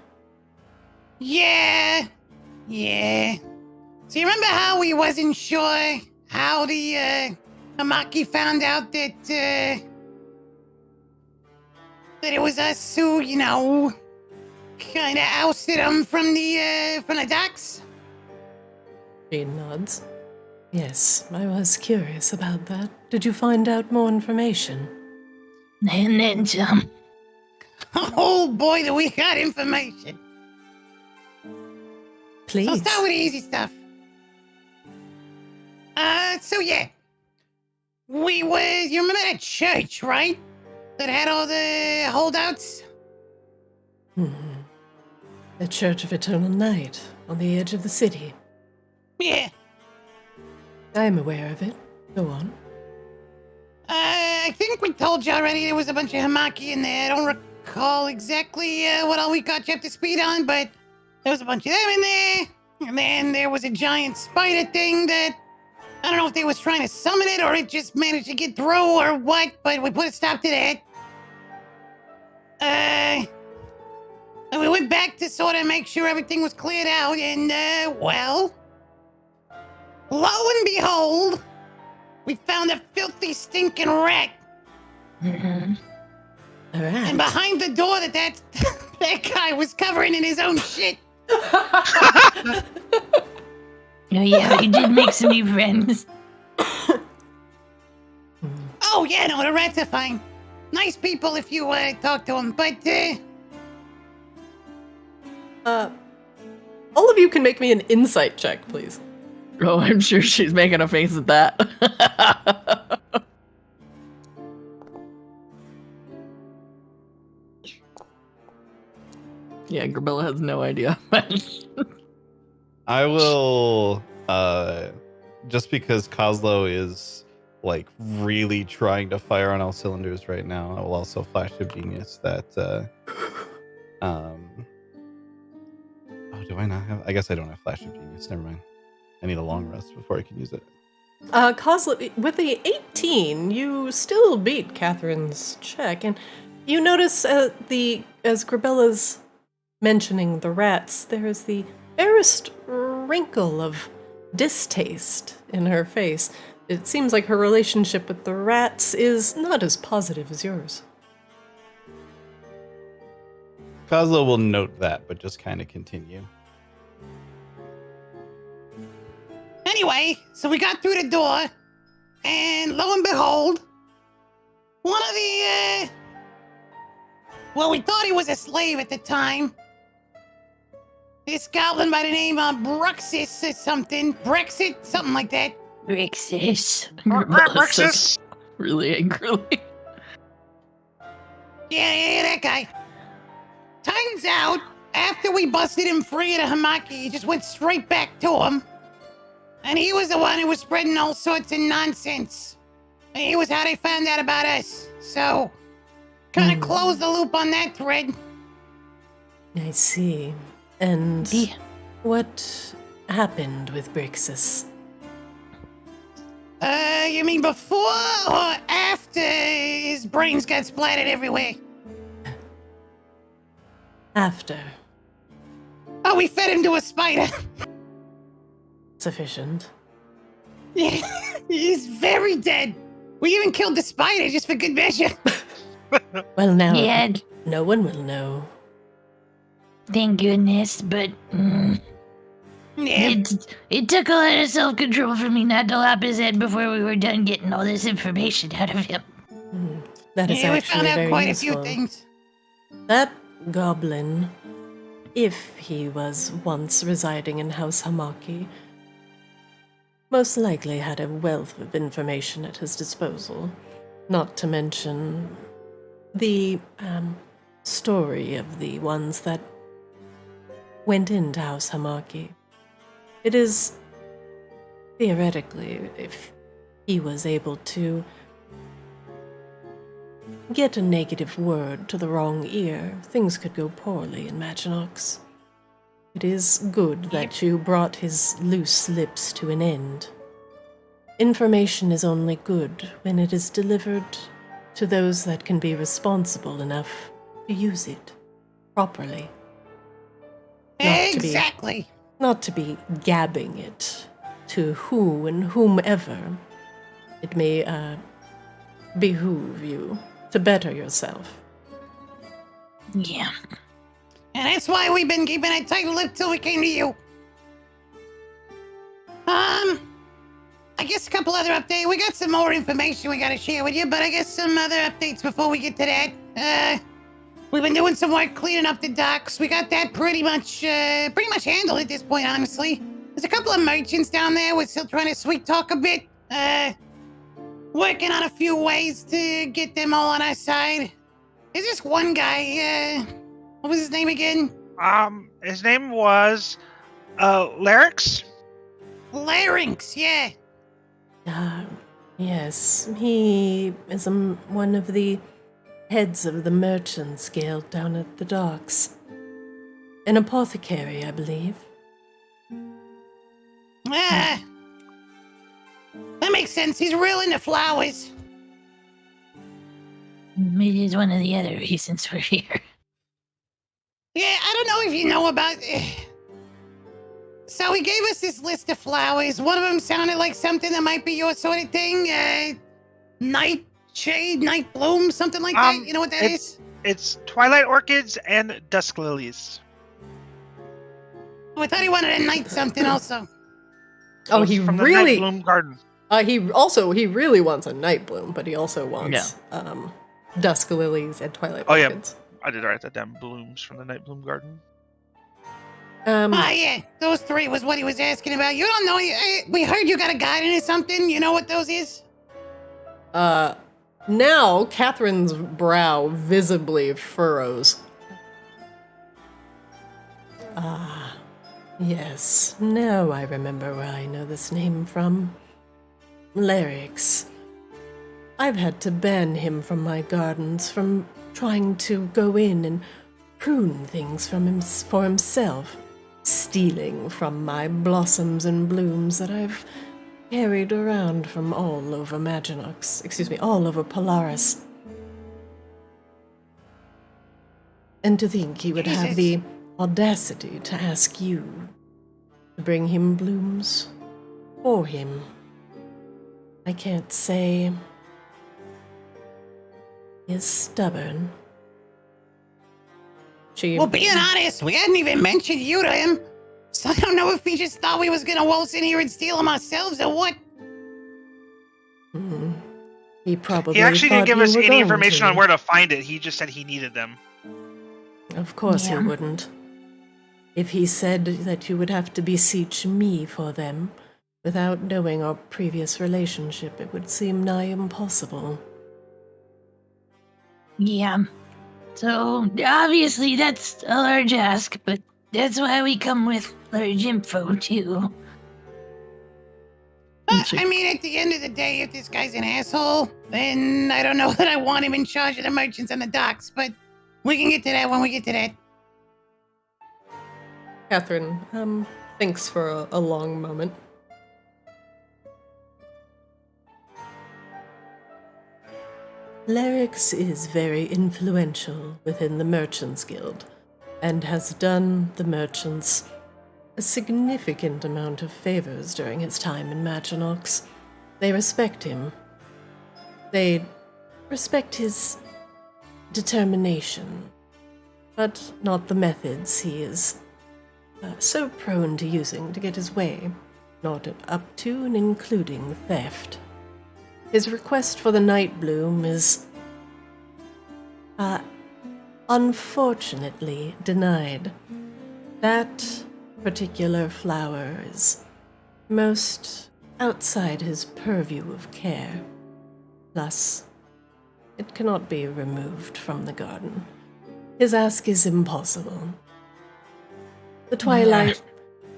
Yeah. So you remember how we wasn't sure how the Hamaki found out that it was us who, you know, kind of ousted him from the docks?
She nods. Yes, I was curious about that. Did you find out more information?
And then some.
Oh boy, do we got information.
Please.
So I'll start with the easy stuff. So yeah. You remember that church, right? That had all the holdouts?
The Church of Eternal Night, on the edge of the city.
Yeah.
I am aware of it. Go on.
I think we told you already there was a bunch of Hamaki in there. I don't recall exactly what all we got you up to speed on, but there was a bunch of them in there. And then there was a giant spider thing that I don't know if they was trying to summon it or it just managed to get through or what, but we put a stop to that. And we went back to sort of make sure everything was cleared out, and well, lo and behold, we found a filthy stinking rat.
All right.
And behind the door that guy was covering in his own shit.
Oh yeah, you did make some new friends.
Oh yeah, no, the rats are fine. Nice people if you talk to them, but
all of you can make me an insight check, please.
Oh, I'm sure she's making a face at that. Yeah, Grabella has no idea.
I will, just because Kozlo is like really trying to fire on all cylinders right now, I will also flash of genius that, oh, do I not have? I guess I don't have flash of genius. Never mind. I need a long rest before I can use it.
Kozlo, with the 18, you still beat Catherine's check, and you notice as Grabella's mentioning the rats, there is the barest wrinkle of distaste in her face. It seems like her relationship with the rats is not as positive as yours.
Kozlo will note that, but just kind of continue.
anyway, so we got through the door, and lo and behold, one of the, well, we thought he was a slave at the time. This goblin by the name of Bruxis or something. Brexit, something like that.
Brixis.
Brexit.
Really angrily.
Yeah, that guy. Turns out, after we busted him free of the Hamaki, he just went straight back to him. And he was the one who was spreading all sorts of nonsense. And he was how they found out about us. So, kind of closed the loop on that thread.
I see. And
Yeah.
what happened with Brixis?
You mean before or after his brains got splattered everywhere?
After.
Oh, we fed him to a spider.
Sufficient.
Yeah, he's very dead. We even killed the spider just for good measure.
Well, now
Yeah,
no one will know.
thank goodness, but
Yeah.
it took a lot of self-control for me not to lop his head before we were done getting all this information out of him.
That is
Yeah, we
actually
found out
very
quite
useful.
a few things.
That goblin, if he was once residing in House Hamaki, most likely had a wealth of information at his disposal, not to mention the story of the ones that went into House Hamaki. It is, theoretically, if he was able to get a negative word to the wrong ear, things could go poorly in Maginox. It is good that you brought his loose lips to an end. Information is only good when it is delivered to those that can be responsible enough to use it properly.
Exactly.
Not to be gabbing it to who and whomever. It may behoove you to better yourself.
Yeah.
And that's why we've been keeping a tight lip till we came to you. I guess a couple other updates. We got some more information we gotta share with you, but I guess some other updates before we get to that. We've been doing some work cleaning up the docks. We got that pretty much handled at this point, honestly. There's a couple of merchants down there. We're still trying to sweet talk a bit. Working on a few ways to get them all on our side. There's this one guy, what was his name again?
His name was, Larynx?
Larynx, yeah.
Yes, he is one of the heads of the Merchants Guild down at the docks. An apothecary, I believe.
That makes sense. He's real into flowers.
Maybe it's one of the other reasons we're here.
Yeah, I don't know if you know about... So he gave us this list of flowers. One of them sounded like something that might be your sort of thing. Nightshade, night bloom, something like that. You know what that is?
It's twilight orchids and dusk lilies.
Oh, I thought he wanted a night something also.
Oh, he
from the
really...
Night Bloom Garden.
He really wants a night bloom, but he also wants dusk lilies and twilight orchids.
I did write that down. Blooms from the Night Bloom Garden.
Yeah, those three was what he was asking about. You don't know, we heard you got a garden or something. You know what those is?
Now Catherine's brow visibly furrows. Yes, now I remember where I know this name from. Larynx. I've had to ban him from my gardens, from trying to go in and prune things for himself, stealing from my blossoms and blooms that I've carried around from all over all over Polaris. And to think he would have the audacity to ask you to bring him blooms for him. I can't say he is stubborn.
Well, being honest, we hadn't even mentioned you to him. So I don't know if he just thought we was gonna waltz in here and steal them ourselves or what.
He probably
He actually didn't give us any information
to.
on where to find it. He just said he needed them.
Of course he wouldn't. If he said that you would have to beseech me for them, without knowing our previous relationship, it would seem nigh impossible.
Yeah. So, obviously that's a large ask, but that's why we come with large info, too.
I mean, at the end of the day, if this guy's an asshole, then I don't know that I want him in charge of the merchants and the docks, but we can get to that when we get to that.
Catherine, thinks for a long moment. Larynx is very influential within the Merchants Guild, and has done the merchants a significant amount of favors during his time in Maginox. They respect him. They respect his determination, but not the methods he is so prone to using to get his way, not up to and including theft. His request for the Night Bloom is unfortunately denied. That particular flower is most outside his purview of care. Thus, it cannot be removed from the garden. His ask is impossible. The twilight,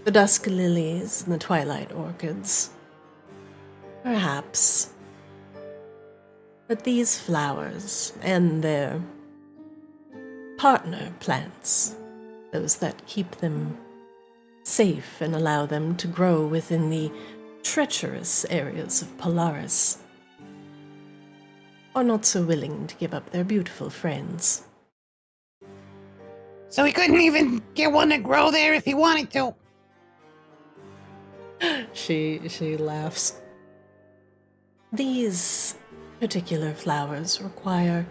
the dusk lilies, and the twilight orchids. Perhaps. But these flowers and their partner plants, those that keep them safe and allow them to grow within the treacherous areas of Polaris, are not so willing to give up their beautiful friends.
So he couldn't even get one to grow there if he wanted to.
She laughs. These particular flowers require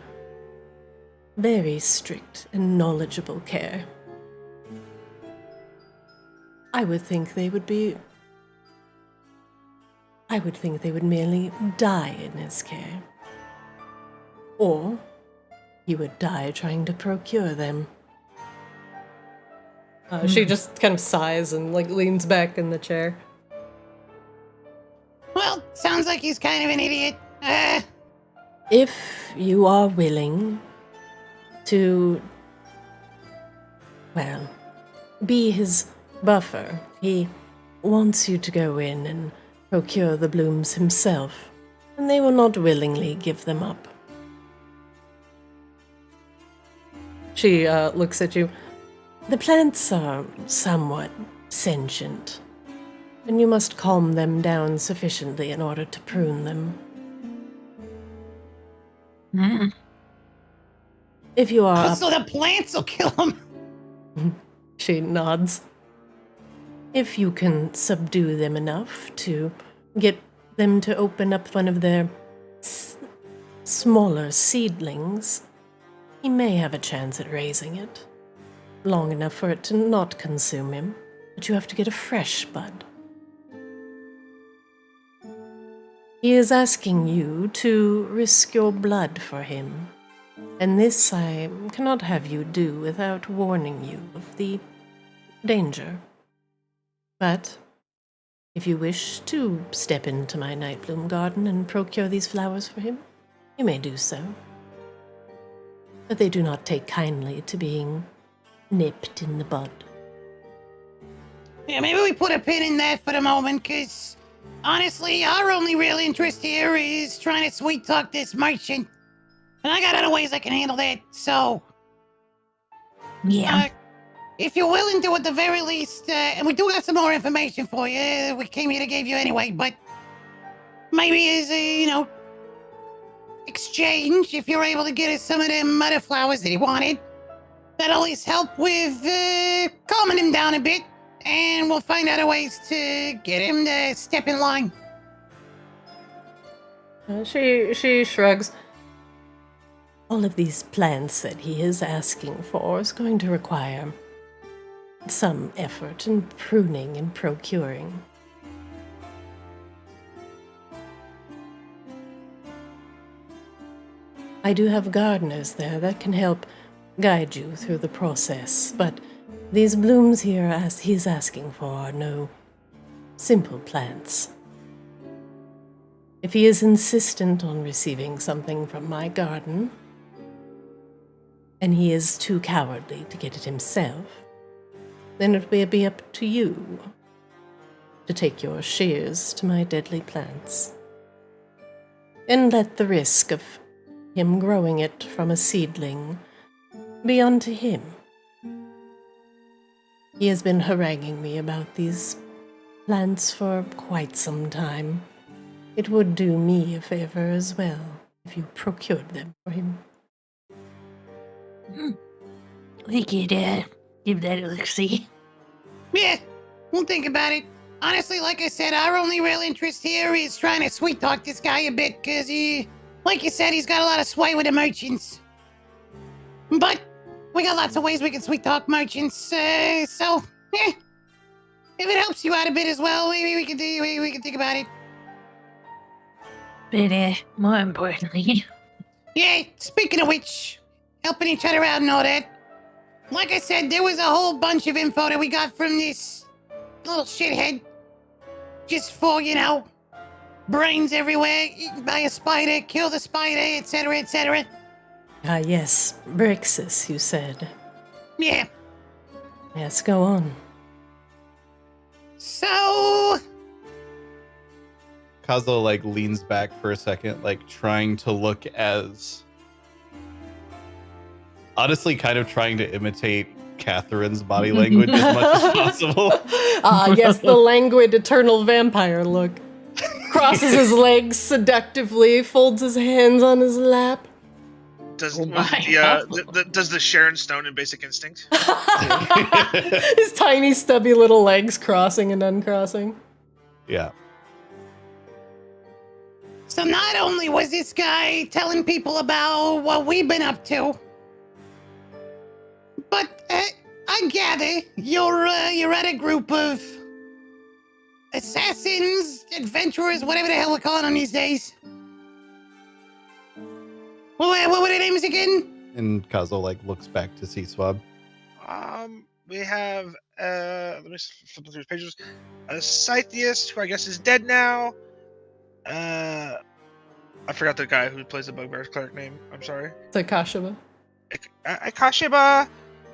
very strict and knowledgeable care. I would think they would merely die in his care. Or he would die trying to procure them. She just kind of sighs and leans back in the chair.
Well, sounds like he's kind of an idiot.
If you are willing to, well, be his buffer, he wants you to go in and procure the blooms himself, and they will not willingly give them up. She looks at you. The plants are somewhat sentient, and you must calm them down sufficiently in order to prune them. If you are
So the plants will kill him.
She nods. If you can subdue them enough to get them to open up one of their smaller seedlings, he may have a chance at raising it. Long enough for it to not consume him, but you have to get a fresh bud. He is asking you to risk your blood for him, and this I cannot have you do without warning you of the danger. But if you wish to step into my Nightbloom garden and procure these flowers for him, you may do so. But they do not take kindly to being nipped in the bud.
Yeah, maybe we put a pin in that for the moment, because honestly, our only real interest here is trying to sweet talk this merchant. And I got other ways I can handle that, so...
Yeah.
If you're willing to, at the very least, and we do have some more information for you, we came here to give you anyway, but maybe as a, exchange, if you're able to get us some of them other flowers that he wanted, that'll at least help with calming him down a bit, and we'll find other ways to get him to step in line.
She shrugs. All of these plants that he is asking for is going to require some effort in pruning and procuring. I do have gardeners there that can help guide you through the process, but these blooms here, as he's asking for, are no simple plants. If he is insistent on receiving something from my garden, and he is too cowardly to get it himself, then it will be up to you to take your shears to my deadly plants, and let the risk of him growing it from a seedling be unto him. He has been haranguing me about these plants for quite some time. It would do me a favor as well if you procured them for him.
We could give that a look-see.
Yeah, we'll think about it. Honestly, like I said, our only real interest here is trying to sweet talk this guy a bit, because like you said, he's got a lot of sway with the merchants. But we got lots of ways we can sweet talk merchants, so if it helps you out a bit as well, maybe we can think about it.
But more importantly,
Yeah, speaking of which, helping each other out and all that. Like I said, there was a whole bunch of info that we got from this little shithead. Just for, brains everywhere, eaten by a spider, kill the spider, etc., etc.
Ah, yes. Brixis, you said.
Yeah.
Yes, go on.
So,
Kazuo like leans back for a second, like trying to look as honestly kind of trying to imitate Catherine's body language as much as possible.
Ah, yes, the languid eternal vampire look. Crosses his legs seductively, folds his hands on his lap.
Does
Oh my
does the Sharon Stone in Basic Instinct?
His tiny, stubby little legs crossing and uncrossing.
Yeah.
so not only was this guy telling people about what we've been up to, but I gather you're at a group of assassins, adventurers, whatever the hell we're calling them these days. What were their names again?
And Kazuo like looks back to see Swab.
We have let me flip through his pages. A Scythius, who I guess is dead now. I forgot the guy who plays the Bugbear's cleric name. I'm sorry.
Takashima.
Akashiba,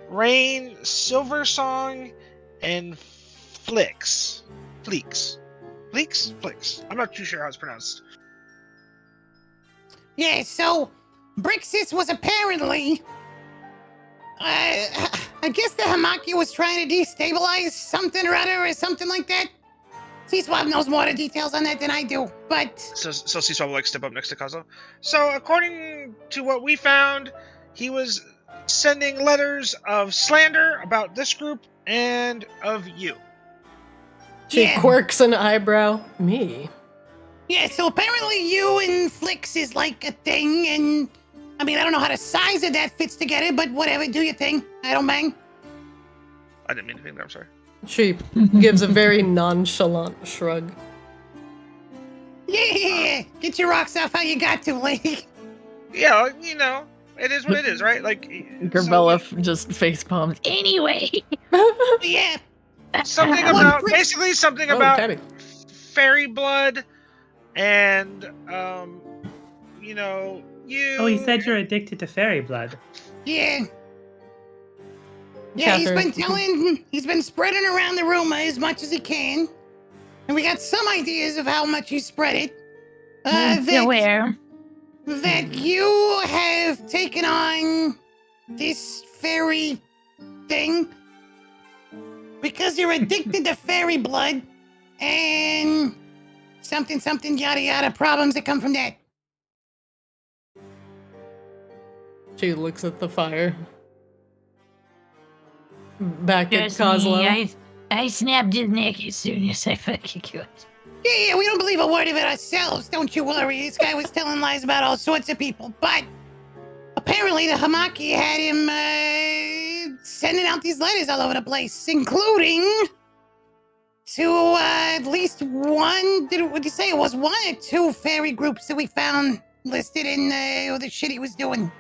Rain, Silver Song, and Flicks. I'm not too sure how it's pronounced.
Yeah, so Brixis was apparently I guess the Hamaki was trying to destabilize something or other or something like that. C-Swab knows more of the details on that than I do, but...
So C-Swab will like step up next to Kazuo. So according to what we found, he was sending letters of slander about this group and of you.
She
Yeah.
quirks an eyebrow. Me?
Yeah, so apparently you and Flicks is like a thing, and... I mean, I don't know how the size of that fits together, but whatever, do your thing. I don't bang.
I didn't mean to think that, I'm sorry.
She gives a very nonchalant shrug.
Yeah, get your rocks off how you got to, lady.
Yeah, you know, it is what it is, right? Like,
Gravella just face palms.
Anyway.
Yeah.
something
Well,
about,
Brix-
basically something
Oh,
about
Tabby.
fairy blood and, you know, you...
Oh, he said you're addicted to fairy blood.
Yeah. Yeah,
Catherine.
he's been spreading around the rumor as much as he can. And we got some ideas of how much he spread it.
Aware.
That you have taken on this fairy thing because you're addicted to fairy blood and something yada yada problems that come from that.
She looks at the fire. Back at
Trust me,
Kozlo.
I snapped his neck as soon as I fucking could.
Yeah, we don't believe a word of it ourselves, don't you worry. This guy was telling lies about all sorts of people, but apparently the Hamaki had him sending out these letters all over the place, including to at least one, would you say it was one or two fairy groups that we found listed in the shit he was doing?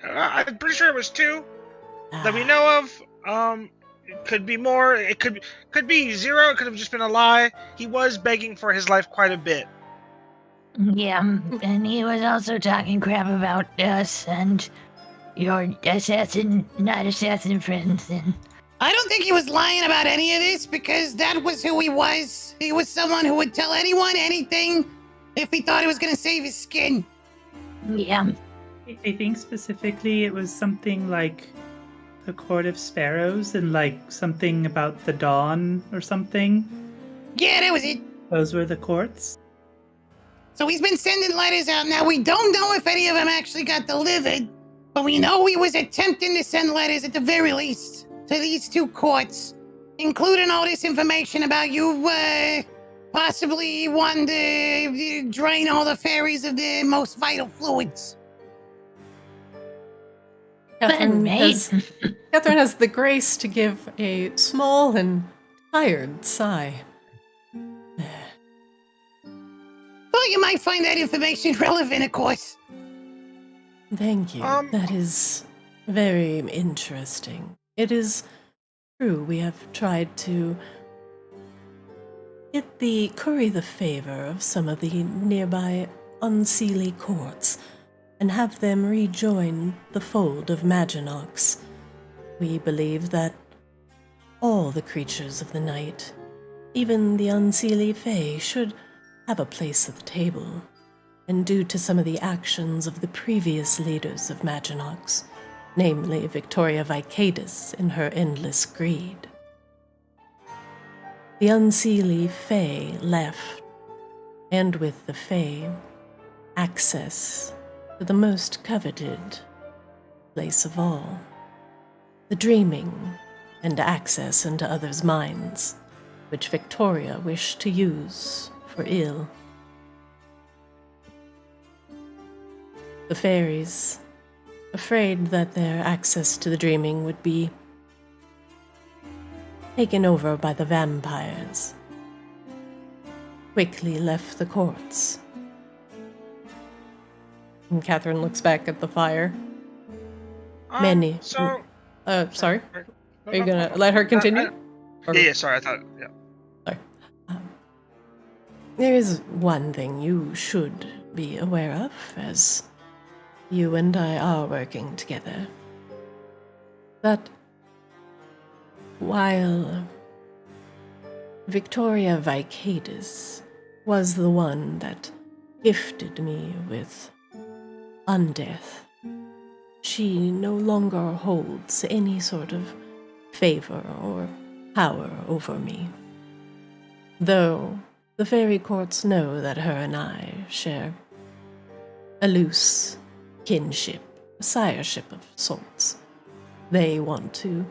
I'm pretty sure it was 2 that we know of. It could be more. It could be 0. It could have just been a lie. He was begging for his life quite a bit.
Yeah, and he was also talking crap about us and your not assassin friends. And
I don't think he was lying about any of this because that was who he was. He was someone who would tell anyone anything if he thought it was going to save his skin.
yeah,
I think specifically it was something like the Court of Sparrows and like something about the dawn or something.
Yeah, that was it.
Those were the courts.
So he's been sending letters out. Now, we don't know if any of them actually got delivered, but we know he was attempting to send letters at the very least to these 2 courts, including all this information about you possibly wanting to drain all the fairies of their most vital fluids.
Catherine
mate.
Catherine has the grace to give a small and tired sigh.
Well, you might find that information relevant, of course.
Thank you. That is very interesting. It is true, we have tried to curry the favor of some of the nearby unseelie courts and have them rejoin the fold of Maginox. We believe that all the creatures of the night, even the unseelie fae, should have a place at the table, and due to some of the actions of the previous leaders of Maginox, namely Victoria Vicadus in her endless greed. The unseelie fae left, and with the fae, access to the most coveted place of all, the dreaming and access into others' minds, which Victoria wished to use for ill. The fairies, afraid that their access to the dreaming would be taken over by the vampires, quickly left the courts. And Catherine looks back at the fire. Many.
So.
Sorry? Are you gonna let her continue?
Yeah, sorry, I thought, yeah.
Sorry. There is one thing you should be aware of, as you and I are working together. That while Victoria Vicadus was the one that gifted me with undeath, she no longer holds any sort of favor or power over me. Though the fairy courts know that her and I share a loose kinship, a sireship of sorts. They want to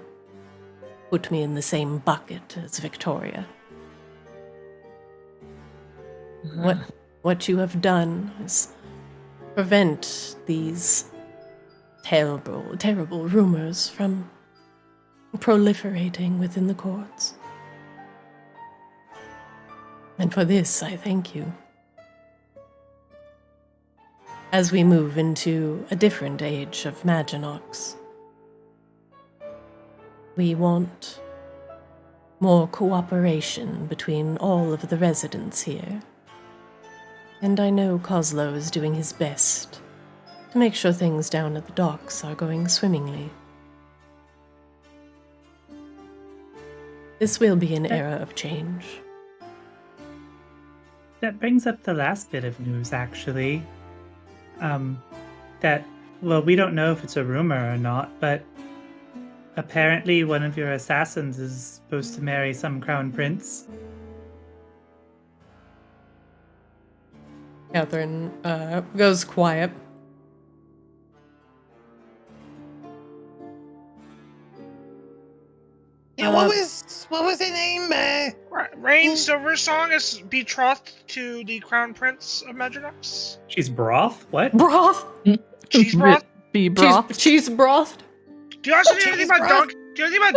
put me in the same bucket as Victoria. What you have done is prevent these terrible rumors from proliferating within the courts. And for this, I thank you. As we move into a different age of Maginox, we want more cooperation between all of the residents here. And I know Kozlo is doing his best to make sure things down at the docks are going swimmingly. This will be an era of change.
That brings up the last bit of news, actually. We don't know if it's a rumor or not, but apparently one of your assassins is supposed to marry some crown prince.
Catherine goes quiet.
Yeah, what was her name?
Rain Silversong is betrothed to the crown prince of Maginox.
She's broth? What?
Broth?
Cheese broth?
Be broth.
Cheese broth?
Do you also know anything about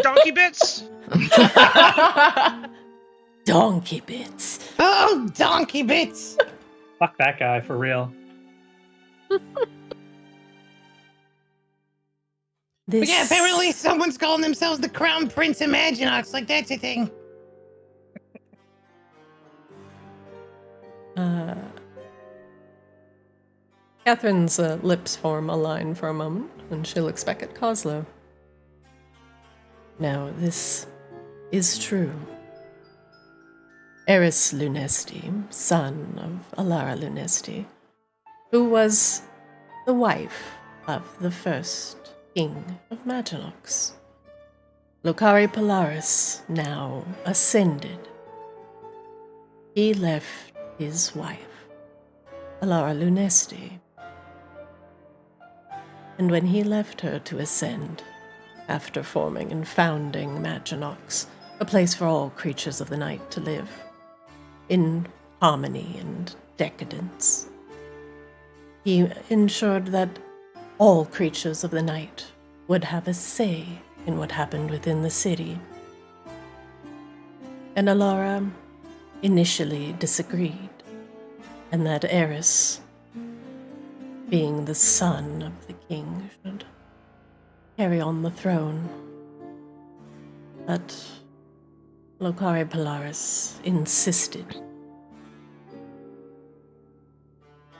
donkey bits?
Donkey bits.
Oh, donkey bits!
Fuck that guy, for real.
But yeah, apparently someone's calling themselves the Crown Prince of Maginox, like that's a thing.
Catherine's lips form a line for a moment, and she looks back at Kozlo. Now, this is true. Eris Lunesti, son of Alara Lunesti, who was the wife of the first king of Maginox. Lucari Polaris, now ascended. He left his wife, Alara Lunesti. And when he left her to ascend, after forming and founding Maginox, a place for all creatures of the night to live, in harmony and decadence, he ensured that all creatures of the night would have a say in what happened within the city. And Alara initially disagreed, and that Eris, being the son of the king, should carry on the throne. But Locari Polaris insisted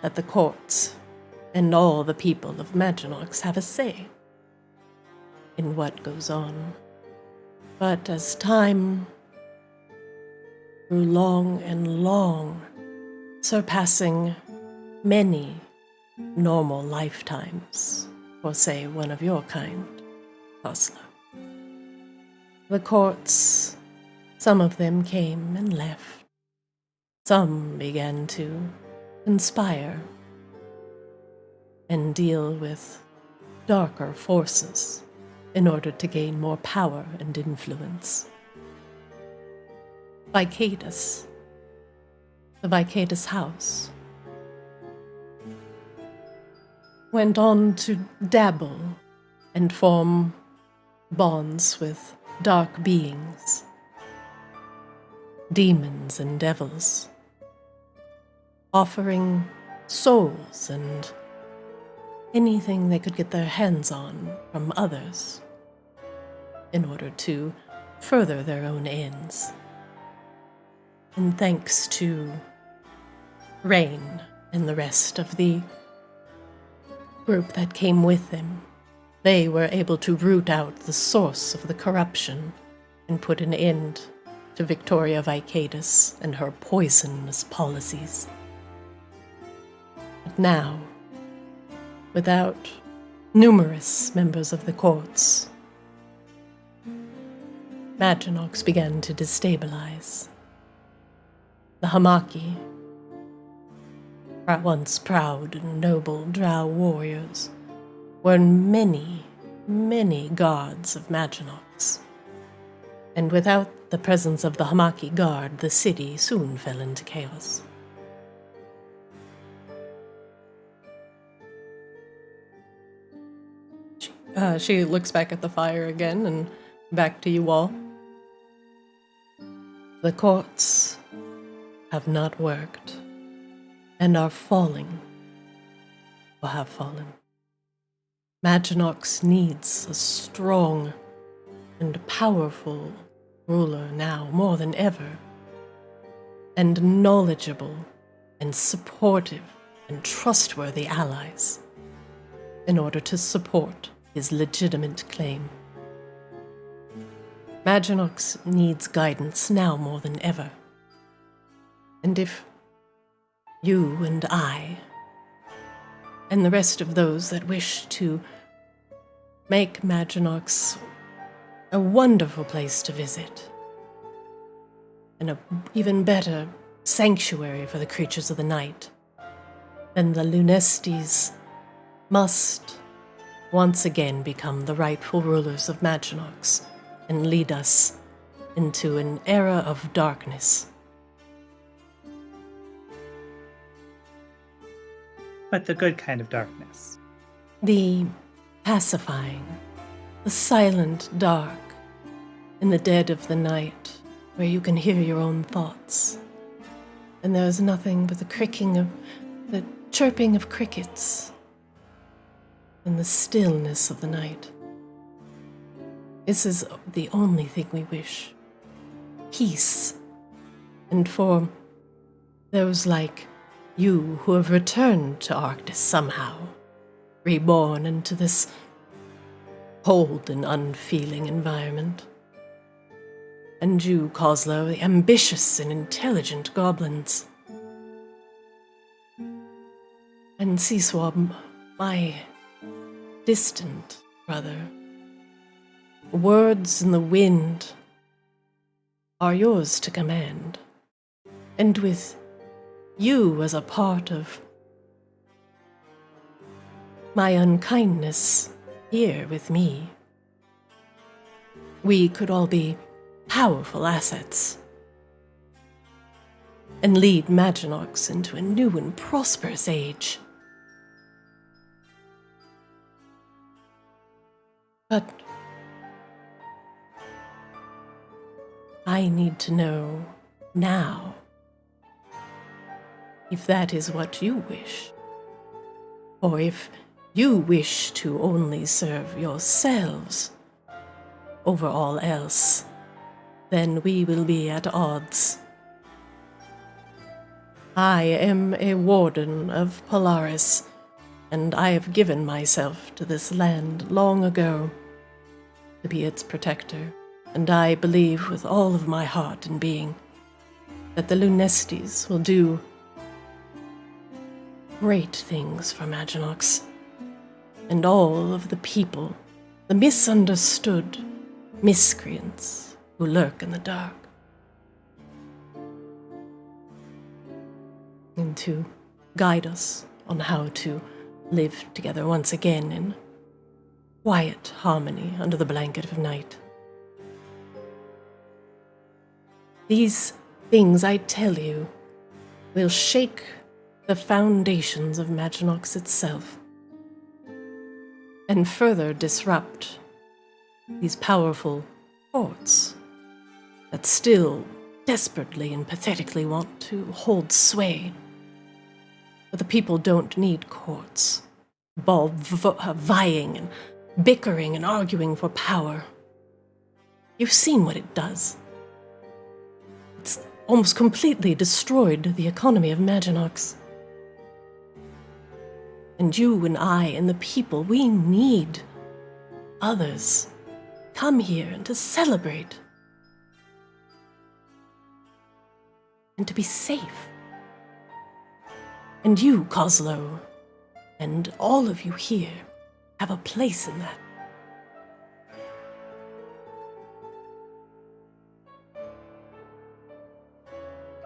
that the courts and all the people of Maginox have a say in what goes on. But as time grew long and long, surpassing many normal lifetimes, for say one of your kind, Oslo, the courts, some of them came and left. Some began to conspire and deal with darker forces in order to gain more power and influence. Vicadus, the Vicadus house, went on to dabble and form bonds with dark beings, demons and devils, offering souls and anything they could get their hands on from others in order to further their own ends. And thanks to Rain and the rest of the group that came with them, they were able to root out the source of the corruption and put an end to Victoria Vicadus and her poisonous policies. But now, without numerous members of the courts, Maginox began to destabilize. The Hamaki, once proud and noble drow warriors, were many, many guards of Maginox. And without the presence of the Hamaki guard, the city soon fell into chaos. She looks back at the fire again and back to you all. The courts have not worked and are falling, or have fallen. Maginox needs a strong and powerful ruler now more than ever, and knowledgeable and supportive and trustworthy allies in order to support his legitimate claim. Maginox needs guidance now more than ever. And if you and I, and the rest of those that wish to make Maginox a wonderful place to visit, and an even better sanctuary for the creatures of the night, then the Lunestis must once again become the rightful rulers of Maginox and lead us into an era of darkness.
But the good kind of darkness.
The pacifying, the silent dark, in the dead of the night, where you can hear your own thoughts. And there is nothing but the chirping of crickets, and the stillness of the night. This is the only thing we wish. Peace. And for those like you who have returned to Arctis somehow, reborn into this cold and unfeeling environment. And you, Coslow, the ambitious and intelligent goblins. And Seaswab, my distant brother. Words in the wind are yours to command. And with you as a part of my unkindness here with me, we could all be powerful assets and lead Maginox into a new and prosperous age. But I need to know now if that is what you wish, or if you wish to only serve yourselves over all else. then we will be at odds. I am a warden of Polaris, and I have given myself to this land long ago to be its protector, and I believe with all of my heart and being that the Lunestes will do great things for Maginox, and all of the people, the misunderstood miscreants who lurk in the dark. And to guide us on how to live together once again in quiet harmony under the blanket of night. These things, I tell you, will shake the foundations of Maginox itself and further disrupt these powerful courts that still desperately and pathetically want to hold sway. But the people don't need courts, vying and bickering and arguing for power. You've seen what it does. It's almost completely destroyed the economy of Maginox. And you and I and the people, we need others come here and to celebrate and to be safe. And you, Coslow, and all of you here have a place in that.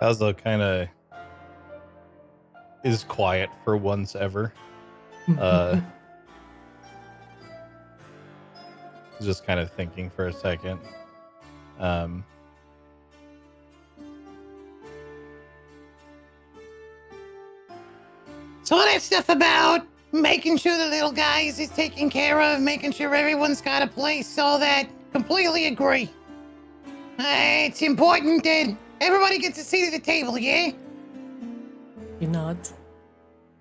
Coslow kind of is quiet for once ever. Just kind of thinking for a second.
So all that stuff about making sure the little guys is taken care of, making sure everyone's got a place, all that, completely agree. It's important that everybody gets a seat at the table, yeah?
You nod.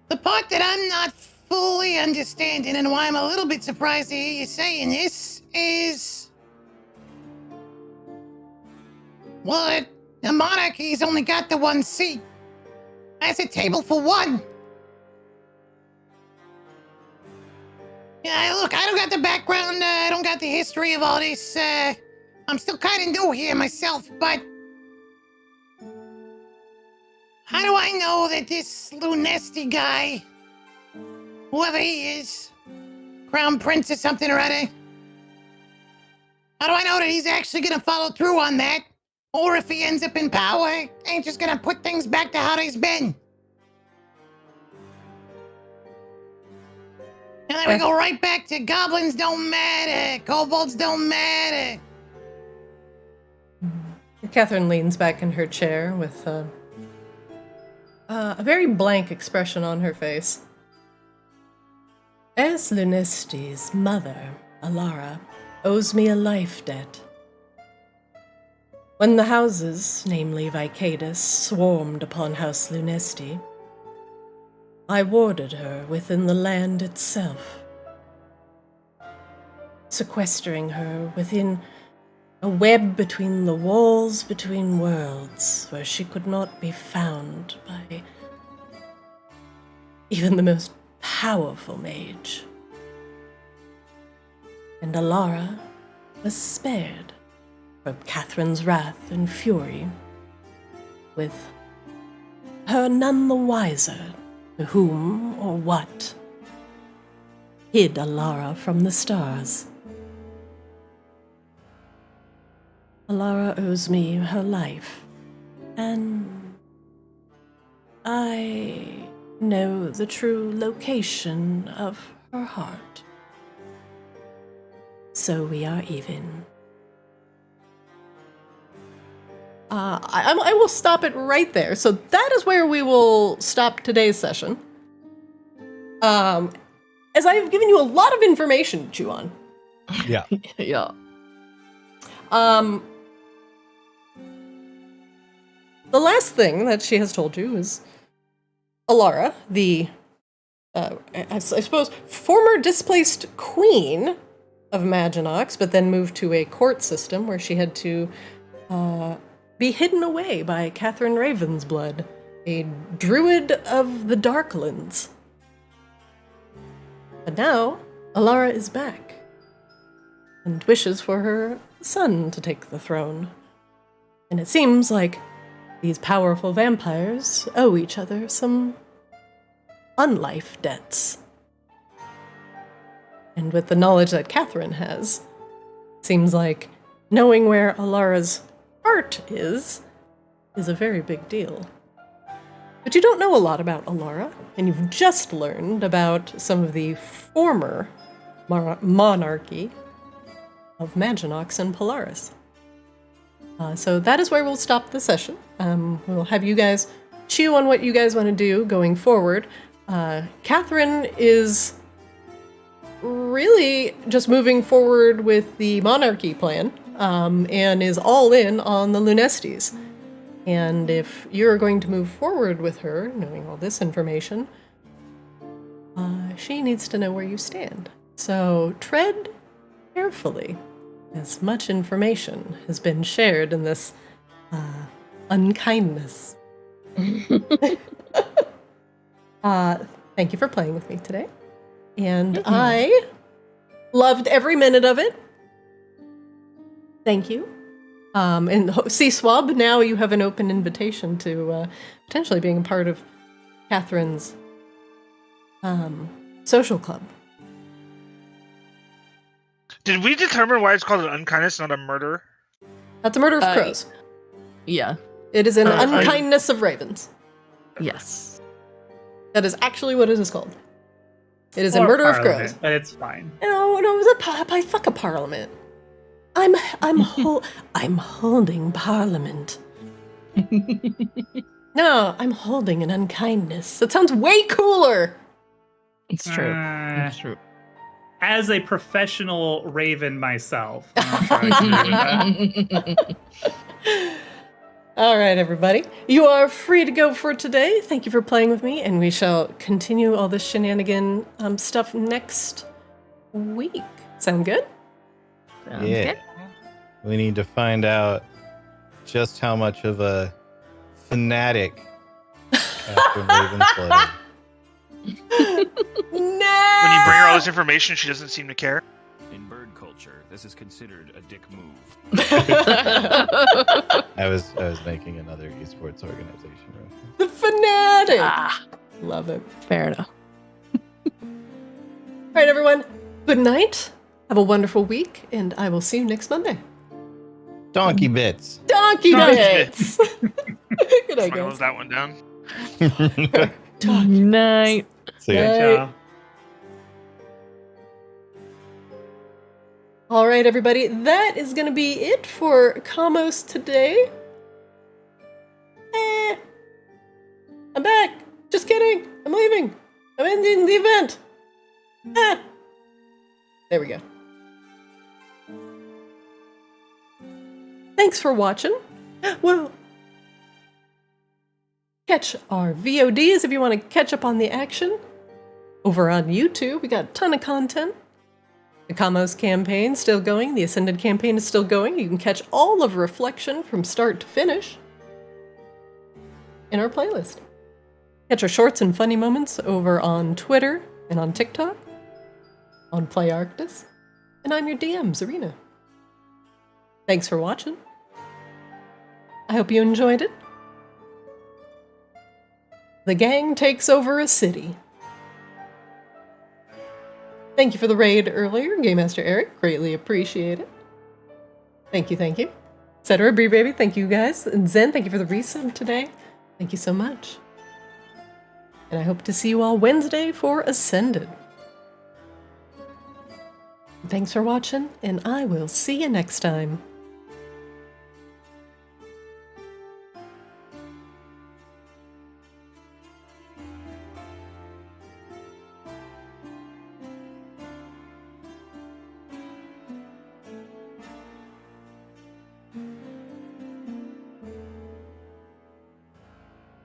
The part that I'm not fully understanding and why I'm a little bit surprised to hear you saying this is... Well, the monarchy's only got the one seat. That's a table for one. Yeah, look, I don't got the background, I don't got the history of all this, I'm still kind of new here myself, but... How do I know that this Lunesti guy, whoever he is, Crown Prince or something or other, how do I know that he's actually gonna follow through on that? Or if he ends up in power, ain't just gonna put things back to how they've been? And then we go right back to goblins don't matter, kobolds don't matter.
Catherine leans back in her chair with a very blank expression on her face. As Lunesti's mother, Alara, owes me a life debt. When the houses, namely Vicadus, swarmed upon House Lunesti, I warded her within the land itself, sequestering her within a web between the walls between worlds, where she could not be found by even the most powerful mage. And Alara was spared from Catherine's wrath and fury, with her none the wiser to whom or what hid Alara from the stars. Alara owes me her life, and I know the true location of her heart. So we are even. I will stop it right there. So that is where we will stop today's session. As I have given you a lot of information to chew on.
Yeah.
Yeah.
The last thing that she has told you is Alara, the, I suppose, former displaced queen of Maginox, but then moved to a court system where she had to be hidden away by Catherine Ravensblood, a druid of the Darklands. But now, Alara is back, and wishes for her son to take the throne. And it seems like these powerful vampires owe each other some unlife debts. And with the knowledge that Catherine has, seems like knowing where Alara's heart is a very big deal. But you don't know a lot about Alara, and you've just learned about some of the former monarchy of Maginox and Polaris. So that is where we'll stop the session. We'll have you guys chew on what you guys want to do going forward. Catherine is really just moving forward with the monarchy plan, and is all in on the Lunestes. And if you're going to move forward with her, knowing all this information, she needs to know where you stand. So tread carefully, as much information has been shared in this unkindness. Thank you for playing with me today. And I loved every minute of it. Thank you. And C-Swab, now you have an open invitation to potentially being a part of Catherine's social club.
Did we determine why it's called an unkindness, not a murder?
That's a murder of crows.
Yeah.
It is an unkindness of ravens.
Yes.
That is actually what it is called. It is a murder of crows.
But it's fine.
No, it was fuck a parliament. I'm holding parliament. No, I'm holding an unkindness. That sounds way cooler.
It's true. It's true.
As a professional raven myself, I'm not sure I can agree with that.
All right, everybody. You are free to go for today. Thank you for playing with me, and we shall continue all this shenanigan stuff next week. Sound good?
Sounds
Yeah.
good.
We need to find out just how much of a fanatic Catherine Ravensblood is.
No!
When you bring her all this information, she doesn't seem to care.
In bird culture, this is considered a dick move.
I was making another esports organization reference.
The fanatic! Love it.
Fair enough.
All right, everyone. Good night. Have a wonderful week, and I will see you next Monday.
Donkey bits.
Donkey bits! Good night,
I
guys.
close that one down.
Night.
See ya.
Night. All right, everybody. That is going to be it for Kaamos today. I'm back. Just kidding. I'm leaving. I'm ending the event. There we go. Thanks for watching. Well, catch our VODs if you want to catch up on the action. Over on YouTube, we got a ton of content. The Kaamos campaign still going. The Ascended campaign is still going. You can catch all of Reflection from start to finish in our playlist. Catch our shorts and funny moments over on Twitter and on TikTok, on Play Arctis, and I'm your DM, Zarina. Thanks for watching. I hope you enjoyed it. The gang takes over a city. Thank you for the raid earlier, Game Master Eric. Greatly appreciate it. Thank you, thank you. Etc. Bree Baby, thank you guys. And Zen, thank you for the resub today. Thank you so much. And I hope to see you all Wednesday for Ascended. Thanks for watching, and I will see you next time.